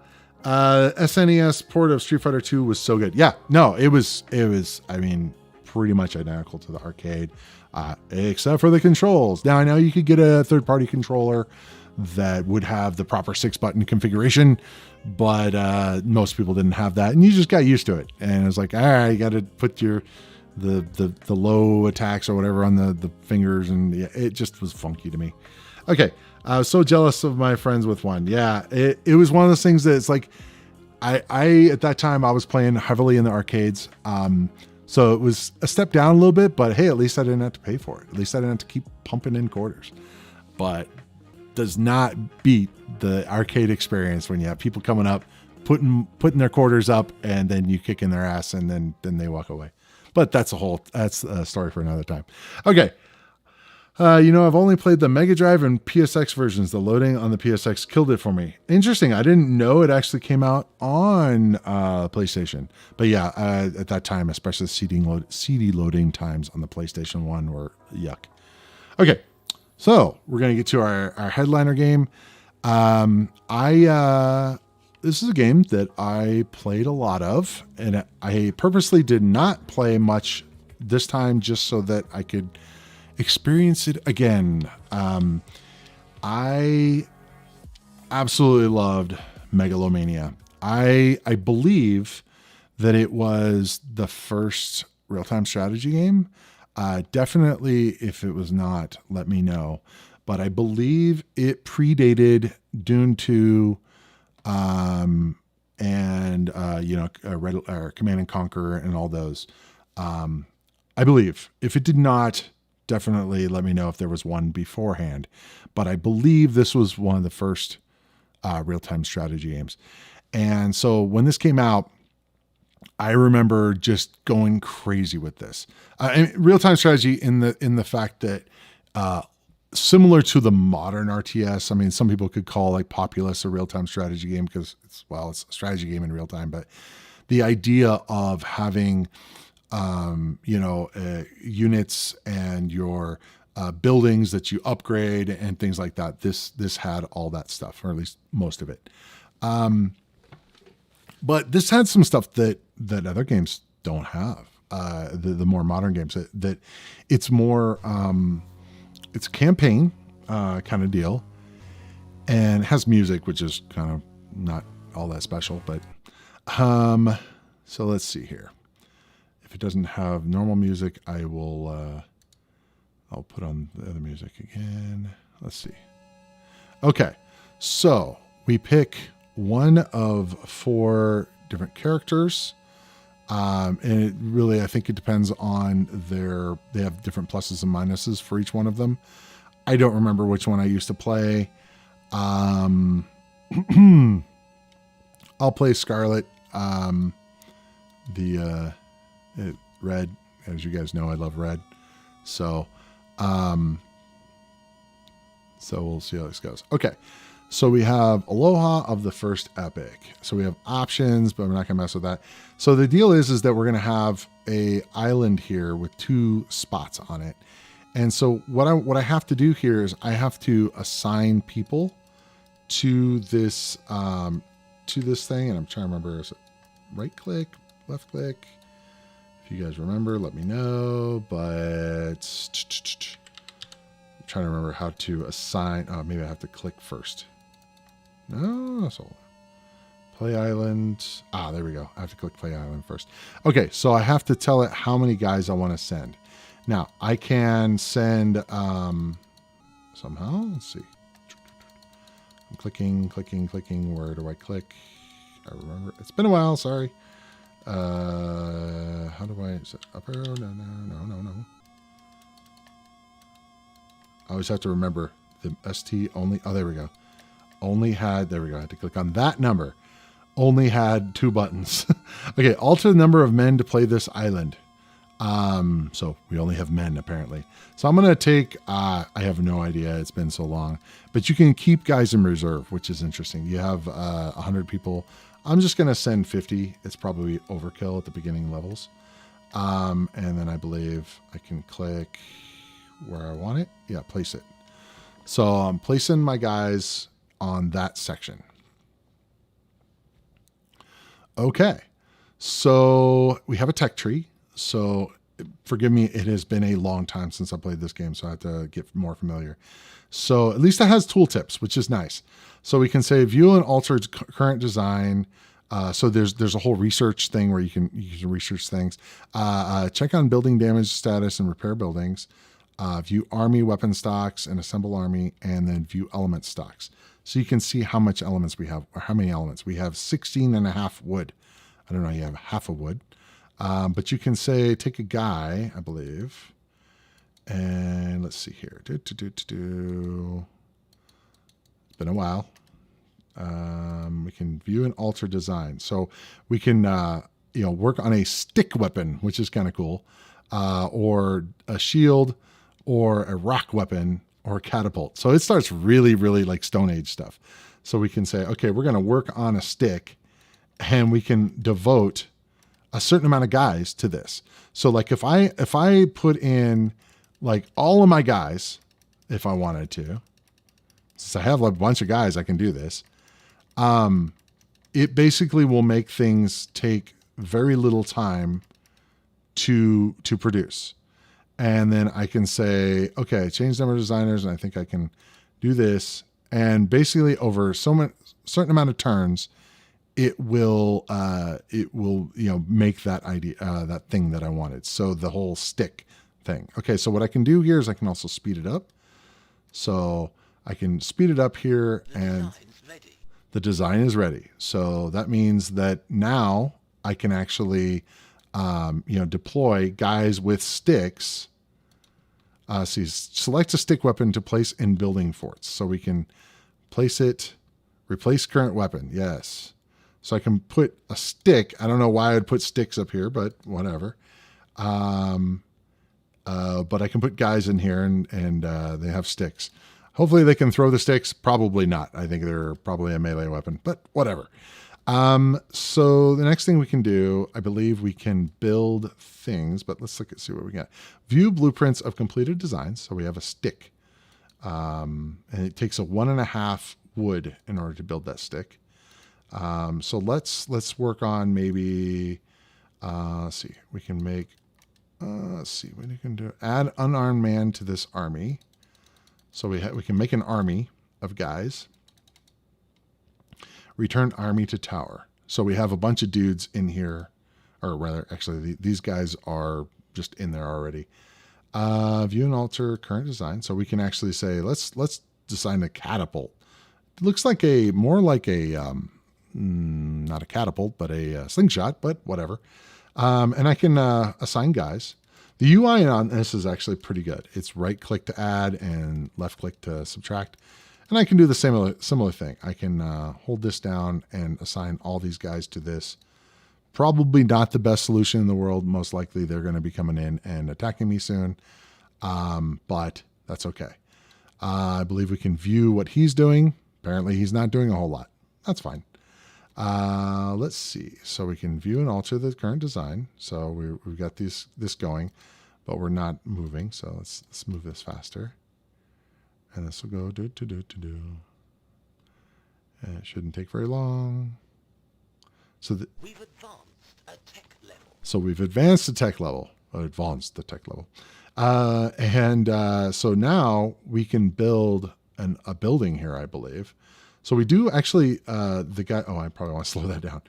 Speaker 1: SNES port of Street Fighter 2 was so good. Yeah, no, it was, I mean, pretty much identical to the arcade, except for the controls. Now, I know you could get a third-party controller that would have the proper 6-button configuration, but most people didn't have that, and you just got used to it. And it was like, all right, you got to put the low attacks or whatever on the fingers, and it just was funky to me. Okay. I was so jealous of my friends with one. Yeah, it was one of those things that it's like, I at that time I was playing heavily in the arcades. So it was a step down a little bit, but hey, at least I didn't have to pay for it. At least I didn't have to keep pumping in quarters. But does not beat the arcade experience when you have people coming up, putting their quarters up, and then you kick in their ass, and then they walk away. But that's a story for another time. Okay. I've only played the Mega Drive and PSX versions. The loading on the PSX killed it for me. Interesting. I didn't know it actually came out on PlayStation. But yeah, at that time, especially CD loading times on the PlayStation 1 were yuck. Okay. So we're going to get to our headliner game. This is a game that I played a lot of, and I purposely did not play much this time just so that I could experience it again. I absolutely loved Megalomania. I believe that it was the first real-time strategy game. Definitely, if it was not, let me know. But I believe it predated Dune 2, and Command and Conquer and all those. I believe. If it did not, definitely let me know if there was one beforehand. But I believe this was one of the first real-time strategy games. And so when this came out, I remember just going crazy with this. Real-time strategy in the fact that similar to the modern RTS. I mean, some people could call like Populous a real-time strategy game because it's a strategy game in real time. But the idea of having units and your buildings that you upgrade and things like that. This had all that stuff, or at least most of it. But this had some stuff that other games don't have. The more modern games that it's more it's a campaign kind of deal, and it has music, which is kind of not all that special. But so let's see here. If it doesn't have normal music, I will I'll put on the other music again. Let's see. Okay, so we pick one of 4 different characters. And it really, I think it depends on they have different pluses and minuses for each one of them. I don't remember which one I used to play. I'll play Scarlet. Red, as you guys know, I love red. So we'll see how this goes. Okay. So we have Aloha of the First Epic. So we have options, but we're not going to mess with that. So the deal is that we're going to have a island here with 2 spots on it. And so what I have to do here is I have to assign people to this thing. And I'm trying to remember, is it right click, left click? If you guys remember, let me know. But I'm trying to remember how to assign. Oh, maybe I have to click first. No, so play island. There we go. I have to click play island first. Okay, so I have to tell it how many guys I want to send. Now I can send somehow. Let's see. I'm clicking. Where do I click? I remember. It's been a while. Sorry. How do I? Is it up arrow? No. I always have to remember the ST only. Oh, there we go. There we go. I had to click on that number. Only had 2 buttons. Okay. Alter the number of men to play this island. So we only have men apparently. So I'm going to take, I have no idea. It's been so long, but you can keep guys in reserve, which is interesting. You have 100 people. I'm just going to send 50. It's probably overkill at the beginning levels. And then I believe I can click where I want it. Yeah. Place it. So I'm placing my guys on that section. Okay. So we have a tech tree. So forgive me, it has been a long time since I played this game, so I have to get more familiar. So at least it has tooltips, which is nice. So we can say view and alter current design. So there's a whole research thing where you can research things. Check on building damage status and repair buildings. View army weapon stocks and assemble army, and then view element stocks. So you can see how much elements we have, or how many elements. We have 16 and a half wood. I don't know, you have half a wood. But you can say, take a guy, I believe, and let's see here. It's been a while. We can view and alter design. So we can, work on a stick weapon, which is kind of cool, or a shield, or a rock weapon, or a catapult. So it starts really, really like Stone Age stuff. So we can say, okay, we're going to work on a stick, and we can devote a certain amount of guys to this. So like if I put in like all of my guys if I wanted to. Since I have a bunch of guys, I can do this. It basically will make things take very little time to produce. And then I can say, okay, change number of designers, and I think I can do this. And basically over certain amount of turns, it will make that idea, that thing that I wanted. So the whole stick thing. Okay, so what I can do here is I can also speed it up. So I can speed it up here, and the design is ready. So that means that now I can actually, deploy guys with sticks. Select a stick weapon to place in building forts. So we can place it, replace current weapon. Yes. So I can put a stick. I don't know why I'd put sticks up here, but whatever. But I can put guys in here, and they have sticks. Hopefully they can throw the sticks. Probably not. I think they're probably a melee weapon, but whatever. So the next thing we can do, I believe we can build things, but let's see what we got. View blueprints of completed designs. So we have a stick, and it takes a 1.5 wood in order to build that stick. So let's work on maybe, see, we can make, let's see what you can do. Add unarmed man to this army. So we can make an army of guys. Return army to tower. So we have a bunch of dudes in here, or rather, actually, these guys are just in there already. View and alter current design. So we can actually say, let's design a catapult. It looks like more like a, not a catapult, but a slingshot, but whatever. And I can assign guys. The UI on this is actually pretty good. It's right click to add and left click to subtract. And I can do the similar thing. I can hold this down and assign all these guys to this. Probably not the best solution in the world. Most likely they're going to be coming in and attacking me soon. But that's okay. I believe we can view what he's doing. Apparently he's not doing a whole lot. That's fine. Let's see. So we can view and alter the current design. So we've got this going, but we're not moving. So let's move this faster. And this will go do. And it shouldn't take very long. So we've advanced a tech level. So we've advanced the tech level. Advanced the tech level. So now we can build a building here, I believe. So we do actually, the guy, I probably want to slow that down.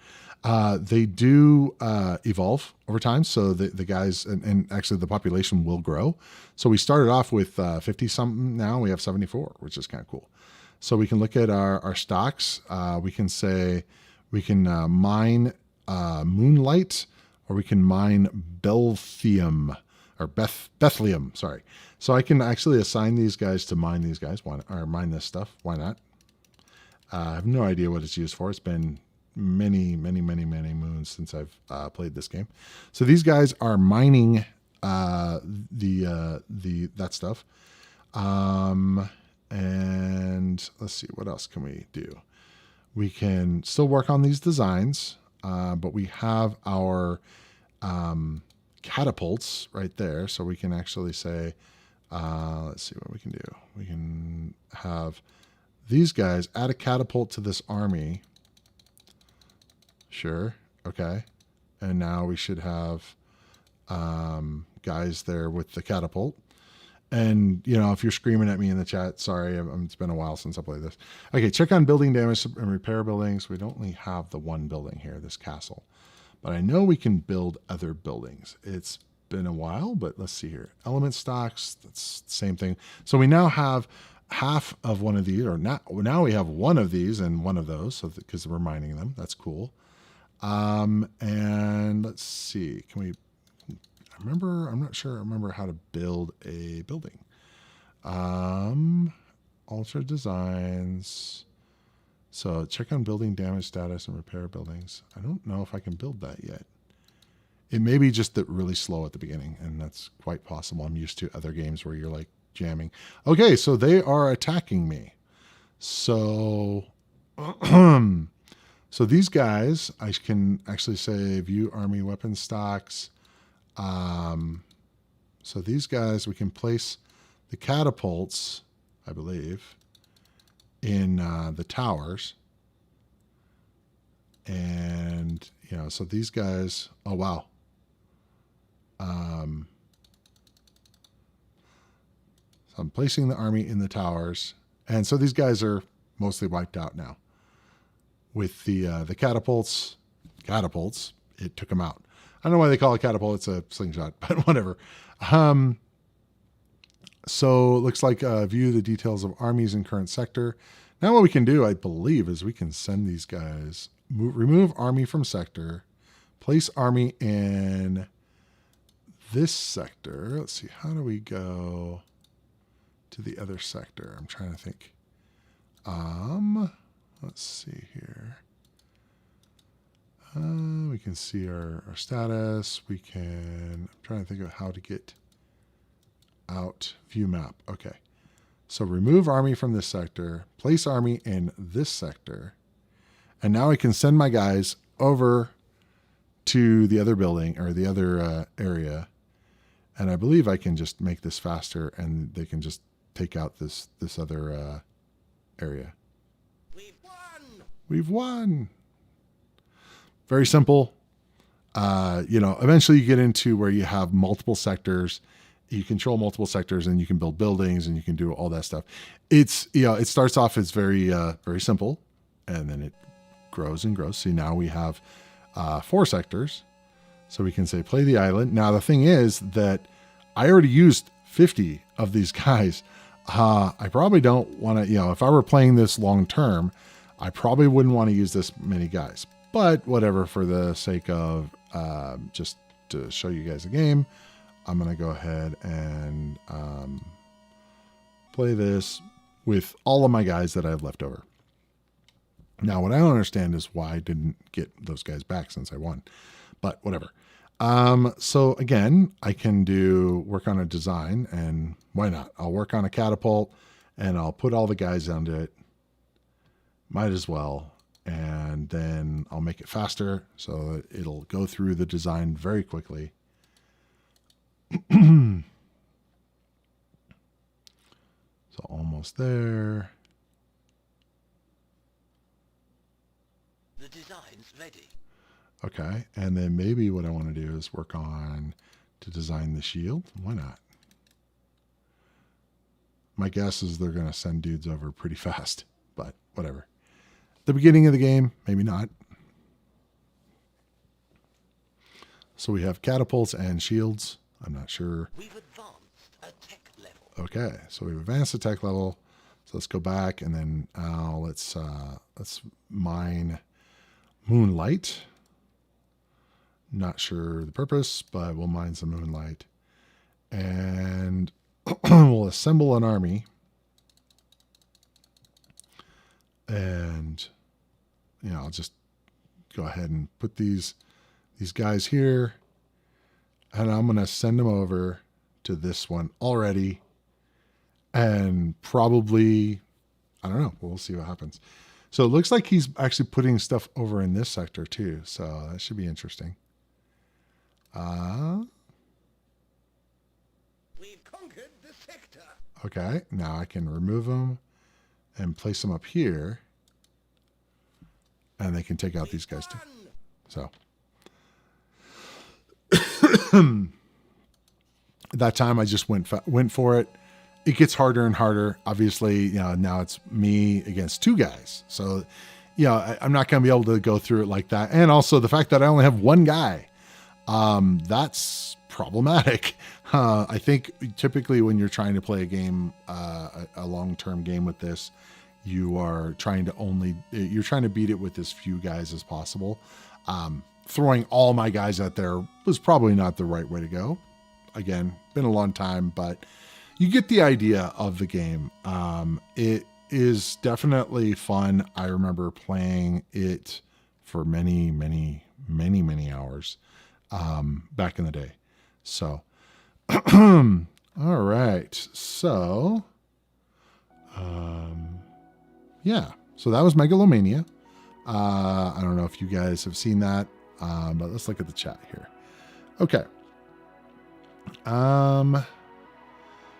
Speaker 1: They do evolve over time. So the guys, and actually the population will grow. So we started off with 50 something. Now we have 74, which is kind of cool. So we can look at our stocks. We can say we can mine Moonlight, or we can mine Bethlehem. Sorry. So I can actually assign these guys to mine these guys, or mine this stuff. Why not? I have no idea what it's used for. It's been many moons since I've played this game. So these guys are mining that stuff. And let's see, what else can we do? We can still work on these designs, but we have our catapults right there. So we can actually say, let's see what we can do. We can have these guys add a catapult to this army. Sure. Okay. And now we should have guys there with the catapult. And, if you're screaming at me in the chat, sorry, it's been a while since I played this. Okay, check on building damage and repair buildings. We don't only have the one building here, this castle. But I know we can build other buildings. It's been a while, but let's see here. Element stocks, that's the same thing. So we now have half of one of these, or now we have one of these and one of those, so because we're mining them. That's cool. And let's see, I'm not sure I remember how to build a building. Alter designs. So check on building damage status and repair buildings. I don't know if I can build that yet. It may be just that really slow at the beginning, and that's quite possible. I'm used to other games where you're like jamming. Okay, so they are attacking me. So, so these guys, I can actually say view army weapon stocks. So these guys, we can place the catapults I believe, in the towers. And, so these guys, oh, wow. So I'm placing the army in the towers. And so these guys are mostly wiped out now. With the catapults, it took them out. I don't know why they call it catapult. It's a slingshot, but whatever. So it looks like view the details of armies in current sector. Now what we can do, I believe, is we can send these guys, remove army from sector, place army in this sector. Let's see, how do we go to the other sector? I'm trying to think. Let's see here. We can see our status. I'm trying to think of how to get out view map. Okay. So remove army from this sector, place army in this sector. And now I can send my guys over to the other building or the other area. And I believe I can just make this faster and they can just take out this other area. We've won. Very simple. Eventually you get into where you have multiple sectors. You control multiple sectors and you can build buildings and you can do all that stuff. It starts off as very, very simple and then it grows and grows. See, now we have 4 sectors. So we can say, play the island. Now, the thing is that I already used 50 of these guys. I probably don't want to, if I were playing this long term, I probably wouldn't want to use this many guys. But whatever, for the sake of just to show you guys a game, I'm going to go ahead and play this with all of my guys that I have left over. Now, what I don't understand is why I didn't get those guys back since I won. But whatever. So again, I can work on a design, and why not? I'll work on a catapult and I'll put all the guys onto it. Might as well. And then I'll make it faster so it'll go through the design very quickly. So almost there.
Speaker 3: The design's ready.
Speaker 1: Okay, and then maybe what I want to do is work on to design the shield. Why not? My guess is they're going to send dudes over pretty fast, but whatever. The beginning of the game, maybe not. So we have catapults and shields. I'm not sure.
Speaker 3: We've advanced a tech level.
Speaker 1: Okay, so we've advanced the tech level. So let's go back and then let's mine moonlight. Not sure the purpose, but we'll mine some moonlight. And we'll assemble an army. And, I'll just go ahead and put these guys here. And I'm going to send them over to this one already. And probably, I don't know, we'll see what happens. So it looks like he's actually putting stuff over in this sector too. So that should be interesting.
Speaker 3: We've conquered the sector.
Speaker 1: Okay, now I can remove them and place them up here. And they can take out these guys too. So that time I just went for it. It gets harder and harder. Obviously, now it's me against 2 guys. So, I'm not going to be able to go through it like that. And also the fact that I only have 1 guy, that's problematic. I think typically when you're trying to play a game, a long-term game with this, you are trying to beat it with as few guys as possible. Throwing all my guys out there was probably not the right way to go. Again, been a long time, but you get the idea of the game. It is definitely fun. I remember playing it for many, many, many, many hours back in the day. So, all right. So, yeah. So that was Megalomania. I don't know if you guys have seen that, but let's look at the chat here. Okay.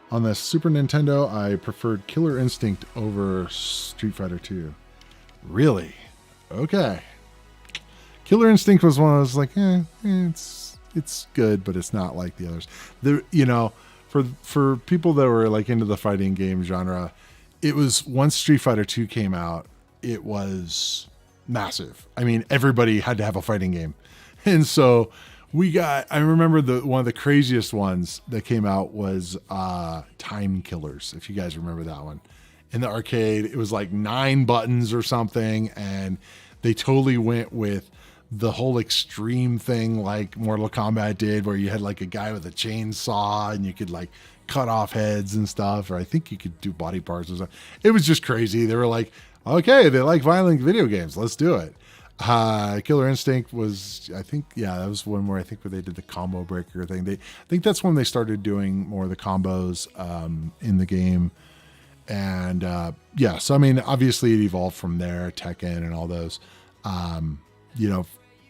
Speaker 1: On the Super Nintendo, I preferred Killer Instinct over Street Fighter II. Really? Okay. Killer Instinct was one I was like, it's good, but it's not like the others. For people that were like into the fighting game genre, it was once Street Fighter II came out, it was massive. I mean, everybody had to have a fighting game. And so I remember one of the craziest ones that came out was Time Killers, if you guys remember that one. In the arcade, it was like 9 buttons or something, and they totally went with the whole extreme thing like Mortal Kombat did, where you had like a guy with a chainsaw and you could like cut off heads and stuff, or I think you could do body parts or something. It was just crazy. They were like, okay, they like violent video games, let's do it. Killer Instinct was, I think, that was one where they did the combo breaker thing. I think that's when they started doing more of the combos in the game. And so I mean, obviously it evolved from there, Tekken and all those.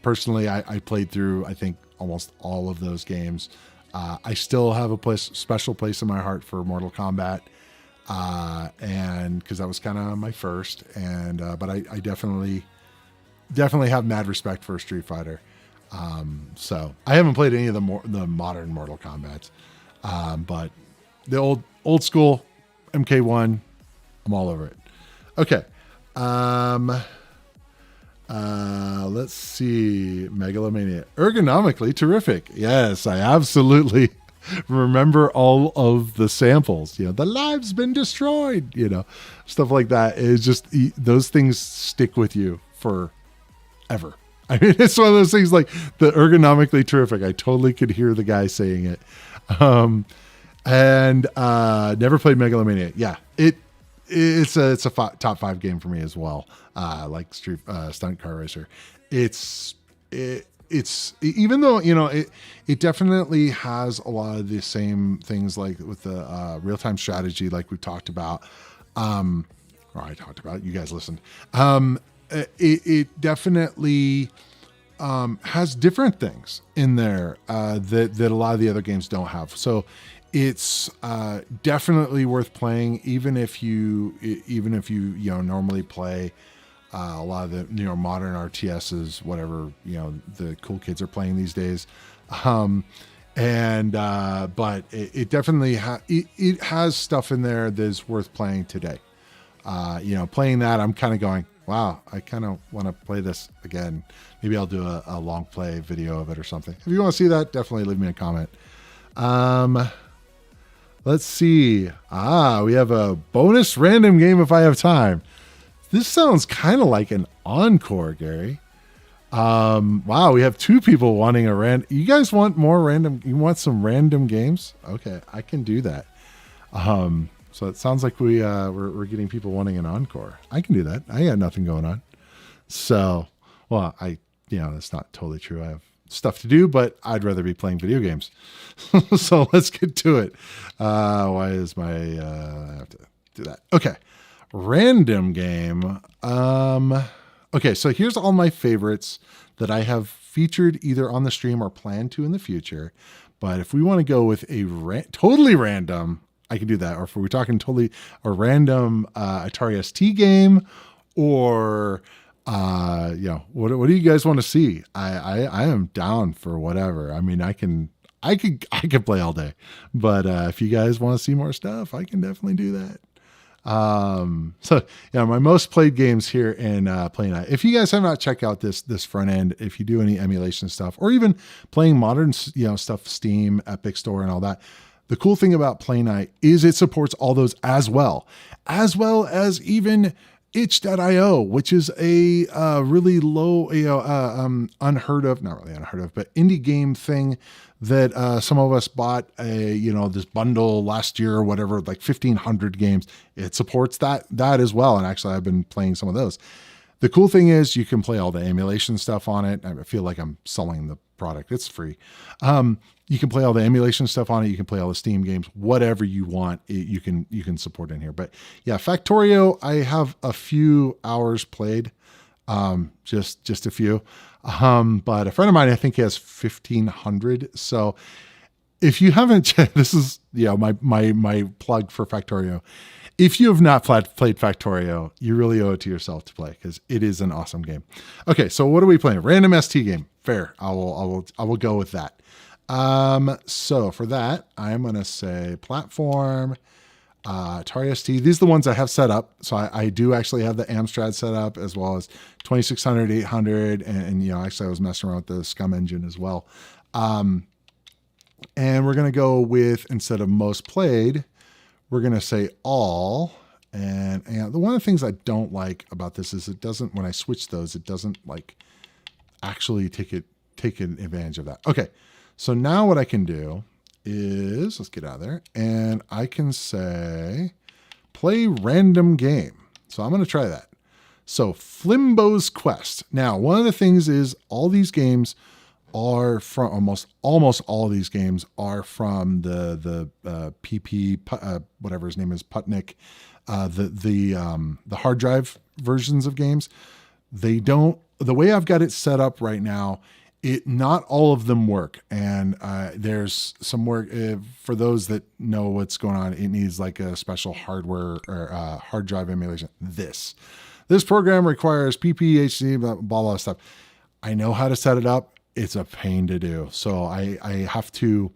Speaker 1: Personally, I played through, I think, almost all of those games. I still have a special place in my heart for Mortal Kombat, and because that was kind of my first. And but I definitely have mad respect for Street Fighter. So I haven't played any of the modern Mortal Kombats, but the old school MK1, I'm all over it. Okay. Let's see. Megalomania. Ergonomically terrific. Yes, I absolutely remember all of the samples. The live's been destroyed, stuff like that. It's just, those things stick with you forever. I mean, it's one of those things like the ergonomically terrific. I totally could hear the guy saying it. And never played Megalomania. Yeah, it's a top 5 game for me as well. Like Stunt Car Racer. It's even though it definitely has a lot of the same things like with the real-time strategy, like we talked about. Or I talked about. You guys listened. It definitely has different things in there that a lot of the other games don't have. So it's definitely worth playing, even if you normally play a lot of the modern RTSs, whatever the cool kids are playing these days. But it definitely it has stuff in there that's worth playing today. Playing that, I'm kind of going, wow, I kind of want to play this again. Maybe I'll do a long play video of it or something. If you want to see that, definitely leave me a comment. Let's see. We have a bonus random game if I have time. This sounds kind of like an encore, Gary. Wow, we have 2 people wanting a random. You guys want more random? You want some random games? Okay, I can do that. So it sounds like we're getting people wanting an encore. I can do that. I got nothing going on. So, well, that's not totally true. I have stuff to do, but I'd rather be playing video games. So let's get to it. Why is I have to do that. Okay. Random game. Okay. So here's all my favorites that I have featured either on the stream or plan to in the future. But if we want to go with a totally random, I can do that. Or if we're talking totally a random Atari ST game, or what do you guys want to see? I am down for whatever. I mean, I could play all day, but if you guys want to see more stuff, I can definitely do that. My most played games here in Play Night. If you guys have not checked out this front end, if you do any emulation stuff or even playing modern stuff, Steam, Epic Store, and all that. The cool thing about Play Night is it supports all those as well as even itch.io, which is a really low, unheard of, not really unheard of, but indie game thing that some of us bought this bundle last year or whatever, like 1,500 games. It supports that as well. And actually I've been playing some of those. The cool thing is you can play all the emulation stuff on it. I feel like I'm selling the product. It's free. You can play all the emulation stuff on it. You can play all the Steam games, whatever you want. You can support in here. But yeah, Factorio, I have a few hours played, just a few. But a friend of mine, I think he has 1,500. So if you haven't, this is my plug for Factorio. If you have not played Factorio, you really owe it to yourself to play because it is an awesome game. Okay, so what are we playing? Random ST game. Fair. I will go with that. So for that, I'm gonna say platform, Atari ST. These are the ones I have set up. So I do actually have the Amstrad set up as well as 2600, 800, and actually I was messing around with the Scum engine as well. And we're gonna go with, instead of most played, we're going to say all. And one of the things I don't like about this is it doesn't, when I switch those, it doesn't like actually take advantage of that. Okay. So now what I can do is, let's get out of there, and I can say play random game. So I'm going to try that. So Flimbo's Quest. Now, one of the things is all these games are from almost all these games are from the PP whatever his name is, Putnick, the hard drive versions of games. They don't, the way I've got it set up right now, not all of them work, and there's some work for those that know what's going on. It needs like a special hardware or hard drive emulation. This program requires PPHC, blah blah stuff. I know how to set it up. It's a pain to do. So I have to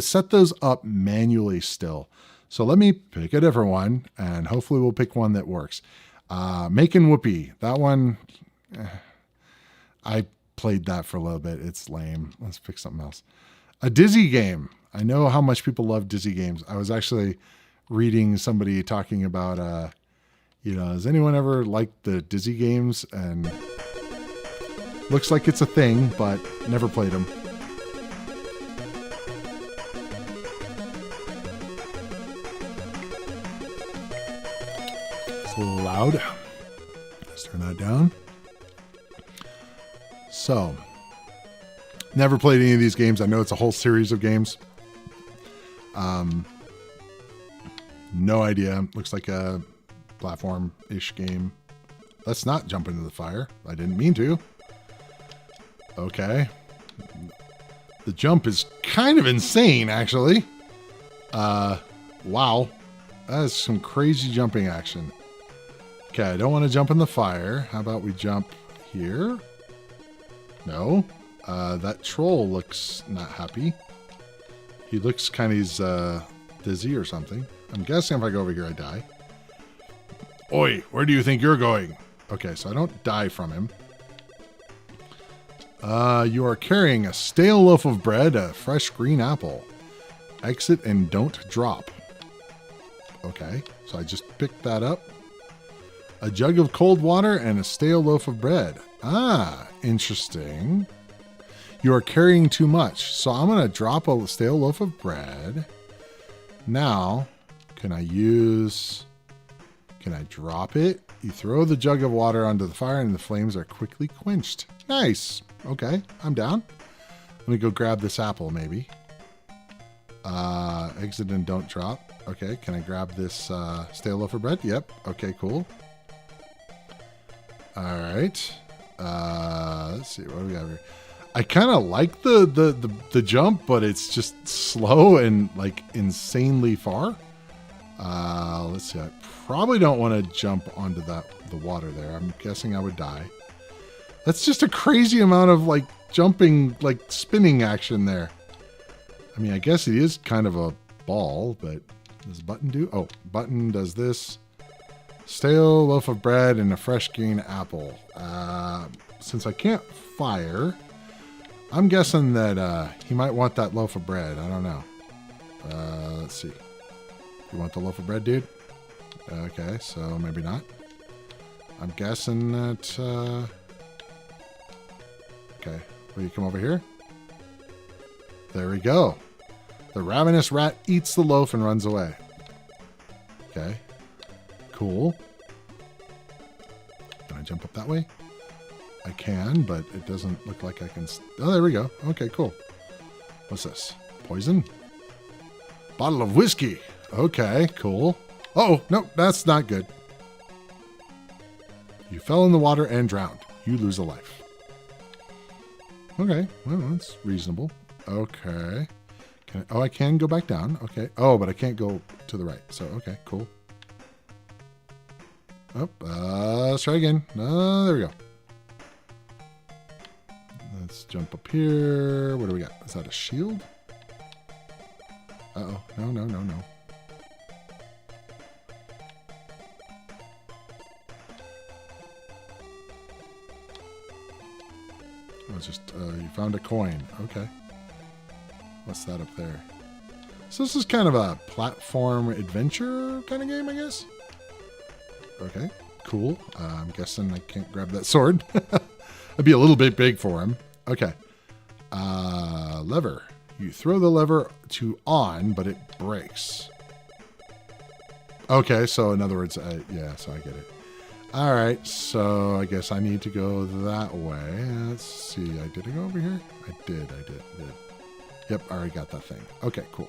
Speaker 1: set those up manually still. So let me pick a different one, and hopefully we'll pick one that works. Making Whoopee. That one, I played that for a little bit. It's lame. Let's pick something else. A Dizzy game. I know how much people love Dizzy games. I was actually reading somebody talking about, has anyone ever liked the Dizzy games? And looks like it's a thing, but never played them. It's a little loud. Let's turn that down. So, never played any of these games. I know it's a whole series of games. No idea. Looks like a platform-ish game. Let's not jump into the fire. I didn't mean to. Okay. The jump is kind of insane, actually. Wow. That is some crazy jumping action. Okay, I don't want to jump in the fire. How about we jump here? No. That troll looks not happy. He looks kind of dizzy or something. I'm guessing if I go over here, I die. Oi, where do you think you're going? Okay, so I don't die from him. You are carrying a stale loaf of bread, a fresh green apple. Exit and don't drop. Okay, so I just picked that up. A jug of cold water and a stale loaf of bread. Ah, interesting. You are carrying too much, so I'm going to drop a stale loaf of bread. Now, can I drop it? You throw the jug of water onto the fire and the flames are quickly quenched. Nice. Okay, I'm down. Let me go grab this apple, maybe. Exit and don't drop. Okay, can I grab this stale loaf of bread? Yep. Okay, cool. All right. Let's see, what do we got here? I kind of like the jump, but it's just slow and like insanely far. Let's see. I probably don't want to jump onto the water there. I'm guessing I would die. That's just a crazy amount of like jumping, like spinning action there. I mean, I guess it is kind of a ball, but does button do? Oh, button does this. Stale loaf of bread and a fresh green apple. Since I can't fire, I'm guessing that he might want that loaf of bread. I don't know. Let's see. You want the loaf of bread, dude? Okay, so maybe not. I'm guessing that... Okay, will you come over here? There we go. The ravenous rat eats the loaf and runs away. Okay. Cool. Can I jump up that way? I can, but it doesn't look like I can... Oh, there we go. Okay, cool. What's this? Poison? Bottle of whiskey. Okay, cool. Oh, no, that's not good. You fell in the water and drowned. You lose a life. Okay, well, that's reasonable. Okay. I can go back down. Okay. Oh, but I can't go to the right. So, okay, cool. Oh, let's try again. There we go. Let's jump up here. What do we got? Is that a shield? Uh-oh. No. Oh, it's just, you found a coin. Okay. What's that up there? So this is kind of a platform adventure kind of game, I guess. Okay, cool. I'm guessing I can't grab that sword. It'd be a little bit big for him. Okay. Lever. You throw the lever to on, but it breaks. Okay, so in other words, yeah, so I get it. All right, so I guess I need to go that way. Let's see. Did I go over here? I did. Yep, I already got that thing. Okay, cool.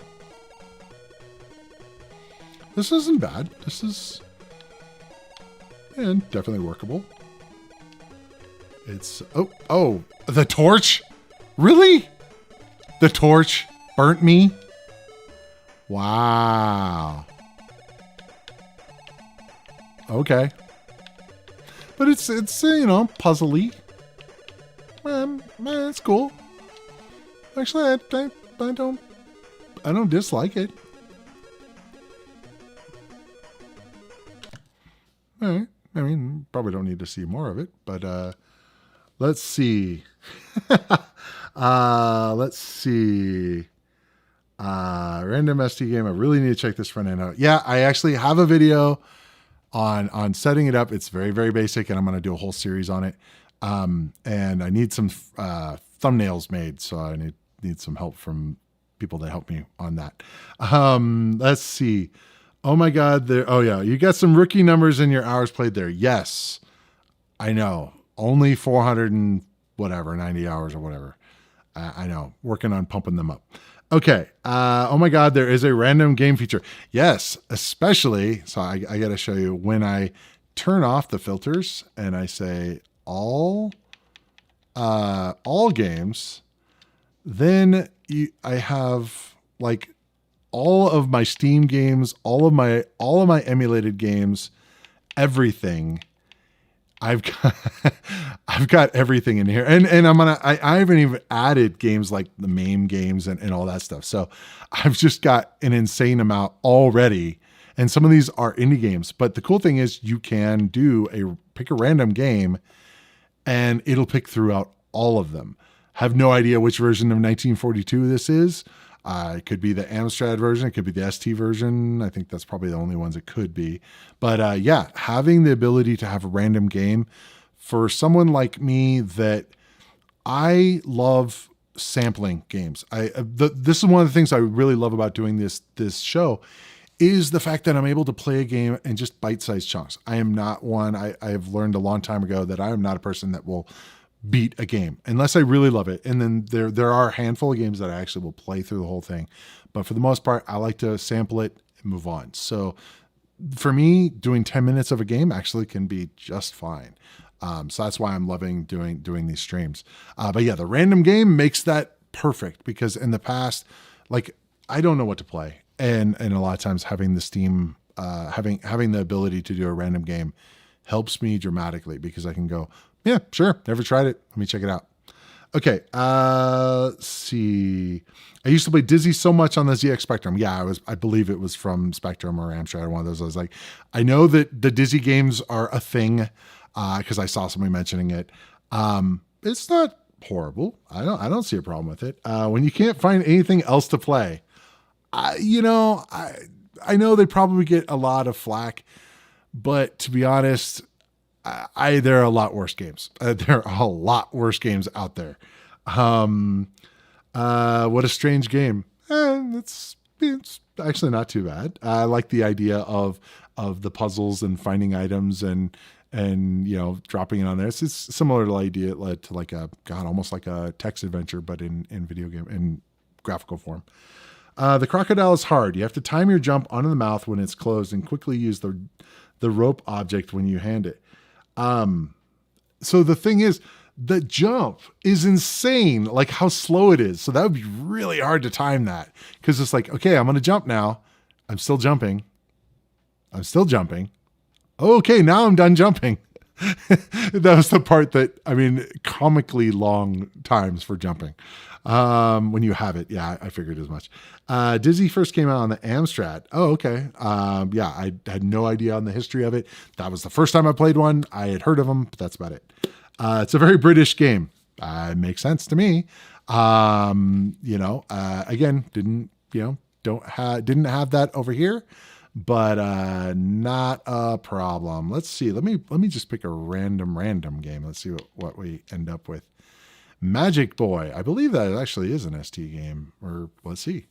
Speaker 1: This isn't bad. This is definitely workable. It's oh, the torch? Really? The torch burnt me? Wow. Okay. But it's puzzly. Man, it's cool. Actually, I don't dislike it. All right. I mean, probably don't need to see more of it, but let's see. Let's see. Random ST game. I really need to check this front end out. Yeah, I actually have a video on setting it up. It's very, very basic, and I'm going to do a whole series on it. And I need some thumbnails made, so I need some help from people to help me on that. Let's see. Oh my God. Oh yeah. You got some rookie numbers in your hours played there. Yes, I know. Only 400 and whatever, 90 hours or whatever. I know. Working on pumping them up. Okay. Oh my God. There is a random game feature. Yes. Especially. So I got to show you when I turn off the filters and I say all games, then I have like all of my Steam games, all of my emulated games, everything. I've got everything in here, and I haven't even added games like the MAME games and all that stuff. So I've just got an insane amount already, and some of these are indie games. But the cool thing is you can pick a random game, and it'll pick throughout all of them. Have no idea which version of 1942 this is. It could be the Amstrad version. It could be the ST version. I think that's probably the only ones it could be. But yeah, having the ability to have a random game for someone like me that I love sampling games. This is one of the things I really love about doing this show is the fact that I'm able to play a game in just bite-sized chunks. I am not one. I have learned a long time ago that I am not a person that will beat a game unless I really love it. And then there are a handful of games that I actually will play through the whole thing. But for the most part, I like to sample it and move on. So for me, doing 10 minutes of a game actually can be just fine. So that's why I'm loving doing these streams. But yeah, the random game makes that perfect because in the past, like I don't know what to play. And a lot of times having the Steam, having the ability to do a random game helps me dramatically because I can go, yeah, sure. Never tried it. Let me check it out. Okay. Let's see. I used to play Dizzy so much on the ZX Spectrum. Yeah, I believe it was from Spectrum or Amstrad, one of those. I was like, I know that the Dizzy games are a thing because I saw somebody mentioning it. It's not horrible. I don't see a problem with it. When you can't find anything else to play, I know they probably get a lot of flack, but to be honest, there are a lot worse games. There are a lot worse games out there. What a strange game. It's actually not too bad. I like the idea of the puzzles and finding items and dropping it on there. It's similar to the idea to like almost like a text adventure, but in video game in graphical form. The crocodile is hard. You have to time your jump onto the mouth when it's closed and quickly use the rope object when you hand it. So the thing is, the jump is insane, like how slow it is. So that would be really hard to time that, because it's like, okay, I'm going to jump now. I'm still jumping. I'm still jumping. Okay, now I'm done jumping. That was the part that, I mean, comically long times for jumping. When you have it. Yeah, I figured as much. Dizzy first came out on the Amstrad. Oh, okay. Yeah, I had no idea on the history of it. That was the first time I played one. I had heard of them, but that's about it. It's a very British game. It makes sense to me. Again, didn't have that over here, but not a problem. Let's see. Let me just pick a random game. Let's see what we end up with. Magic Boy. I believe that it actually is an ST game, or let's see.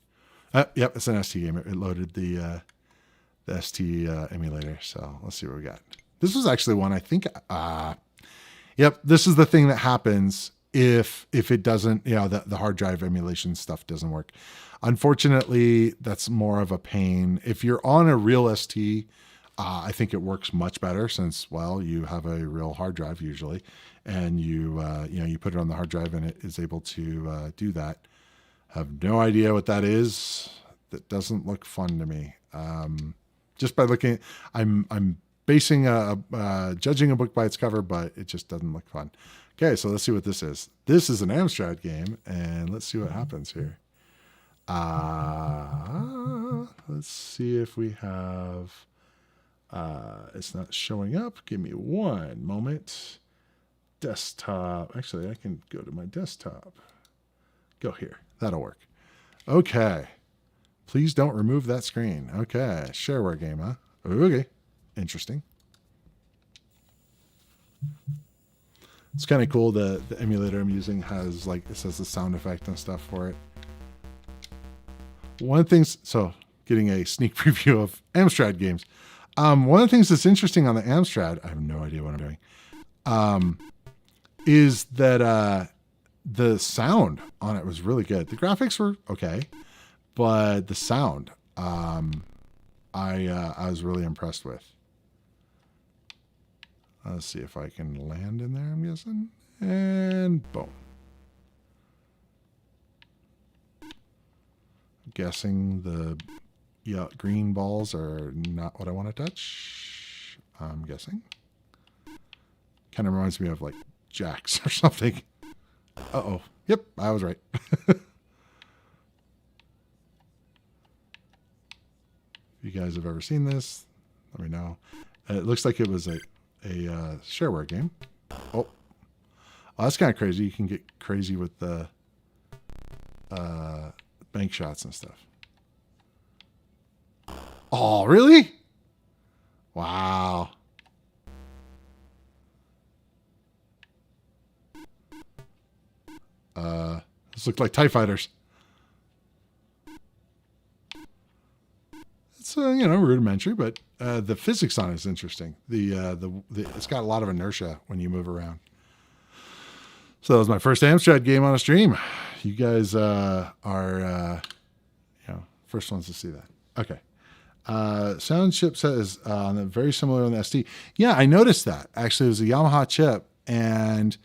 Speaker 1: Yep, it's an ST game. It loaded the ST emulator. So let's see what we got. This was actually one I think. Yep, this is the thing that happens if it doesn't, the hard drive emulation stuff doesn't work. Unfortunately, that's more of a pain. If you're on a real ST, I think it works much better since, well, you have a real hard drive usually, and you put it on the hard drive and it is able to do that. Have no idea what that is. That doesn't look fun to me. Just by looking, I'm basing judging a book by its cover, but it just doesn't look fun. Okay, so let's see what this is. This is an Amstrad game, and let's see what happens here. Let's see if we have. It's not showing up. Give me one moment. Desktop. Actually, I can go to my desktop. Go here. That'll work. Okay. Please don't remove that screen. Okay. Shareware game, huh? Okay. Interesting. It's kind of cool. The emulator I'm using has, like, it says the sound effect and stuff for it. One of the things, so getting a sneak preview of Amstrad games. One of the things that's interesting on the Amstrad, I have no idea what I'm doing, is that the sound on it was really good. The graphics were okay, but the sound, I was really impressed with. Let's see if I can land in there, I'm guessing. And boom. I'm guessing the green balls are not what I want to touch. I'm guessing. Kind of reminds me of like jacks or something. Uh-oh. Yep, I was right. If you guys have ever seen this, let me know. It looks like it was a shareware game. Oh, that's kind of crazy. You can get crazy with the bank shots and stuff. Oh, really? Wow. This looked like TIE fighters. It's rudimentary, but the physics on it is interesting. It's got a lot of inertia when you move around. So that was my first Amstrad game on a stream. You guys are first ones to see that. Okay. Sound chip says very similar on the ST. Yeah, I noticed that. Actually, it was a Yamaha chip, and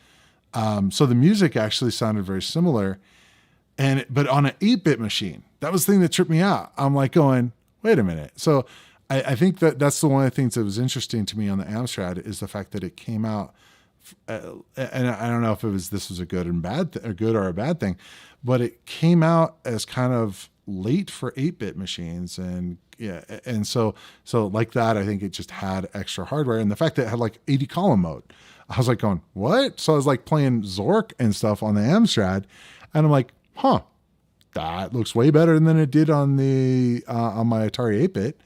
Speaker 1: so the music actually sounded very similar. But on an 8-bit machine, that was the thing that tripped me out. I'm like going, wait a minute. So I think that's the one of the things that was interesting to me on the Amstrad is the fact that it came out, and I don't know if this was a good or a bad thing, but it came out as kind of late for 8-bit machines, and so like that, I think it just had extra hardware, and the fact that it had like 80 column mode, I was like going, what? So I was like playing Zork and stuff on the Amstrad, and I'm like, huh, that looks way better than it did on the on my Atari 8-bit.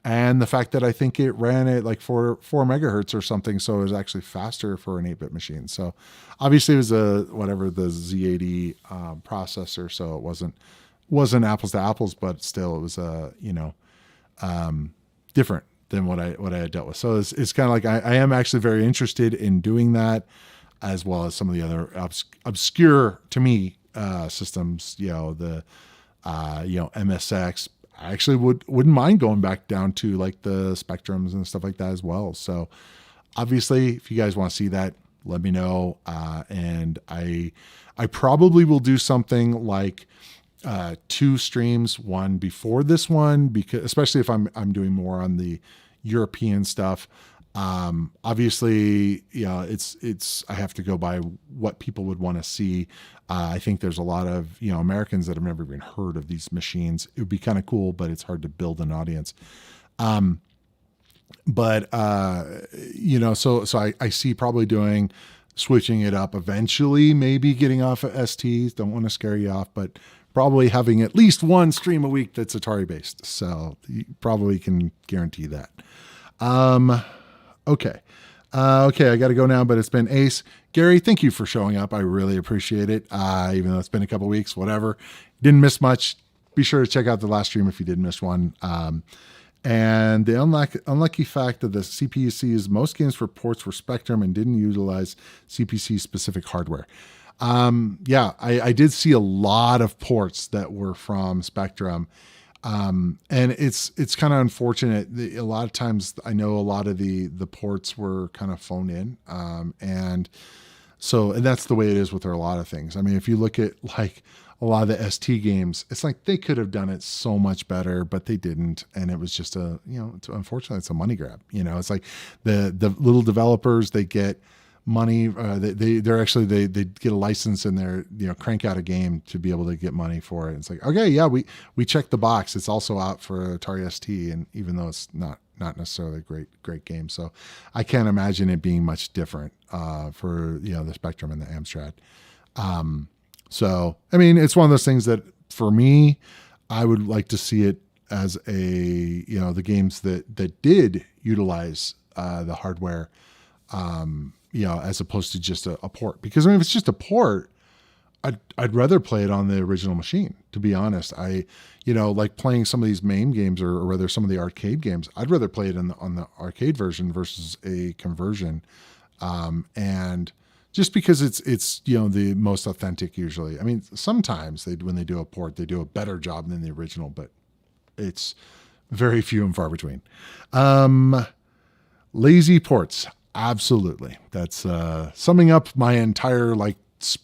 Speaker 1: And the fact that I think it ran at like 4 megahertz or something, so it was actually faster for an 8-bit machine. So obviously it was the Z80 processor, so it wasn't apples to apples, but still it was different than what I had dealt with. So it's kind of like I am actually very interested in doing that, as well as some of the other obscure to me systems. The MSX. I actually wouldn't mind going back down to like the Spectrums and stuff like that as well. So obviously, if you guys want to see that, let me know. And I probably will do something like 2 streams, one before this one, because especially if I'm doing more on the European stuff. Obviously, it's I have to go by what people would want to see. I think there's a lot of Americans that have never even heard of these machines. It would be kind of cool, but it's hard to build an audience. But so I see probably switching it up eventually, maybe getting off of STs. Don't want to scare you off, but probably having at least one stream a week that's Atari based. So you probably can guarantee that. Okay. Okay, I got to go now, but it's been ace. Gary, thank you for showing up. I really appreciate it. Even though it's been a couple weeks, whatever. Didn't miss much. Be sure to check out the last stream if you did miss one. And the unlucky fact that the CPC is most games for ports were Spectrum and didn't utilize CPC specific hardware. I did see a lot of ports that were from Spectrum. And it's kind of unfortunate. A lot of times I know a lot of the ports were kind of phoned in. And that's the way it is with a lot of things. I mean, if you look at like a lot of the ST games, it's like they could have done it so much better, but they didn't. And it was just unfortunately it's a money grab. It's like the little developers, they get money. They get a license and they're crank out a game to be able to get money for it. It's like, okay, yeah, we checked the box. It's also out for Atari ST, and even though it's not necessarily a great game, so I can't imagine it being much different for the Spectrum and the Amstrad. So I mean, it's one of those things that for me, I would like to see it as the games that did utilize the hardware. As opposed to just a port. Because I mean, if it's just a port, I'd rather play it on the original machine, to be honest. Like playing some of these MAME games or rather some of the arcade games, I'd rather play it on the arcade version versus a conversion. And just because it's the most authentic usually. I mean, sometimes when they do a port, they do a better job than the original, but it's very few and far between. Lazy ports. Absolutely. That's summing up my entire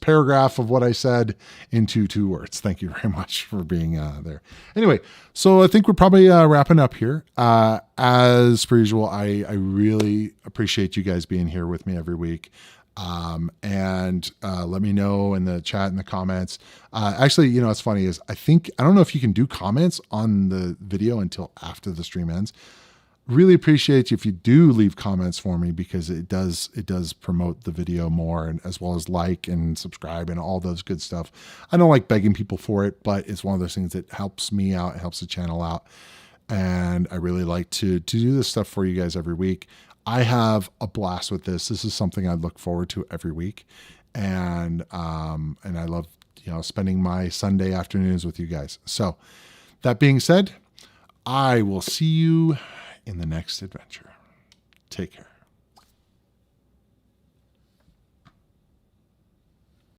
Speaker 1: paragraph of what I said into 2 words. Thank you very much for being there. Anyway, so I think we're probably wrapping up here. As per usual, I really appreciate you guys being here with me every week. And let me know in the chat and the comments. Actually, what's funny is I don't know if you can do comments on the video until after the stream ends. Really appreciate you if you do leave comments for me, because it does promote the video more, and as well as like and subscribe and all those good stuff. I don't like begging people for it, but it's one of those things that helps me out, it helps the channel out. And I really like to do this stuff for you guys every week. I have a blast with this. This is something I look forward to every week. And I love, spending my Sunday afternoons with you guys. So that being said, I will see you in the next adventure. Take care.